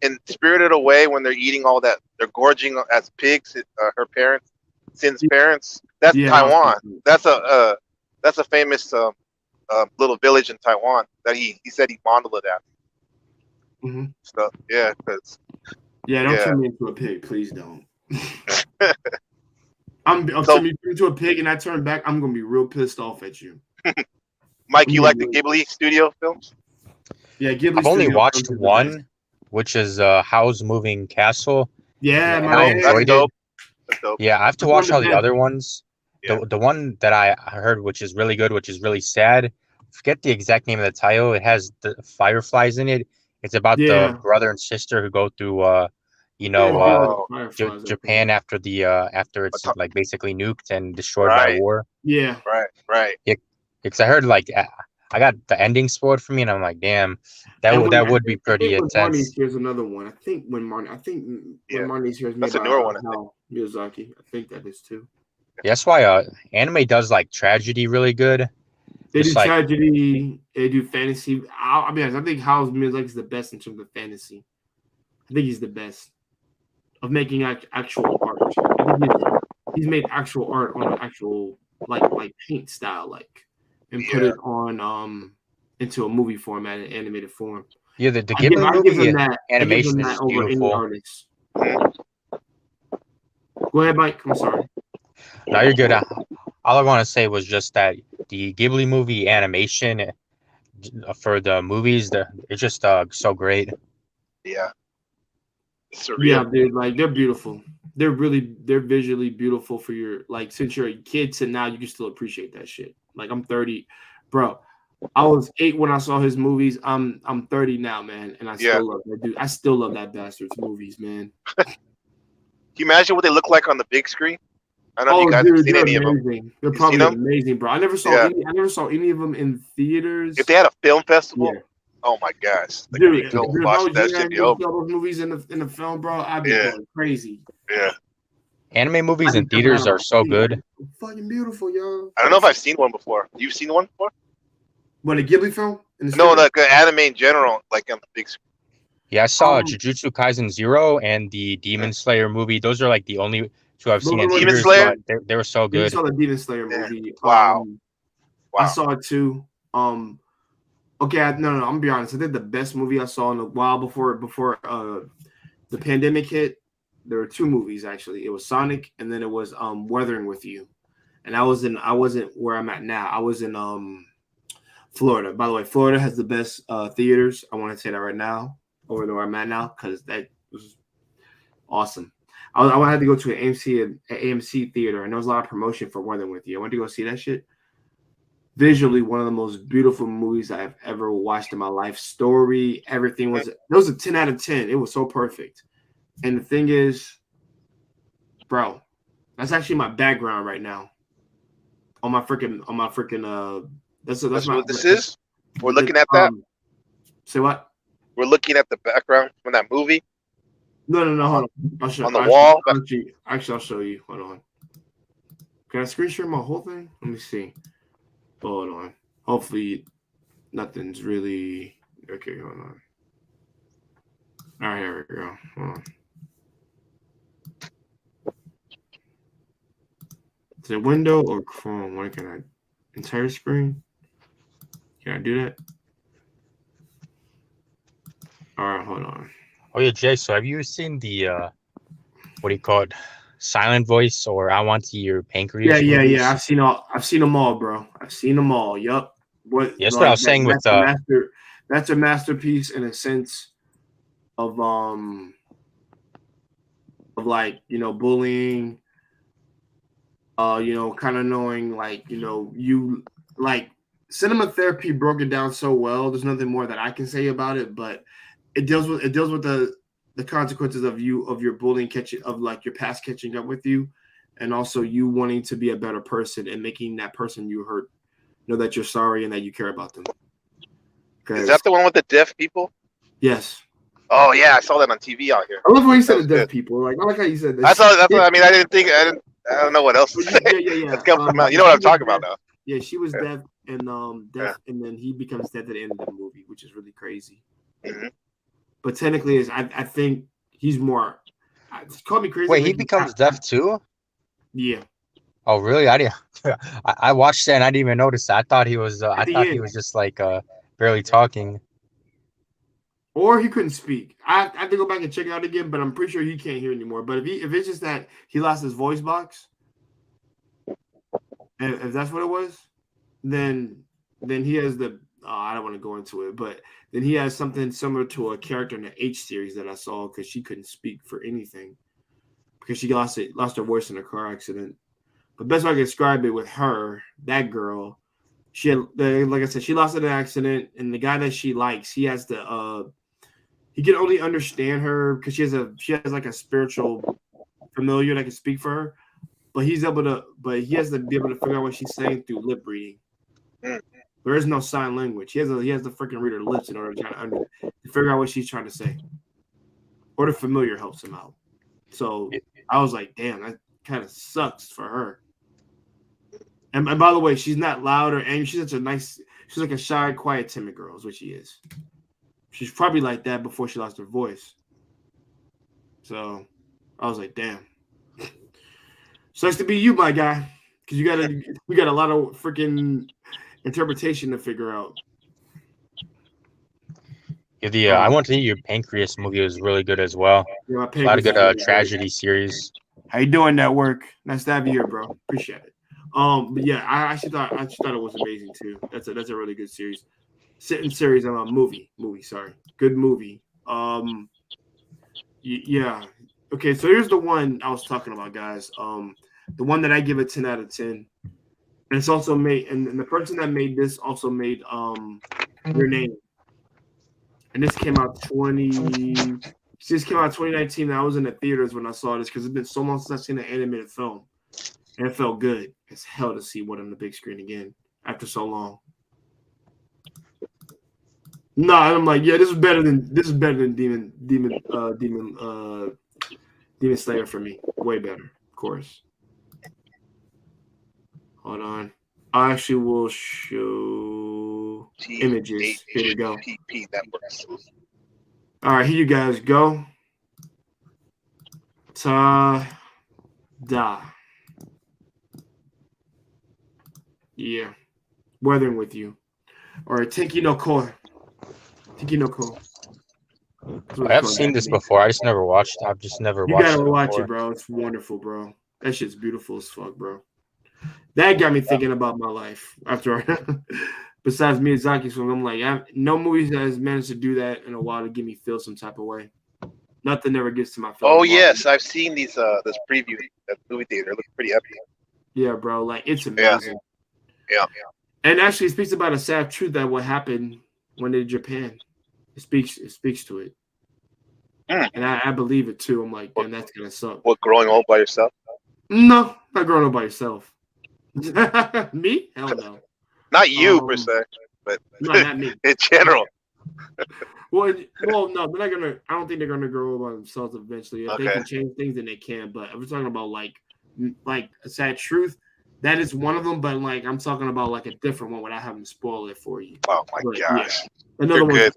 in Spirited Away, when they're eating all that, they're gorging as pigs. Her parents, Sin's parents. That's Yeah, Taiwan. That's a famous little village in Taiwan that he said he modeled it at. Mhm. Stuff. Yeah, because Yeah, don't Yeah. turn me into a pig, please don't. I'm So- turning you into a pig and I turn back, I'm gonna be real pissed off at you. Mike, you like the Ghibli studio films? Yeah, Ghibli I've only Studio watched films are the best. one, which is Howl's Moving Castle. Yeah, and my I man. That's enjoyed it. dope. That's dope. Yeah, I have to That's one watch of the all the best. other ones. Yeah. The one that I heard, which is really good, which is really sad. Forget the exact name of the title. It has the fireflies in it. It's about Yeah. the brother and sister who go through, Fireflies, I Japan think. after after it's What's up? like basically nuked and destroyed by Right. war. Yeah. Right. Because I heard like I got the ending spoiled for me, and I'm like, damn, that And would when- that would be I pretty think when Marnie's intense. here's another one. I think when Yeah. Marnie's here is made That's a by newer one, I think. Hayao Miyazaki. I think that is too. Yeah, that's why anime does like tragedy really good. They Just do like- tragedy. They do fantasy. I'll be honest. I think Hayao Miyazaki is the best in terms of fantasy. I think he's the best of making actual art. I think he's made actual art on an actual like paint style, and put Yeah. it on into a movie format, an animated form. Yeah, the I give Ghibli him movie that animation I give him is that over any beautiful. artist. Go ahead, Mike. I'm sorry. No, you're good. All I want to say was just that the Ghibli movie animation for the movies, it's just so great. Yeah. It's surreal. Yeah, dude, like they're beautiful. They're visually beautiful for your since you're a kid to now you can still appreciate that shit. Like I'm 30, bro. I was 8 when I saw his movies. I'm 30 now, man, and I Yeah. still love that dude. I still love that bastard's movies, man. Can you imagine what they look like on the big screen? I don't know if you guys have seen they're any of them. amazing. They're You probably seen them? amazing, bro. I never saw Yeah. any of them in theaters. If they had a film festival, Yeah. oh my gosh. Like, Dude, you go if I watch was that young shit and be I over. saw those movies in the film, bro, I'd be Yeah. going crazy. Yeah. Anime movies I'd in be theaters jumping out are of so my good. seat. Fucking beautiful, yo. I don't know if I've seen one before. You've seen one before? What, a Ghibli film? In the No, studio? like anime in general, like on the big screen. Yeah, I saw Um, Jujutsu Kaisen 0 and the Demon Slayer movie. Those are like the only two I've seen in Demon theaters, Slayer? but they were so You good. saw the Demon Slayer Yeah. movie. Wow. I Wow. saw it too. Okay, no, I'm gonna be honest. I think the best movie I saw in a while before the pandemic hit. There were 2 movies actually. It was Sonic, and then it was Weathering with You. And I wasn't where I'm at now. I was in Florida. By the way, Florida has the best theaters. I want to say that right now over where I'm at now because that was awesome. I had to go to an AMC theater, and there was a lot of promotion for Weathering with You. I went to go see that shit. Visually, one of the most beautiful movies I've ever watched in my life. Story, everything was. It was a 10 out of 10. It was so perfect. And the thing is, bro, that's actually my background right now. on my freaking that's That's my what this is. We're looking at that. Say what? We're looking at the background from that movie No, hold on. I'll show on the wall. Actually, I'll show you. Hold on. Can I screen share my whole thing? Let me see. Hold on. Hopefully, nothing's really okay. Hold on. All right, here we go. Hold on. Is it window or Chrome? Why can I entire screen? Can I do that? All right, hold on. Oh yeah, Jay. So have you seen the what do you call it? Silent Voice or I Want to Your Pancreas? movies? Yeah. I've seen them all, bro. I've seen them all. Yup. Yeah, that's what I was saying with that's a masterpiece in a sense of like, bullying, kind of knowing, like, you like cinema therapy broke it down so well. There's nothing more that I can say about it, but it deals with the consequences of your bullying like your past catching up with you, and also you wanting to be a better person and making that person you hurt know that you're sorry and that you care about them. Is that the one with the deaf people? Yes. Oh yeah, I saw that on TV out here. I love when you said That was the deaf good. people. Like, I like how you said this. I saw. That's what I mean. I don't know what else to say. Yeah. Let's come from out. You know what I'm talking about now. Yeah, she was Yeah. deaf, and then he becomes deaf at the end of the movie, which is really crazy. Mm-hmm. But technically, I think he's more. Call me crazy. Wait, he becomes deaf too? Yeah. Oh really? I didn't. I watched that and I didn't even notice that. I thought he was. I thought he was just like barely talking. Or he couldn't speak. I have to go back and check it out again, but I'm pretty sure he can't hear anymore. But if it's just that he lost his voice box, and if that's what it was, then he has the. I don't want to go into it, but then he has something similar to a character in the H series that I saw because she couldn't speak for anything because she lost her voice in a car accident. But best way I can describe it with her, that girl, she had, like I said, she lost in an accident, and the guy that she likes, he has to. He can only understand her because she has like a spiritual familiar that can speak for her, but he has to be able to figure out what she's saying through lip reading. There is no sign language. He has to freaking read her lips in order to figure out what she's trying to say. Or the familiar helps him out. So I was like, damn, that kind of sucks for her. And by the way, she's not loud or angry. She's like a shy, quiet, timid girl is what she is. She's probably like that before she lost her voice. So I was like, damn. Sucks to be you, my guy. Because we got a lot of freaking interpretation to figure out. Yeah, the I Want to Eat Your Pancreas movie was really good as well. Yeah, A lot of good tragedy series. How you doing that work? Nice to have you here, bro. Appreciate it. But yeah, I actually thought it was amazing too. That's a really good series. Series of a movie. Sorry, good movie. Yeah. Okay, so here's the one I was talking about, guys. The one that I give a 10 out of 10. And it's also made, and the person that made this also made Your Name. And this came out 2019. And I was in the theaters when I saw this because it's been so long since I've seen an animated film. And it felt good as hell to see one on the big screen again after so long. No, I'm like, yeah, this is better than Demon Slayer for me. Way better, of course. Hold on. I actually will show images. Here we go. All right, here you guys go. Ta-da. Yeah. Weathering with You. All right, Tenki no Ko. I've seen this before. I just never watched. I've just never watched it. You gotta watch it, bro. It's wonderful, bro. That shit's beautiful as fuck, bro. That got me thinking about my life after. Besides Miyazaki's film, I'm like, no movies has managed to do that in a while to get me feel some type of way. Nothing ever gets to my feelings. Oh yes, I've seen these this preview at the movie theater. It looks pretty epic. Yeah, bro. Like, it's amazing. Yeah. And actually, it speaks about a sad truth that what happened when they did Japan. It speaks to it. And I believe it too. I'm like, damn, that's gonna suck. What, growing old by yourself? No, not growing up by yourself. Me? Hell no. Not you per Um, se, but No, not me. in general. Well, no, they're not gonna. I don't think they're gonna grow by themselves eventually. If they Okay. can change things, then they can. But if we're talking about like a sad truth, that is one of them. But like I'm talking about like a different one without having to spoil it for you. Oh my But, gosh, Another you're one. good.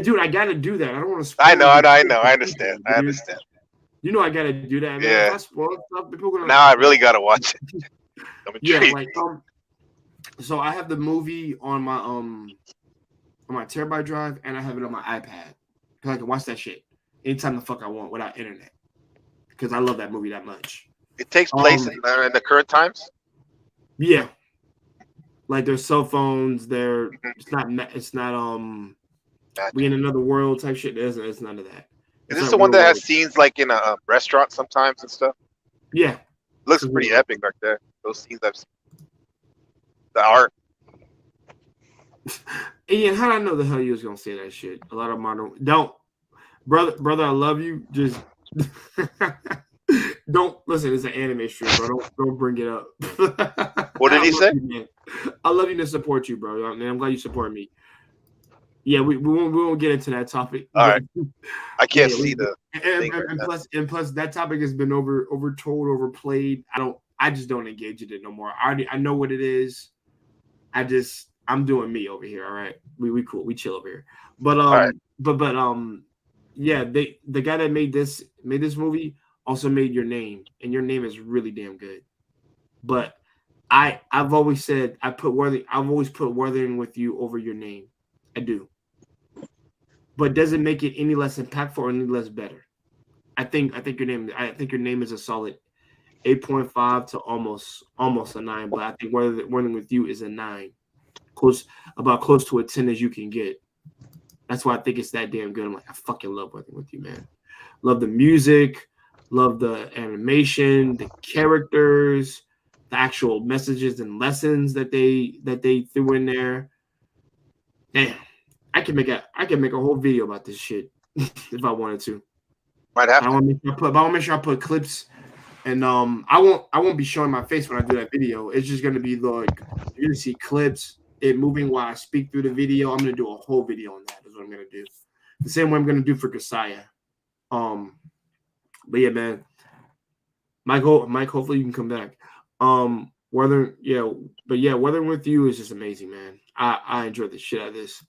Dude, I gotta do that. I don't want to. I know. I understand. I understand. You know, I gotta do that, man. Yeah. If I spoil stuff, people gonna. Now I really gotta watch it. I'm Yeah, intrigued. like so I have the movie on my terabyte drive, and I have it on my iPad because I can watch that shit anytime the fuck I want without internet. Because I love that movie that much. It takes place in the current times. Yeah, like there's cell phones. There, Mm-hmm. it's not Gotcha. we in another world type shit. It's none of that. Is It's this not the one real that has world. scenes like in a restaurant sometimes and stuff? Yeah, Looks pretty epic right there. Those scenes I've seen. The art. Ian, how did I know the hell you was gonna say that shit? A lot of modern brother. I love you. Just don't listen. It's an anime stream, bro. Don't bring it up. What did he say? I love you to support you, bro. And I'm glad you support me. Yeah, we won't get into that topic. All right. I can't Yeah, see the. and plus that topic has been overtold, overplayed. I just don't engage in it no more. I know what it is. I'm doing me over here. All right, we cool, we chill over here. But right. yeah, the guy that made this movie also made Your Name, and Your Name is really damn good. But I've always said I've always put Wuthering With You over Your Name. I do. But doesn't make it any less impactful or any less better. I think Your Name is a solid 8.5 to almost a 9, but I think Wuthering With You is a 9. Close to a 10 as you can get. That's why I think it's that damn good. I'm like, I fucking love Wuthering With You, man. Love the music, love the animation, the characters, the actual messages and lessons that they threw in there. Damn. I can make a whole video about this shit if I wanted to. Might have I want to make sure I put clips, and I won't be showing my face when I do that video. It's just gonna be like you're gonna see clips, it moving while I speak through the video. I'm gonna do a whole video on that. Is what I'm gonna do. The same way I'm gonna do for Kasaya. But yeah, man, Mike, hopefully you can come back. Wuthering With You is just amazing, man. I enjoyed the shit out of this.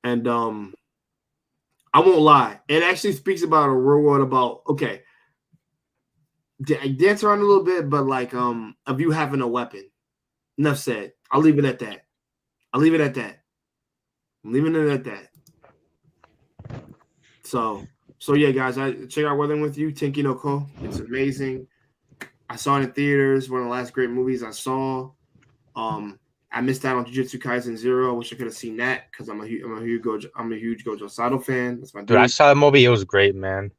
And I won't lie. It actually speaks about a real world about I dance around a little bit, but like of you having a weapon. Enough said. I'll leave it at that. I'm leaving it at that. So yeah, guys, I check out Wuthering With You, Tenki no Ko. It's amazing. I saw it in theaters. One of the last great movies I saw. I missed out on Jujutsu Kaisen 0. I wish I could have seen that because I'm a huge Gojo Sado fan. That's my dude. I saw the movie. It was great, man.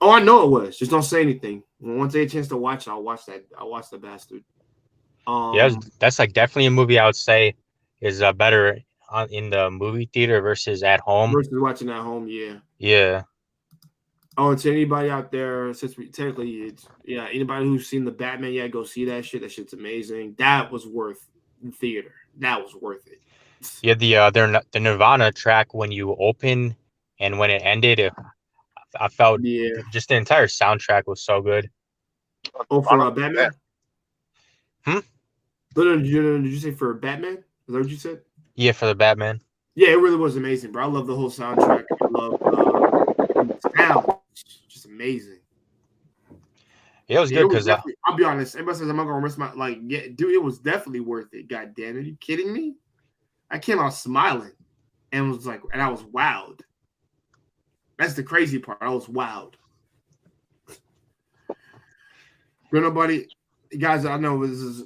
Oh, I know it was. Just don't say anything. Once I get a chance to watch it, I'll watch that. I'll watch the bastard. Yeah, that's like definitely a movie I would say is better in the movie theater versus at home. Versus watching at home, yeah. Yeah. Oh, and to anybody out there, since anybody who's seen the Batman, go see that shit. That shit's amazing. That was worth the theater. That was worth it. Yeah, the Nirvana track when you open and when it ended, I felt just the entire soundtrack was so good. Oh, for Batman? Hmm? Did you say for Batman? Is that what you said? Yeah, for the Batman. Yeah, it really was amazing, bro. I love the whole soundtrack. I love the sound. Just amazing. Yeah, it was good because I'll be honest. Everybody says I'm not gonna risk my dude. It was definitely worth it. God damn it! Are you kidding me? I came out smiling and was like, and I was wowed. That's the crazy part. I was wowed. But nobody, guys. I know this is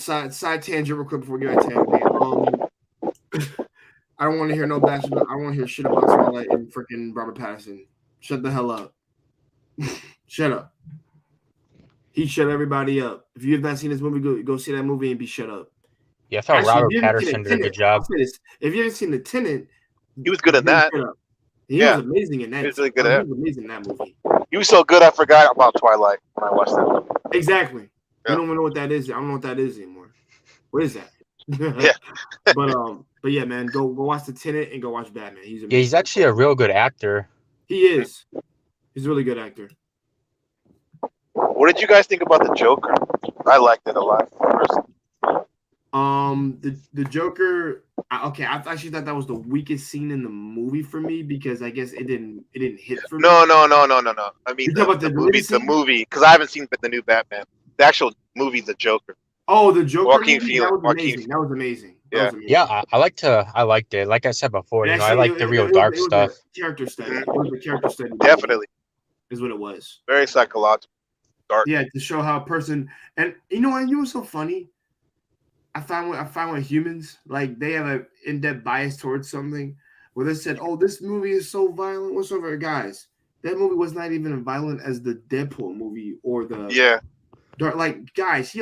side tangent real quick before we get back to I don't want to hear no bachelor. I don't want to hear shit about Twilight and freaking Robert Pattinson. Shut the hell up. Shut up. He shut everybody up. If you have not seen this movie, go see that movie and be shut up. Yeah, I thought Robert Pattinson did a good job. If you haven't seen The Tenant, he was good at that. He was amazing in that. He was really good at it. He was amazing in that movie. He was so good, I forgot about Twilight when I watched that movie. Exactly. We don't even know what that is. I don't know what that is anymore. What is that? Yeah. But yeah, man, go watch the Tenet and go watch Batman. He's amazing. Yeah, he's actually a real good actor. He is. He's a really good actor. What did you guys think about the Joker? I liked it a lot. The Joker. Okay, I actually thought that was the weakest scene in the movie for me because I guess it didn't hit for me. No. I mean You talking about the movie the scene? movie, because I haven't seen the new Batman. The actual movie, The Joker. Oh, the Joker Joaquin movie? Phoenix. That was amazing. That was amazing. That Yeah. was amazing. Yeah, I liked it. Like I said before, And you know, I actually, like the real it dark was stuff. a character study. It was a character study. Definitely. Is what it was. Very psychological. Dark. Yeah, to show how a person, and you know what? You know what's so funny? I find with humans, like they have an in-depth bias towards something where they said, "Oh, this movie is so violent." Whatsoever, guys, that movie was not even as violent as the Deadpool movie or the Dark. Like, guys, he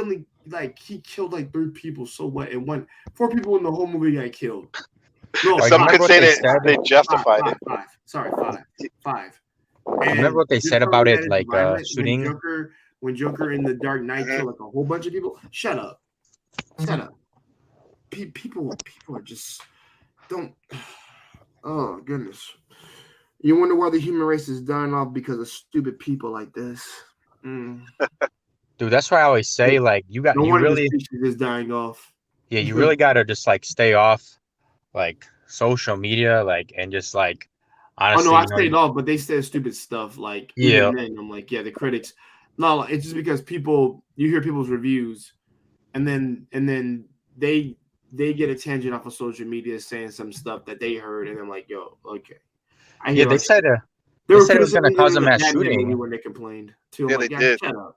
killed like 3 people. So what? And 4 people in the whole movie got killed. No, Like, some remember could what say they that said? they justified it. 5. Sorry, 5. Remember what they you're said telling about me it, that it's like violent shooting? when Joker in the Dark Knight killed like a whole bunch of people. Shut up. People are just don't. Oh goodness. You wonder why the human race is dying off because of stupid people like this. Dude, that's why I always say, like, you wonder really, the species is dying off. yeah, you really gotta just like stay off like social media, like, and just like honestly, Oh no, I you know, stayed off, but they said stupid stuff. Like Yeah. even then, I'm like, yeah, the critics. No, it's just because you hear people's reviews, and then they get a tangent off of social media saying some stuff that they heard, and I'm like, yo, okay. yeah, they said they were said it was gonna cause a criticizing mass the Batman movie shooting. when they complained too. I'm Yeah, like, they yeah, did. shut up.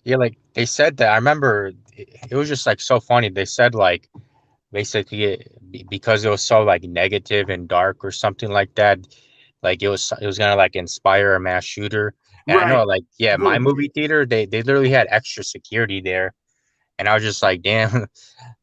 Yeah, like they said that. I remember it was just like so funny. They said like basically because it was so like negative and dark or something like that, like it was gonna like inspire a mass shooter. And I know, Right. like, yeah, my movie theater, they literally had extra security there, and I was just like, damn,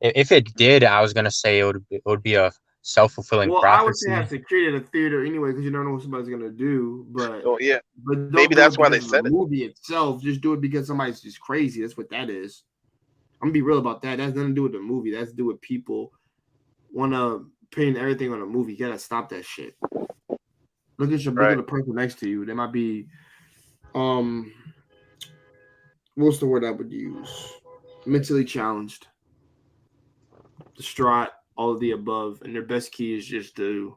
if it did, I was gonna say it would be a self-fulfilling Well, I would say prophecy. have security at a theater anyway because you don't know what somebody's gonna do. But Oh yeah. don't Maybe do that's it why they because of said the it. movie itself. Just do it because somebody's just crazy. That's what that is. I'm gonna be real about that. That's nothing to do with the movie. That's to do with people wanna pin everything on a movie. You gotta stop that shit. Look at the person next to you. They might be what's the word I would use? Mentally challenged, distraught, all of the above, and their best key is just to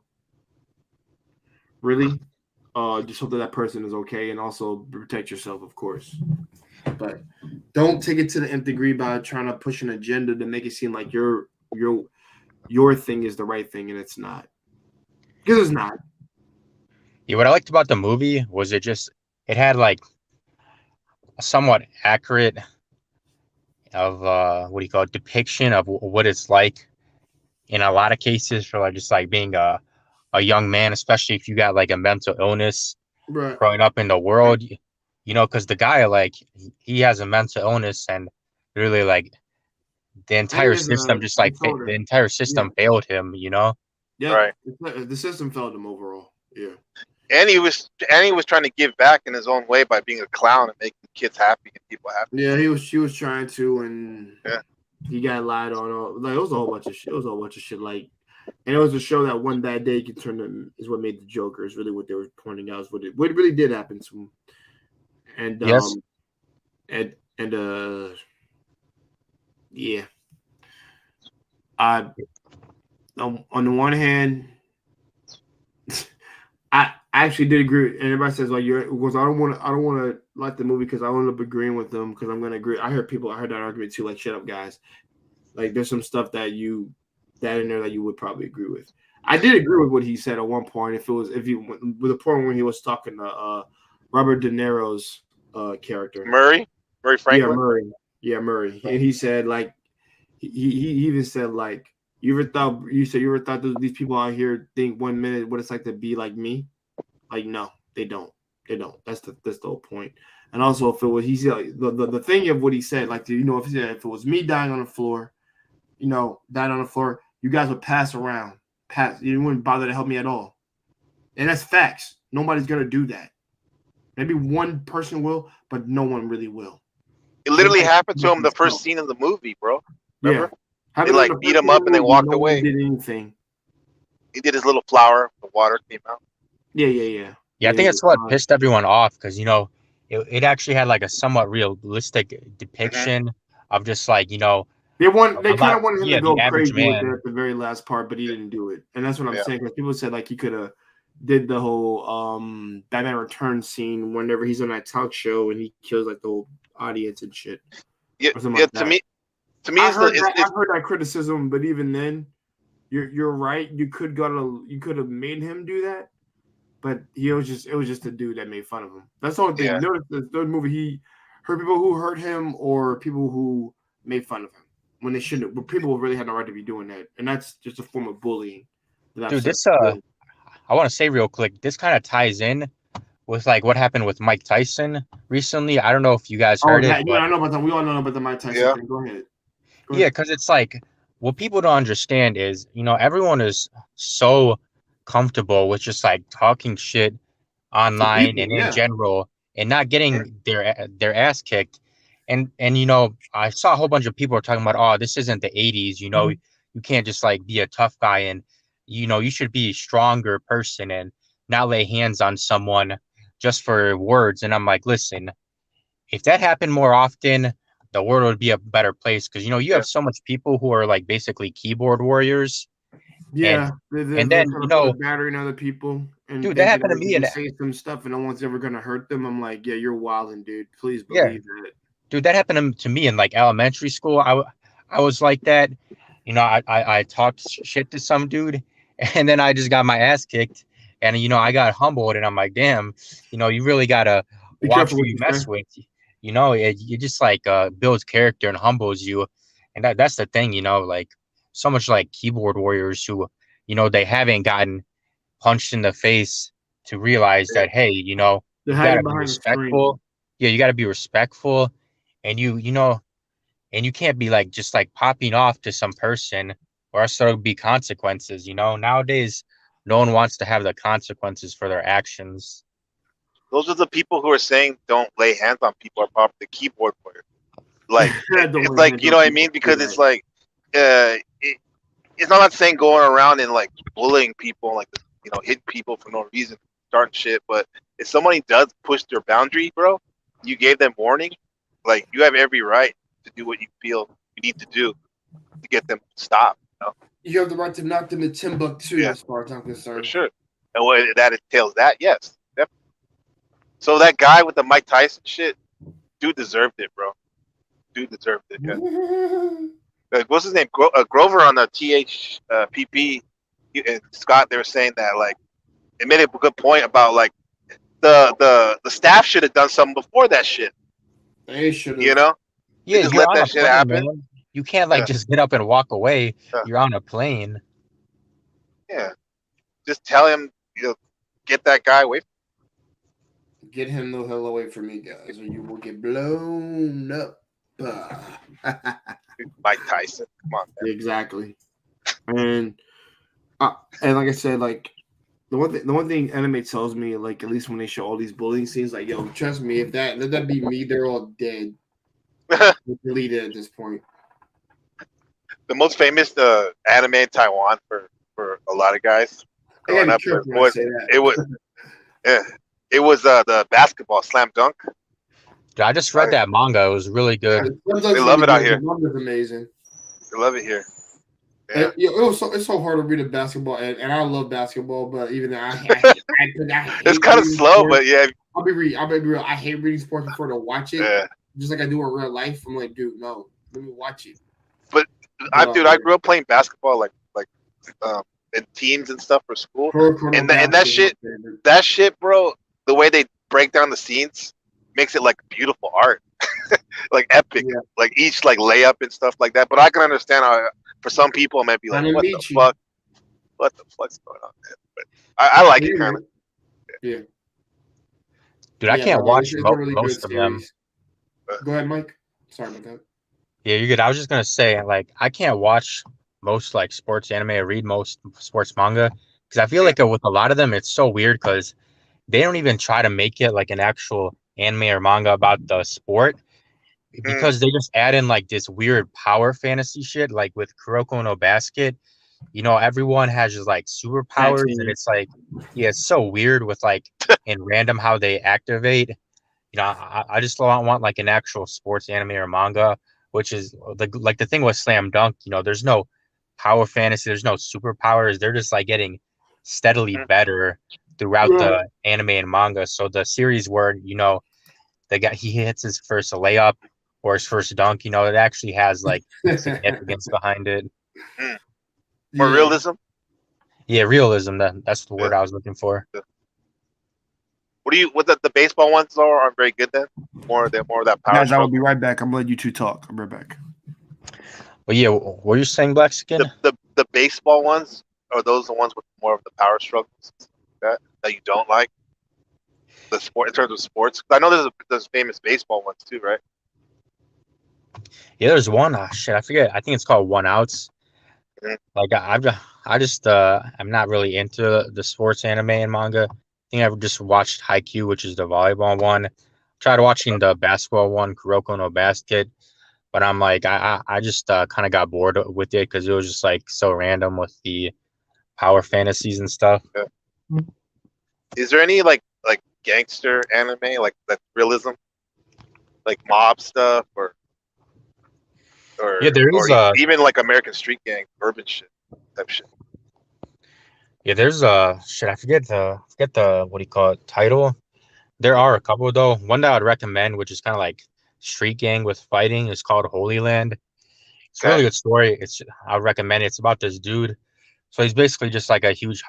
really just hope that person is okay, and also protect yourself, of course. But don't take it to the nth degree by trying to push an agenda to make it seem like your thing is the right thing, and it's not. Because it's not. Yeah, what I liked about the movie was it had like a somewhat accurate of what do you call it, depiction of what it's like in a lot of cases for like just like being a young man, especially if you got like a mental illness Right. growing up in the world, you know, because the guy, like, he has a mental illness, and really like the entire system just like the entire system failed him, you know. Yeah, Right. The system failed him overall. Yeah. And he was trying to give back in his own way by being a clown and making kids happy and people happy. Yeah, she was trying to, and he got lied on. Like, it was a whole bunch of shit. Like, and it was a show that one bad day could turn them is what made the Joker. Is really what they were pointing out. Is what it really did happen to him. And Yes. Yeah. On the one hand, I actually did agree. And everybody says like because I don't want to like the movie because I end up agreeing with them because I'm gonna agree. I heard that argument too. Like, shut up, guys. Like, there's some stuff that in there that you would probably agree with. I did agree with what he said at one point. With the point when he was talking to Robert De Niro's character, Murray Franklin. Yeah, Murray. And he said like he even said like you ever thought these people out here think 1 minute what it's like to be like me? Like, no, they don't. That's the whole point. And also, if it was the thing of what he said, like, if it was me dying on the floor, you guys would pass around. You wouldn't bother to help me at all. And that's facts. Nobody's gonna do that. Maybe one person will, but no one really will. It literally like, happened to him the himself. first scene of the movie, bro. Yeah. Remember? Having like, the beat first him up and then movie, walked no one away. Did anything? He did his little flower. The water came out. Yeah. Yeah, I think that's what pissed everyone off because, you know, it actually had like a somewhat realistic depiction of just like, you know, They kind of wanted him to go the average crazy with it man. at the very last part, but he didn't do it. And that's what I'm Yeah. saying. Because people said like he could have did the whole Batman Returns scene whenever he's on that talk show and he kills like the whole audience and shit. Yeah, or something yeah. like To that. me, I've heard that criticism, but even then, you're right. You could have made him do that, but it was just a dude that made fun of him. That's the only thing. Yeah. Notice the third movie, he hurt people who hurt him or people who made fun of him when they shouldn't. But people really had no right to be doing that, and that's just a form of bullying. Dude, this I want to say real quick. This kind of ties in with like what happened with Mike Tyson recently. I don't know if you guys heard it. Yeah, I know about that. We all know about the Mike Tyson thing. Go ahead. Yeah, because it's like what people don't understand is, you know, everyone is so comfortable with just like talking shit online people, and in general and not getting their ass kicked. And you know, I saw a whole bunch of people are talking about, oh, this isn't the 80s, you know, you can't just like be a tough guy and you know, you should be a stronger person and not lay hands on someone just for words. And I'm like, listen, if that happened more often, the world would be a better place because you know you have so much people who are like basically keyboard warriors. Yeah, and then you know, battering other people. And dude, that happened to me. And say some stuff, and no one's ever gonna hurt them. I'm like, yeah, you're wilding, dude. Please believe that. Dude, that happened to me in like elementary school. I was like that. You know, I talked shit to some dude, and then I just got my ass kicked. And you know, I got humbled, and I'm like, damn, you know, you really gotta watch who you mess with. You know, it just like builds character and humbles you, and that's the thing. You know, like so much like keyboard warriors who, you know, they haven't gotten punched in the face to realize that, hey, you know, you gotta be respectful. Yeah, you gotta be respectful, and you know, and you can't be like just like popping off to some person, or else there'll be consequences. You know, nowadays, no one wants to have the consequences for their actions. Those are the people who are saying don't lay hands on people are probably the keyboard player. Like it's like, you know what I mean? Because it's like it's not saying going around and like bullying people, like, you know, hit people for no reason, starting shit. But if somebody does push their boundary, bro, you gave them warning. Like you have every right to do what you feel you need to do to get them to stop. You know? You have the right to knock them to Timbuktu, as far as I'm concerned. For sure. And what that entails, that yes. So that guy with the Mike Tyson shit, dude deserved it, bro. Dude deserved it. Yeah. Like, what's his name? Grover on the THPP and Scott. They were saying that like it made a good point about like the staff should have done something before that shit. They should have. You know? Yeah, just let that shit happen. Man. You can't like just get up and walk away. You're on a plane. Yeah. Just tell him, you know, get that guy away. Get him the hell away from me, guys, or you will get blown up. Mike Tyson, come on, man. Exactly. And like I said, like the one thing anime tells me, like at least when they show all these bullying scenes, like, yo, trust me, if let that be me, they're all dead. Deleted at this point. The most famous anime in Taiwan for a lot of guys growing up it was the basketball Slam Dunk. Dude, I just read that manga. It was really good. They love it out here. It's amazing. They love it here. Yeah. It's so hard to read a basketball, and I love basketball, but even I it's kind of slow, sports. But yeah. I'll be real. I hate reading sports before to watch it. Yeah. Just like I do in real life. I'm like, dude, no, let me watch it. But I grew up playing basketball like in teams and stuff for school, and that shit, bro. The way they break down the scenes makes it like beautiful art, like epic, like each like layup and stuff like that. But I can understand how for some people it might be like, what the fuck's going on, man? But I like it kind of. Yeah. Dude, I can't watch most of them. Go ahead, Mike. Sorry about that. Yeah, you're good. I was just gonna say, like, I can't watch most like sports anime or read most sports manga because I feel like with a lot of them, it's so weird because they don't even try to make it like an actual anime or manga about the sport. because they just add in like this weird power fantasy shit, like with Kuroko no Basket. You know, everyone has just like superpowers, and it's like, yeah, it's so weird with like in random how they activate. You know, I just want like an actual sports anime or manga, which is like the thing with Slam Dunk. You know, there's no power fantasy, there's no superpowers. They're just like getting steadily better throughout the anime and manga. So the series where, you know, the guy he hits his first layup or his first dunk, you know, it actually has like significance behind it. More realism. Yeah, realism. That's the word I was looking for. What the baseball ones aren't very good then? More of that power. Guys, I will be right back. I'm gonna let you two talk. I'm right back. But yeah, what were you saying, Black Skin? The baseball ones, are those the ones with more of the power struggles that you don't like? The sport in terms of sports? I know there's famous baseball ones too, right? Yeah, there's one. Shit, I forget. I think it's called One Outs. Like I'm not really into the sports anime and manga. I think I've just watched Haikyuu, which is the volleyball one. Tried watching the basketball one, Kuroko no Basket, but I'm like I just kind of got bored with it because it was just like so random with the power fantasies and stuff. Yeah. Is there any like gangster anime like that realism, like mob stuff or yeah, there is even like American Street Gang, urban shit type shit? Yeah, there's shit. I forget the what do you call it title. There are a couple though. One that I'd recommend, which is kind of like Street Gang with fighting, is called Holy Land. It's a really good story. I recommend it. It's about this dude. So he's basically just like a huge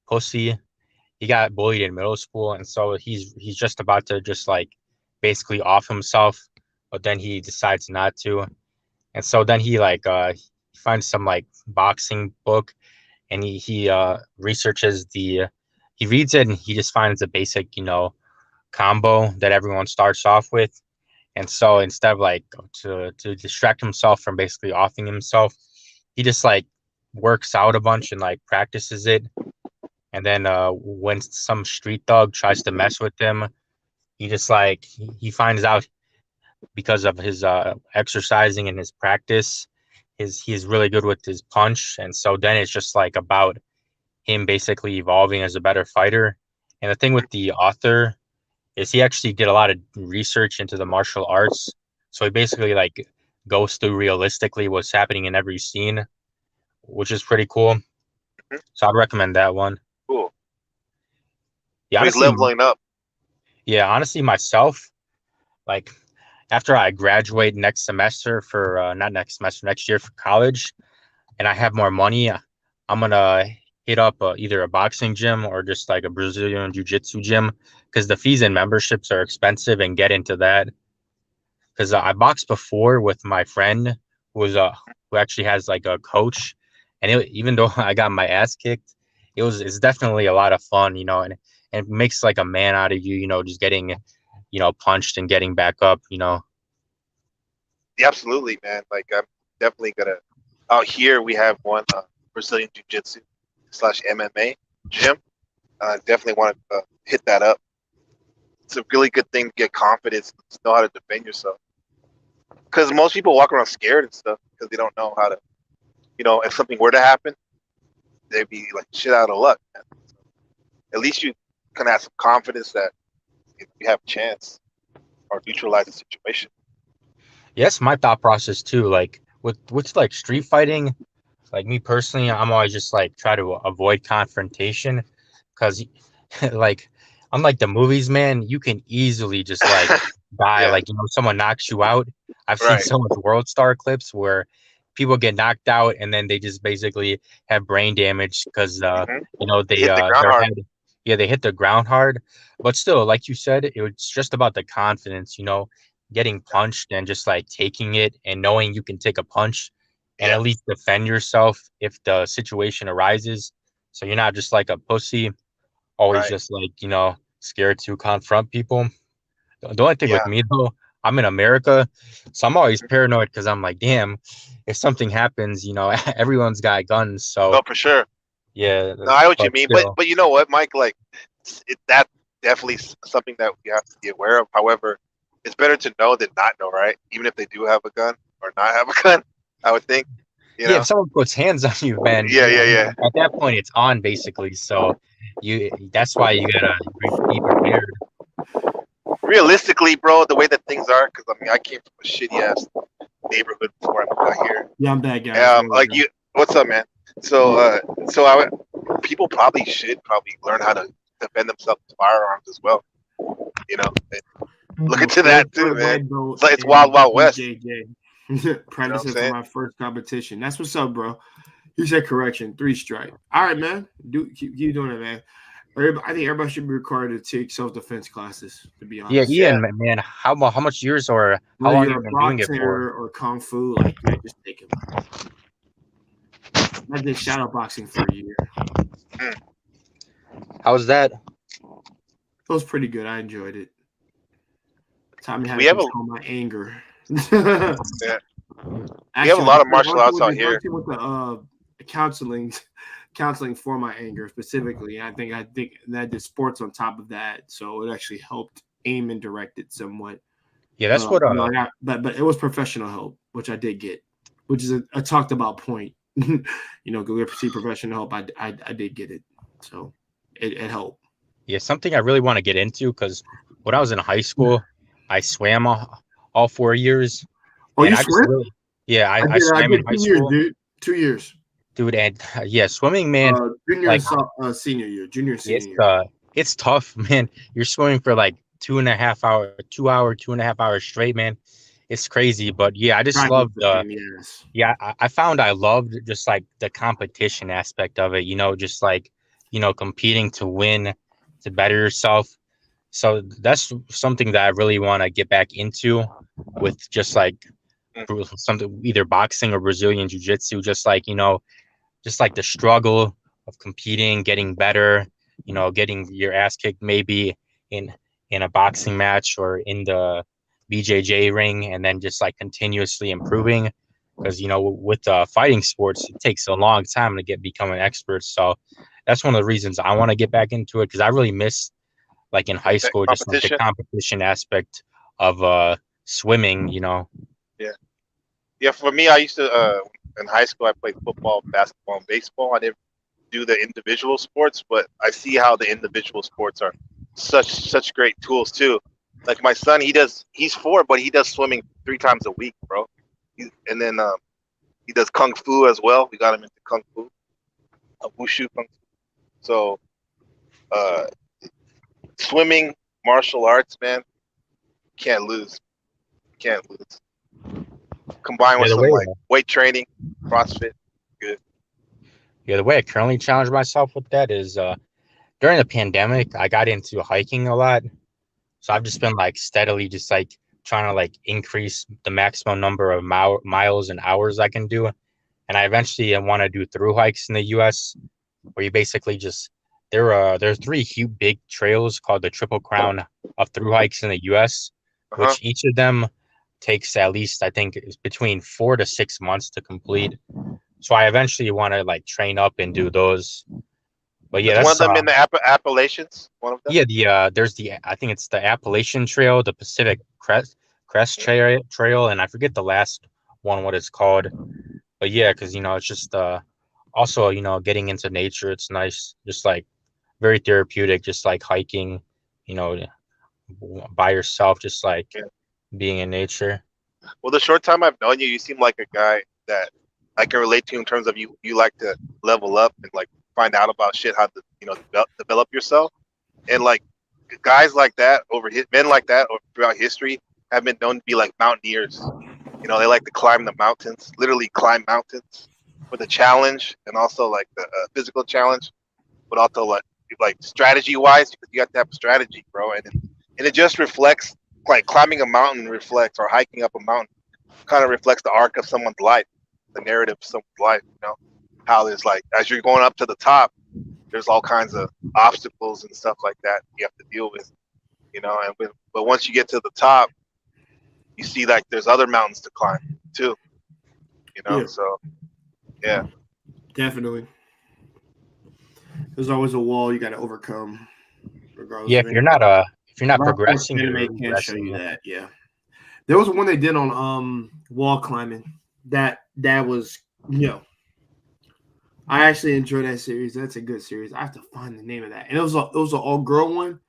pussy. He got bullied in middle school, and so he's just about to just like basically off himself, but then he decides not to, and so then he like he finds some like boxing book, and he researches he reads it, and he just finds the basic, you know, combo that everyone starts off with. And so instead of like to distract himself from basically offing himself, he just like works out a bunch and like practices it. And then when some street thug tries to mess with him, he just like he finds out because of his exercising and his practice, he's really good with his punch. And so then it's just like about him basically evolving as a better fighter. And the thing with the author is he actually did a lot of research into the martial arts. So he basically like goes through realistically what's happening in every scene, which is pretty cool. So I'd recommend that one. Cool. Yeah, he's leveling up. Yeah, honestly, myself, like after I graduate next semester for not next semester, next year for college, and I have more money, I'm gonna hit up either a boxing gym or just like a Brazilian jiu-jitsu gym, because the fees and memberships are expensive, and get into that. Because I boxed before with my friend who actually has like a coach, and even though I got my ass kicked, it's definitely a lot of fun, you know, and it makes like a man out of you, you know, just getting, you know, punched and getting back up, you know. Yeah, absolutely, man. Like I'm definitely gonna. Out here we have one Brazilian Jiu-Jitsu / MMA gym. I definitely want to hit that up. It's a really good thing to get confidence, to know how to defend yourself. Because most people walk around scared and stuff because they don't know how to, you know, if something were to happen, they'd be like shit out of luck. Man. So at least you can have some confidence that you have a chance or neutralize the situation. Yes, my thought process too. Like with like street fighting, like me personally, I'm always just like try to avoid confrontation, because like unlike the movies, man, you can easily just like die. Yeah. Like, you know, someone knocks you out. I've seen so much World Star clips where people get knocked out and then they just basically have brain damage because you know they they hit the ground hard. But still, like you said, it's just about the confidence, you know, getting punched and just like taking it and knowing you can take a punch and at least defend yourself if the situation arises. So you're not just like a pussy, always just like, you know, scared to confront people. The only thing with me though, I'm in America, so I'm always paranoid because I'm like, damn, if something happens, you know, everyone's got guns. So for sure. Yeah. No, I know what you mean, but you know what, Mike? Like, that's definitely something that we have to be aware of. However, it's better to know than not know, right? Even if they do have a gun or not have a gun, I would think. You Yeah, know? if someone puts hands on you, man. Yeah. At that point, it's on basically. So that's why you gotta be prepared. Realistically, bro, the way that things are, because I mean, I came from a shitty ass neighborhood before I got here. Yeah, I'm bad, guys. Like you, what's up, man? So, people probably should learn how to defend themselves with firearms as well. You know, look into that too, man. It's Wild Wild West. JJ. Practicing for my first competition. That's what's up, bro. You said correction, 3 strike. All right, man. Keep doing it, man. I think everybody should be required to take self-defense classes, to be honest. Yeah, Ian, man, how much years or how long have you been doing it for? Or kung fu, like, man, just take it. I did shadow boxing for a year. How was that? It was pretty good. I enjoyed it. Taught me how to control my anger. Yeah. Actually, we have a lot of martial arts out here. With the counseling for my anger specifically. And I think that I did sports on top of that, so it actually helped aim and direct it somewhat. Yeah, that's what. But it was professional help, which I did get, which is a talked about point. Go see professional help. I did get it, so it helped. Yeah, something I really want to get into because when I was in high school, I swam all 4 years. Oh, you swam? I swam in high school. Dude. 2 years. Dude, and swimming, man. Junior and senior year. Junior and senior year. It's tough, man. You're swimming for like 2.5 hours straight, man. It's crazy, but yeah, I just loved. I found I loved just like the competition aspect of it. Just like competing to win, to better yourself. So that's something that I really want to get back into, with just like something either boxing or Brazilian jiu-jitsu, just like the struggle of competing, getting better, getting your ass kicked maybe in a boxing match or in the BJJ ring, and then just like continuously improving, because with fighting sports, it takes a long time to become an expert. So that's one of the reasons I want to get back into it, because I really miss, like in high school, just like the competition aspect of swimming. Yeah, for me, I used to in high school I played football, basketball, and baseball. I didn't do the individual sports, but I see how the individual sports are such great tools too. Like my son, he's 4, but he does swimming 3 times a week, bro. And then he does kung fu as well. We got him into kung fu, wushu kung fu. So swimming, martial arts, man, can't lose. Combined with some like weight training, CrossFit, good. Yeah, the way I currently challenge myself with that is during the pandemic, I got into hiking a lot. So I've just been like steadily just like trying to like increase the maximum number of miles and hours I can do. And I eventually want to do through hikes in the US, where you basically just there are 3 huge big trails called the Triple Crown of through hikes in the US, which each of them takes at least, I think, it's between 4 to 6 months to complete. So I eventually want to like train up and do those. But yeah, that's one of them in the Appalachians. One of them. Yeah, there's I think it's the Appalachian Trail, the Pacific Crest Trail, and I forget the last one what it's called. But yeah, because it's just also getting into nature. It's nice, just like very therapeutic, just like hiking, by yourself, just like being in nature. Well, the short time I've known you, you seem like a guy that I can relate to in terms of you like to level up and like find out about shit, how to develop yourself. And like guys like that men like that throughout history have been known to be like mountaineers. They like to climb the mountains, literally climb mountains with a challenge, and also like the physical challenge, but also like strategy wise, because you have to have a strategy, bro. And it just reflects, like climbing a mountain reflects, or hiking up a mountain kind of reflects the arc of someone's life, the narrative of someone's life. How there's like, as you're going up to the top, there's all kinds of obstacles and stuff like that you have to deal with, but once you get to the top, you see like there's other mountains to climb too, so yeah, definitely. There's always a wall you got to overcome, regardless. Yeah, if you're not Black Force progressing, you're anime can't show you regressing. that. Yeah, there was one they did on wall climbing that was I actually enjoyed that series. That's a good series. I have to find the name of that. And it was an all girl one,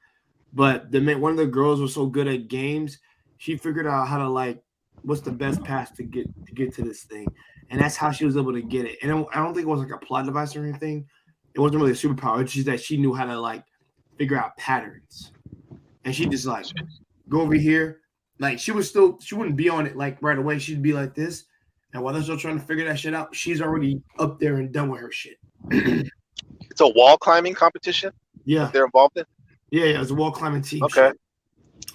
but one of the girls was so good at games, she figured out how to like what's the best path to get to this thing, and that's how she was able to get it. And I don't think it was like a plot device or anything. It wasn't really a superpower. It's just that she knew how to like figure out patterns, and she just like go over here. Like she wouldn't be on it like right away. She'd be like this. And while they're still trying to figure that shit out, she's already up there and done with her shit. It's a wall climbing competition Yeah. they're involved in. Yeah, it's a wall climbing team. Okay. Shit.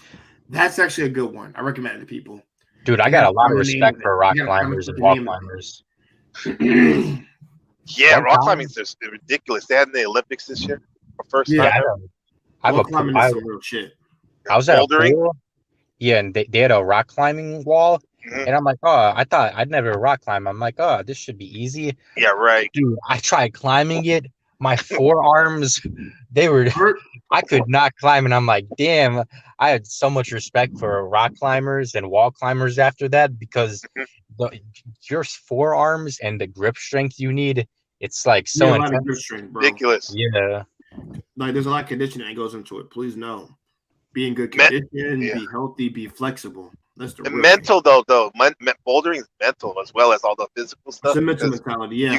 That's actually a good one. I recommend it to people. Dude, I got a lot of respect for rock climbers and wall climbers. Yeah, rock climbing is just ridiculous. They had in the Olympics this year for first Yeah. time. I Wall climbing is some real shit. I was at a Bouldering. pool. Yeah, and they had a rock climbing wall. Mhm. And I'm like, oh, I thought I'd never rock climb. I'm like, oh, this should be easy. Yeah, right. Dude, I tried climbing it. My forearms, I could not climb. And I'm like, damn, I had so much respect for rock climbers and wall climbers after that because your forearms and the grip strength you need, it's like so a lot of intense. grip strength, bro. Ridiculous. Yeah. Like there's a lot of conditioning that goes into it. Please know. Be in good Me- condition, yeah. be healthy, be flexible. That's the And real mental though, bouldering is mental as well as all the physical stuff. It's a mental because mentality. Yeah, you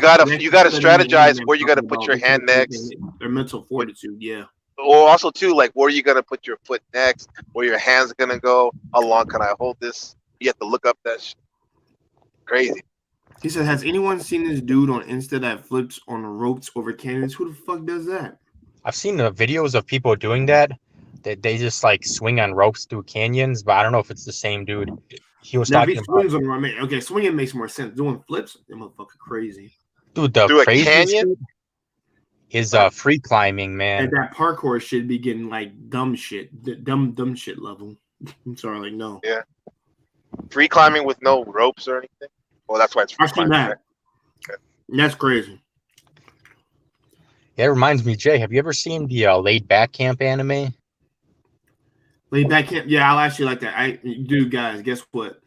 gotta strategize where you gotta put your hand next. Their mental fortitude. Yeah. Or also too, like where you gonna put your foot next, where your hands gonna go, how long can I hold this? You have to look up that shit. Crazy. He said, "Has anyone seen this dude on Insta that flips on ropes over canyons? Who the fuck does that?" I've seen the videos of people doing that. They just like swing on ropes through canyons, but I don't know if it's the same dude. He was Now, if talking he about, swings on the right, okay, swinging makes more sense. Doing flips, that motherfucker crazy. dude, the Through a crazy canyon? shit is free climbing, And man. that parkour should be getting like dumb shit, dumb shit level. I'm sorry, like no. Yeah. Free climbing with no ropes or anything. Well, that's why it's free I've seen climbing. that. Right? Okay. That's crazy. Yeah, it reminds me, Jay, have you ever seen the Laid Back Camp anime? Laid back camp. Yeah, I'll actually like that. Dude, guys, guess what?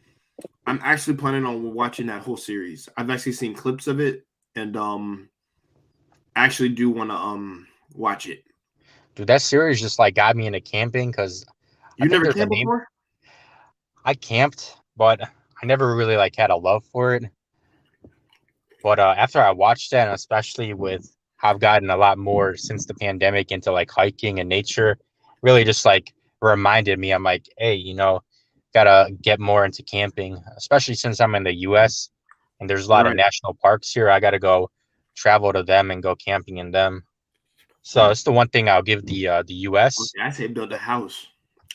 I'm actually planning on watching that whole series. I've actually seen clips of it, and I actually do want to watch it. Dude, that series just like got me into camping because You never there's a camped name- before? I camped, but I never really like had a love for it. But after I watched that, and especially with how I've gotten a lot more since the pandemic into like hiking and nature, really just like reminded me, I'm like, hey, gotta get more into camping, especially since I'm in the US and there's a lot of Right. national parks here. I gotta go travel to them and go camping in them. So it's the one thing I'll give the US. Okay, I say build a house.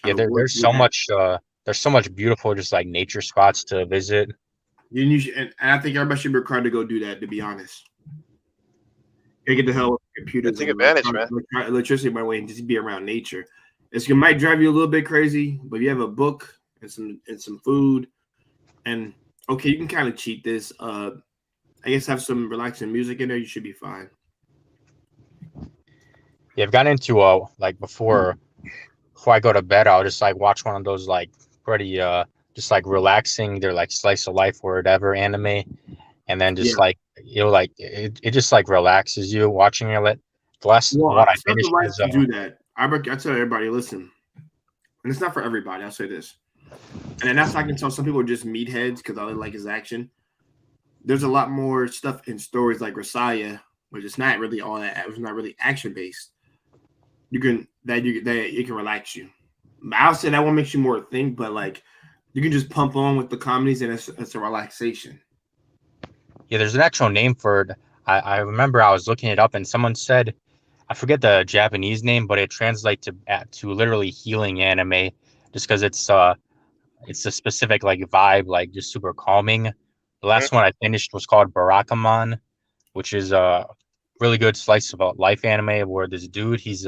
Yeah, there's so much beautiful just like nature spots to visit. And I think everybody should be required to go do that. To be honest, you get the hell with computers. Take and advantage, man. Electricity by the way, and just be around nature. It might drive you a little bit crazy, but you have a book and some food, and okay, you can kind of cheat this. I guess have some relaxing music in there. You should be fine. Yeah, I've gotten into like before I go to bed, I'll just like watch one of those like pretty just like relaxing, they're like slice of life or whatever anime, and then just like it just like relaxes you watching it. The last one I finished was to do that. I tell everybody, listen, and it's not for everybody. I'll say this, and then that's how I can tell some people are just meatheads because all they like is action. There's a lot more stuff in stories like Rasaya, which is not really all that. It's not really action based. It can relax you. I'll say that one makes you more think, but like you can just pump on with the comedies and it's a relaxation. Yeah, there's an actual name for it. I remember I was looking it up and someone said, I forget the Japanese name, but it translates to literally healing anime, just because it's a specific like vibe, like just super calming. The last one I finished was called Barakamon, which is a really good slice of life anime where this dude, he's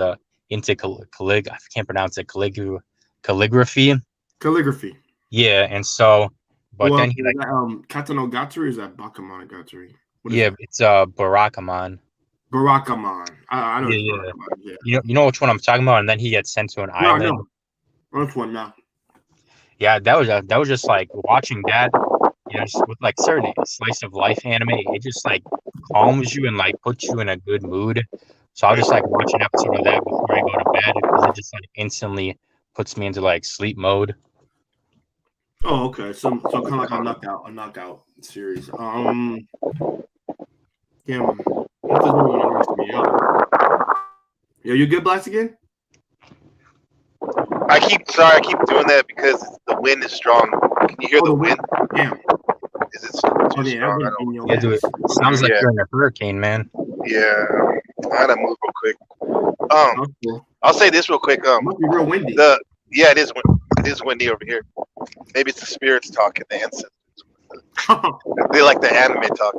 into I can't pronounce it, calligraphy. Calligraphy. Yeah, and so, but then he like Katanogatari, is that Bakemonogatari? Yeah, it's Barakamon. Barakamon. I don't know. Yeah. You know which one I'm talking about, and then he gets sent to an island. Which one now? Yeah, that was just like watching that, just with like certain slice of life anime, it just like calms you and like puts you in a good mood. So I'll just like watch an episode of that before I go to bed because it just like instantly puts me into like sleep mode. Oh, okay. So kind of like a knockout series. Damn, what does one want to me out? Yo, you good, Blacks again? I keep doing that because the wind is strong. Can you hear the wind? Damn. Is it too Yeah, strong? I don't- Yeah, dude, it sounds like you're in a hurricane, man. Yeah, I gotta move real quick. That's cool. I'll say this real quick. It must be real windy. Yeah, it is windy over here. Maybe it's the spirits talking, the ancestors. They like the anime talk.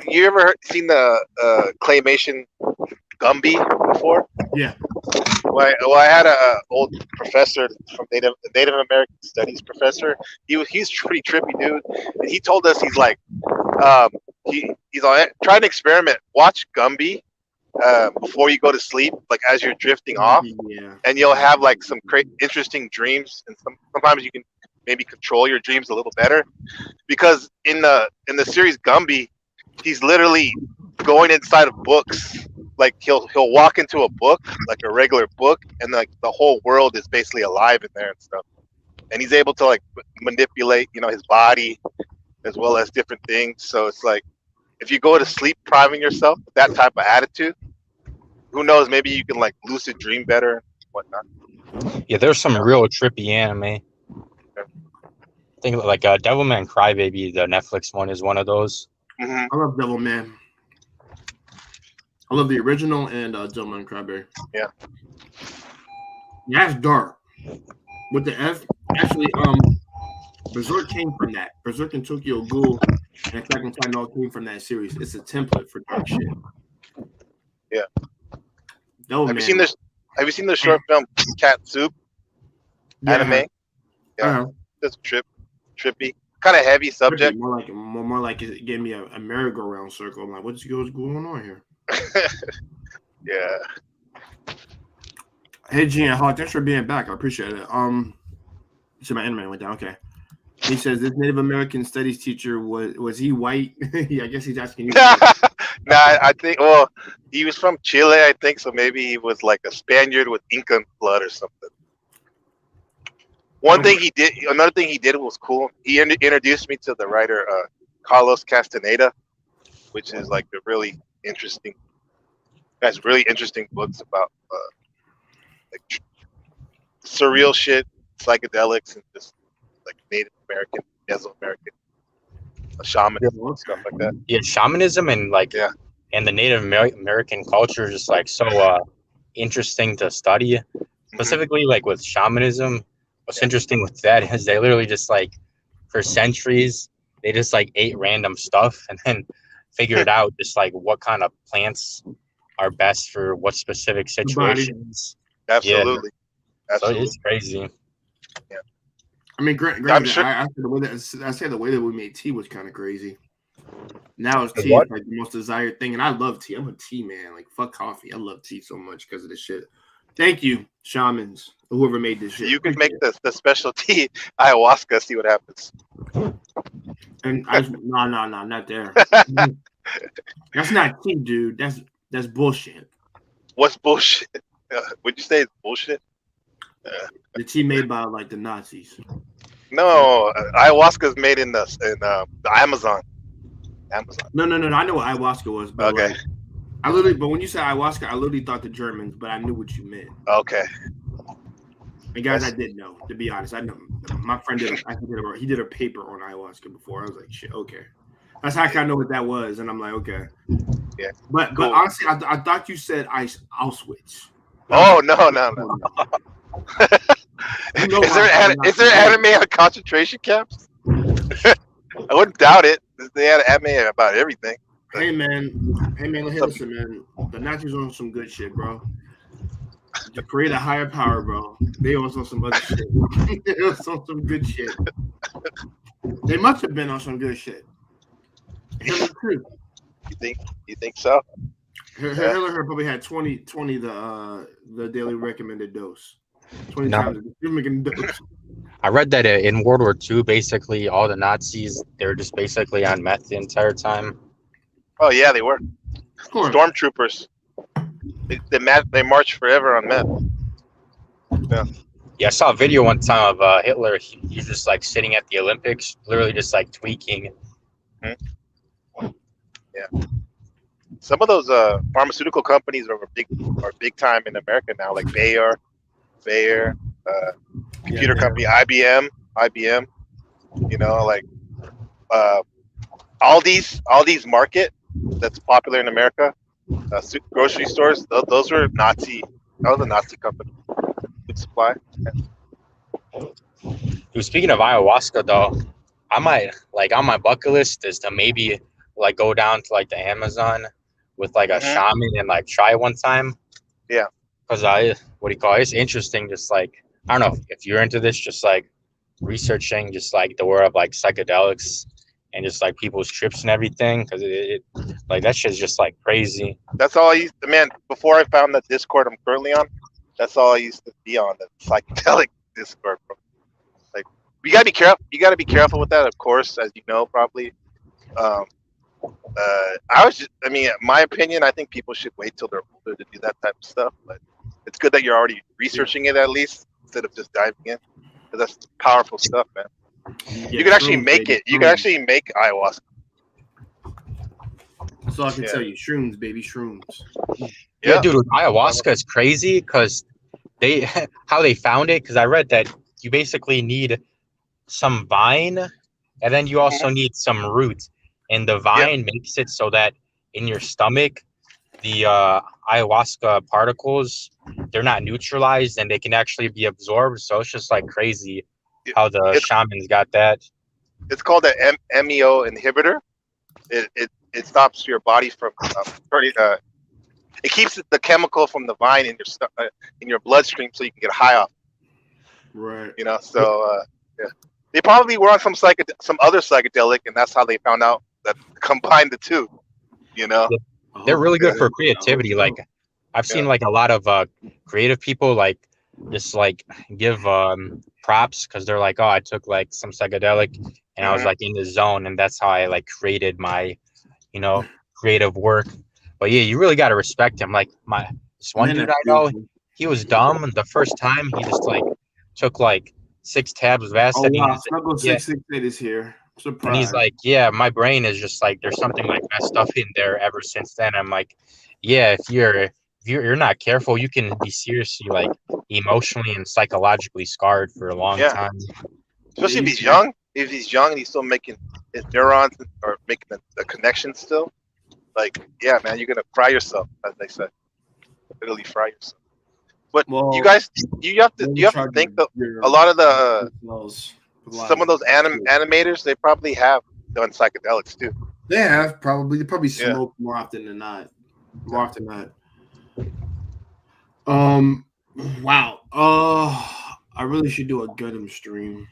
You ever seen the claymation Gumby before? Yeah. Well, I had a old professor from Native American Studies professor. He's pretty trippy dude, and he told us he's like, he's like, try an experiment. Watch Gumby before you go to sleep, like as you're drifting off, and you'll have like some interesting dreams, and sometimes you can maybe control your dreams a little better, because in the series Gumby, he's literally going inside of books. Like he'll walk into a book, like a regular book, and like the whole world is basically alive in there and stuff. And he's able to like manipulate, his body as well as different things. So it's like if you go to sleep priming yourself with that type of attitude, who knows? Maybe you can like lucid dream better and whatnot. Yeah, there's some real trippy anime. I think like Devilman Crybaby, the Netflix one, is one of those. Mm-hmm. I love Devilman. I love the original and Devilman Crybaby. Yeah. Yeah, it's dark. With the F, actually, Berserk came from that. Berserk and Tokyo Ghoul and Attack on Titan all came from that series. It's a template for dark shit. Yeah. Devilman. Have you seen the short film Cat Soup anime? Yeah. That's trippy. Kind of heavy subject. More like it gave me a merry-go-round circle. I'm like, what's going on here? Yeah. Hey, Gian Hawk, thanks for being back. I appreciate it. So my anime went down. Okay. He says this Native American studies teacher was he white? Yeah, I guess he's asking you. Nah, I think. Well, he was from Chile, I think. So maybe he was like a Spaniard with Inca blood or something. Another thing he did was cool. He introduced me to the writer Carlos Castaneda, which is like a really interesting. Has really interesting books about like surreal shit, psychedelics, and just like Native American, Mesoamerican, shamanism, stuff like that. Yeah, shamanism and like and the Native American culture is just like so interesting to study. Specifically, like with shamanism, what's interesting with that is they literally just like for centuries they just like ate random stuff and then figured out just like what kind of plants are best for what specific situations. Absolutely. Yeah. So it's crazy. Yeah. I mean, I'm sure. I say the way that we made tea was kind of crazy. Now it's tea is like the most desired thing, and I love tea. I'm a tea man. Like fuck coffee. I love tea so much because of this shit. Thank you, shamans, whoever made this shit. You could make the specialty ayahuasca. See what happens. And no, not there. That's not tea, dude. That's bullshit. What's bullshit? Would you say it's bullshit? The tea made by like the Nazis. No, ayahuasca is made in the Amazon. No. I know what ayahuasca was, but okay. But when you said ayahuasca, I literally thought the Germans, but I knew what you meant. Okay. And guys, I did know. To be honest, I know. My friend he did a paper on ayahuasca before. I was like, shit, okay. That's how I kind of know what that was, and I'm like, okay. Yeah. But honestly, I thought you said Auschwitz. Oh no. Is there anime on concentration camps? I wouldn't doubt it. They had anime about everything. Hey man, listen, man. The Nazis on some good shit, bro. To create a higher power, bro. They was on some other shit. They was on some good shit. They must have been on some good shit. Hitler too. You think so? Hitler probably had 20 the daily recommended dose. 20 No. times. You're making I read that in World War II, basically all the Nazis, they're just basically on meth the entire time. Oh yeah, they were Of course. stormtroopers. They marched forever on meth. Yeah, I saw a video one time of Hitler. He's just like sitting at the Olympics, literally just like tweaking. Some of those pharmaceutical companies are big time in America now, like Bayer, computer company IBM. You know, like all these market that's popular in America. Grocery stores, those were Nazi. That was a Nazi company. Food supply. Dude, speaking of ayahuasca, though, I might like on my bucket list is to maybe like go down to like the Amazon with like a shaman and like try one time. Yeah. Because it's interesting. Just like I don't know if you're into this, just like researching just like the world of like psychedelics and just like people's trips and everything. Because it like that shit's just like crazy. That's all I used to, man, before I found the Discord I'm currently on, that's all I used to be on, the psychedelic Discord, bro. Like, you gotta be careful with that, of course, as you know, probably. My opinion, I think people should wait till they're older to do that type of stuff, but it's good that you're already researching it at least, instead of just diving in, because that's powerful stuff, man. You can actually make it. You can actually make ayahuasca. That's all I can tell you. Shrooms, baby, shrooms. Yeah, dude, with ayahuasca is crazy because how they found it. Because I read that you basically need some vine, and then you also need some root, and the vine makes it so that in your stomach, the ayahuasca particles, they're not neutralized and they can actually be absorbed. So it's just like crazy how the shamans got that. It's called an MEO inhibitor. It stops your body from it keeps the chemical from the vine in your bloodstream, so you can get high off. Right. You know, so they probably were on some other psychedelic, and that's how they found out that combined the two. You know, they're really good for creativity. Like I've seen like a lot of creative people like just like give props because they're like, oh, I took like some psychedelic and I was like in the zone, and that's how I like created my, creative work. But yeah, you really got to respect him. Like this one dude I know, he was dumb the first time. He just like took like 6 tabs of acid. Oh wow, Snuggle 668 is here. Surprise. And he's like, yeah, my brain is just like there's something like messed up in there ever since then. I'm like, yeah, if you're not careful, you can be seriously like emotionally and psychologically scarred for a long time. Especially if he's young. If he's young and he's still making his neurons or making the connection still, like, yeah, man, you're gonna fry yourself, as they said. Literally fry yourself. But you guys, you have to think that a lot of some of those animators, they probably have done psychedelics too. They have probably. They probably smoke more often than not. Wow. I really should do a Gundam stream.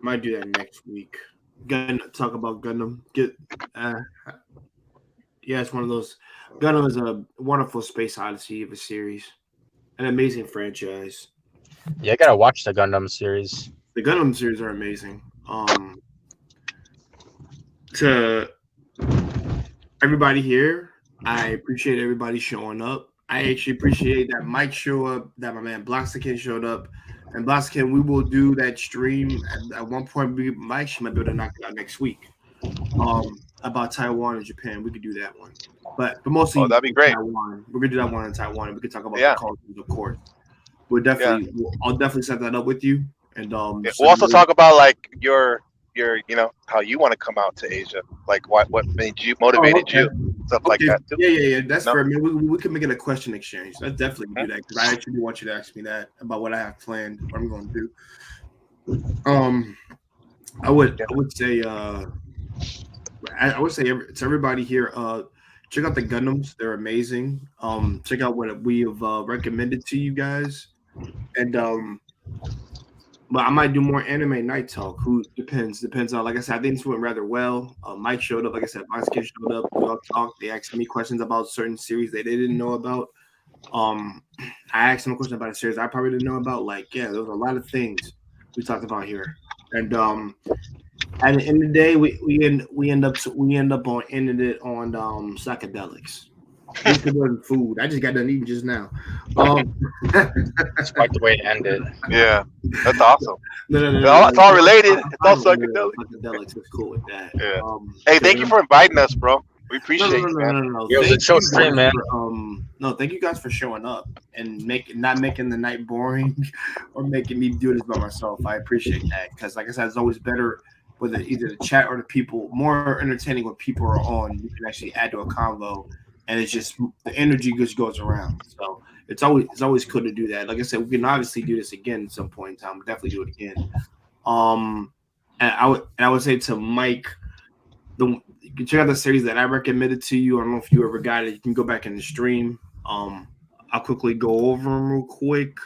Might do that next week. Talk about Gundam. It's one of those. Gundam is a wonderful space odyssey of a series, an amazing franchise. Yeah, I gotta watch the Gundam series. The Gundam series are amazing. To everybody here, I appreciate everybody showing up. I actually appreciate that Mike showed up, that my man Bloxican showed up. And Bloxican, we will do that stream at one point. Mike might be able to knock it out next week. About Taiwan and Japan, we could do that one. But mostly, that'd be great. Taiwan. We're gonna do that one in Taiwan, and we could talk about the cultures, of course. I'll definitely set that up with you. And we'll also talk about like your how you want to come out to Asia, like what motivated you, stuff like that too. Yeah. That's fair. I mean, we can make it a question exchange. Let's definitely do that, because I actually want you to ask me that about what I have planned, what I'm going to do. I would say to everybody here, check out the Gundams. They're amazing. Check out what we have recommended to you guys, and but I might do more anime night talk. Depends on, like I said, I think this went rather well. Mike showed up, like I said, Mike's kid showed up. We all talked. They asked me questions about certain series that they didn't know about. I asked him a question about a series I probably didn't know about. Like, yeah, there was a lot of things we talked about here, and at the end of the day, we end up on ending it on psychedelics. This wasn't food. I just got done eating just now. It's quite the way to end it. Yeah, that's awesome. No. It's all related. It's all psychedelic. Psychedelics is cool with that. Yeah. Hey, thank you for inviting us, bro. We appreciate you, man. No. It was a chill stream, man. No, thank you guys for showing up and not making the night boring or making me do this by myself. I appreciate that because, like I said, it's always better with either the chat or the people. More entertaining when people are on. You can actually add to a convo, and it's just the energy just goes around. So it's always cool to do that. Like I said, we can obviously do this again at some point in time. We'll definitely do it again. And I would say to Mike, you can check out the series that I recommended to you. I don't know if you ever got it. You can go back in the stream. I'll quickly go over them real quick.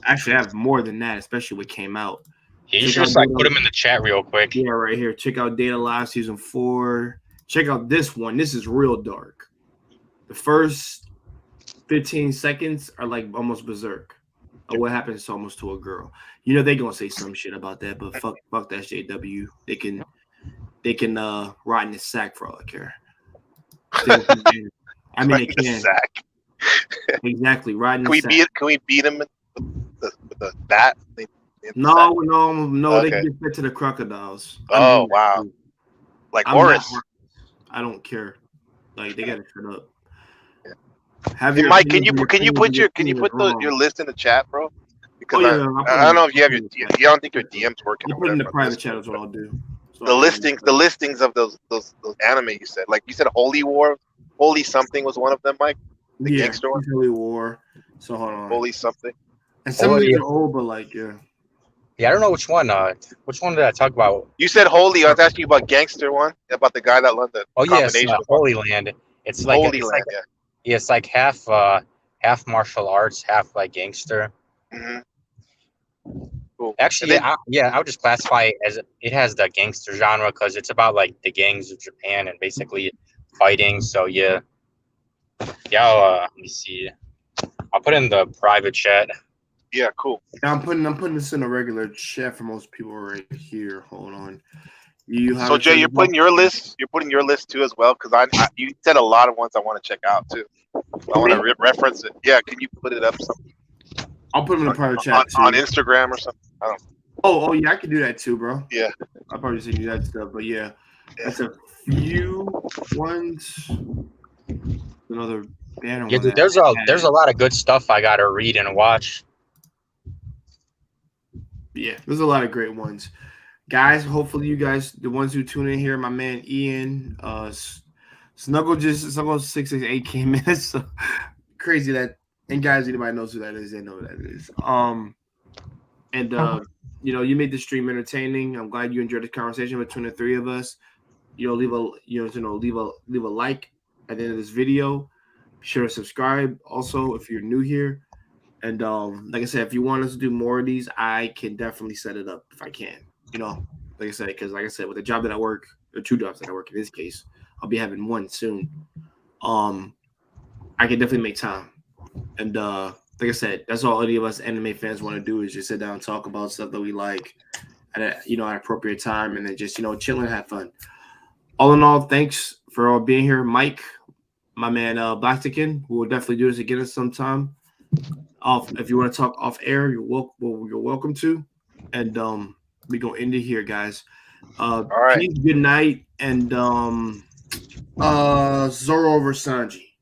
Actually, I have more than that, especially what came out. You should just like put them in the chat real quick. Yeah, right here. Check out Data Live Season 4. Check out this one. This is real dark. The first 15 seconds are like almost berserk. Or what happens almost to a girl. You know they're gonna say some shit about that, but fuck that JW. They can rot in the sack for all I care. I mean, they can. Sack. Exactly, rot in Can the sack. we beat him with the bat? No, Okay. they can get fit to the crocodiles. Oh, wow. Like I'm Horace. I don't care. Like they gotta shut up. Yeah. Have Hey, your Mike, can you opinion, put your wrong. your list in the chat, bro? Because Oh, yeah, I don't know if you have your I don't think your DM's working. I'll or put it in the whatever. private chat is what I'll do. So The listings of those anime you said. Like you said, Holy War, Holy something was one of them, Mike. The yeah, gangster one? Holy War. So hold on. Holy something. And some of these Holy- are old, but like yeah. Yeah, I don't know which one. Which one did I talk about? You said Holy. I was asking you about gangster one, about the guy that loved the Oh yes, combination of Holy Land. It's like Holy it's Land. like, yeah, it's like half martial arts, half like gangster. Yeah. Cool. Actually, And then- I would just classify it as it has the gangster genre because it's about like the gangs of Japan and basically fighting. So yeah, let me see. I'll put in the private chat. Yeah, cool. I'm putting this in a regular chat for most people right here. Hold on. You have So Jay, you're putting your list. You're putting your list too as well, because you said a lot of ones I want to check out too. I want to reference it. Yeah, can you put it up I'll put them in the private chat too. on Instagram or something? I don't know. Oh yeah, I can do that too, bro. Yeah. I'll probably send you that stuff, but yeah, that's a few ones. Another banner. Yeah, one dude, that there's a lot of good stuff I gotta read and watch. Yeah, there's a lot of great ones, guys. Hopefully, you guys, the ones who tune in here, my man Ian, Snuggle 668 came in. So crazy that, and guys, anybody knows who that is, they know who that is. You made the stream entertaining. I'm glad you enjoyed the conversation between the three of us. Leave a like at the end of this video. Be sure to subscribe also if you're new here. And like I said, if you want us to do more of these, I can definitely set it up if I can. Like I said, because like I said, with the job that I work, or two jobs that I work in this case, I'll be having one soon. I can definitely make time. And like I said, that's all any of us anime fans want to do is just sit down and talk about stuff that we like at an appropriate time, and then just chill and have fun. All in all, thanks for being here, Mike, my man Blacktikin. We will definitely do this again at some time. If you want to talk off air, you're welcome to. And we're gonna end it here, guys. All right. Peace, good night, and Zoro over Sanji.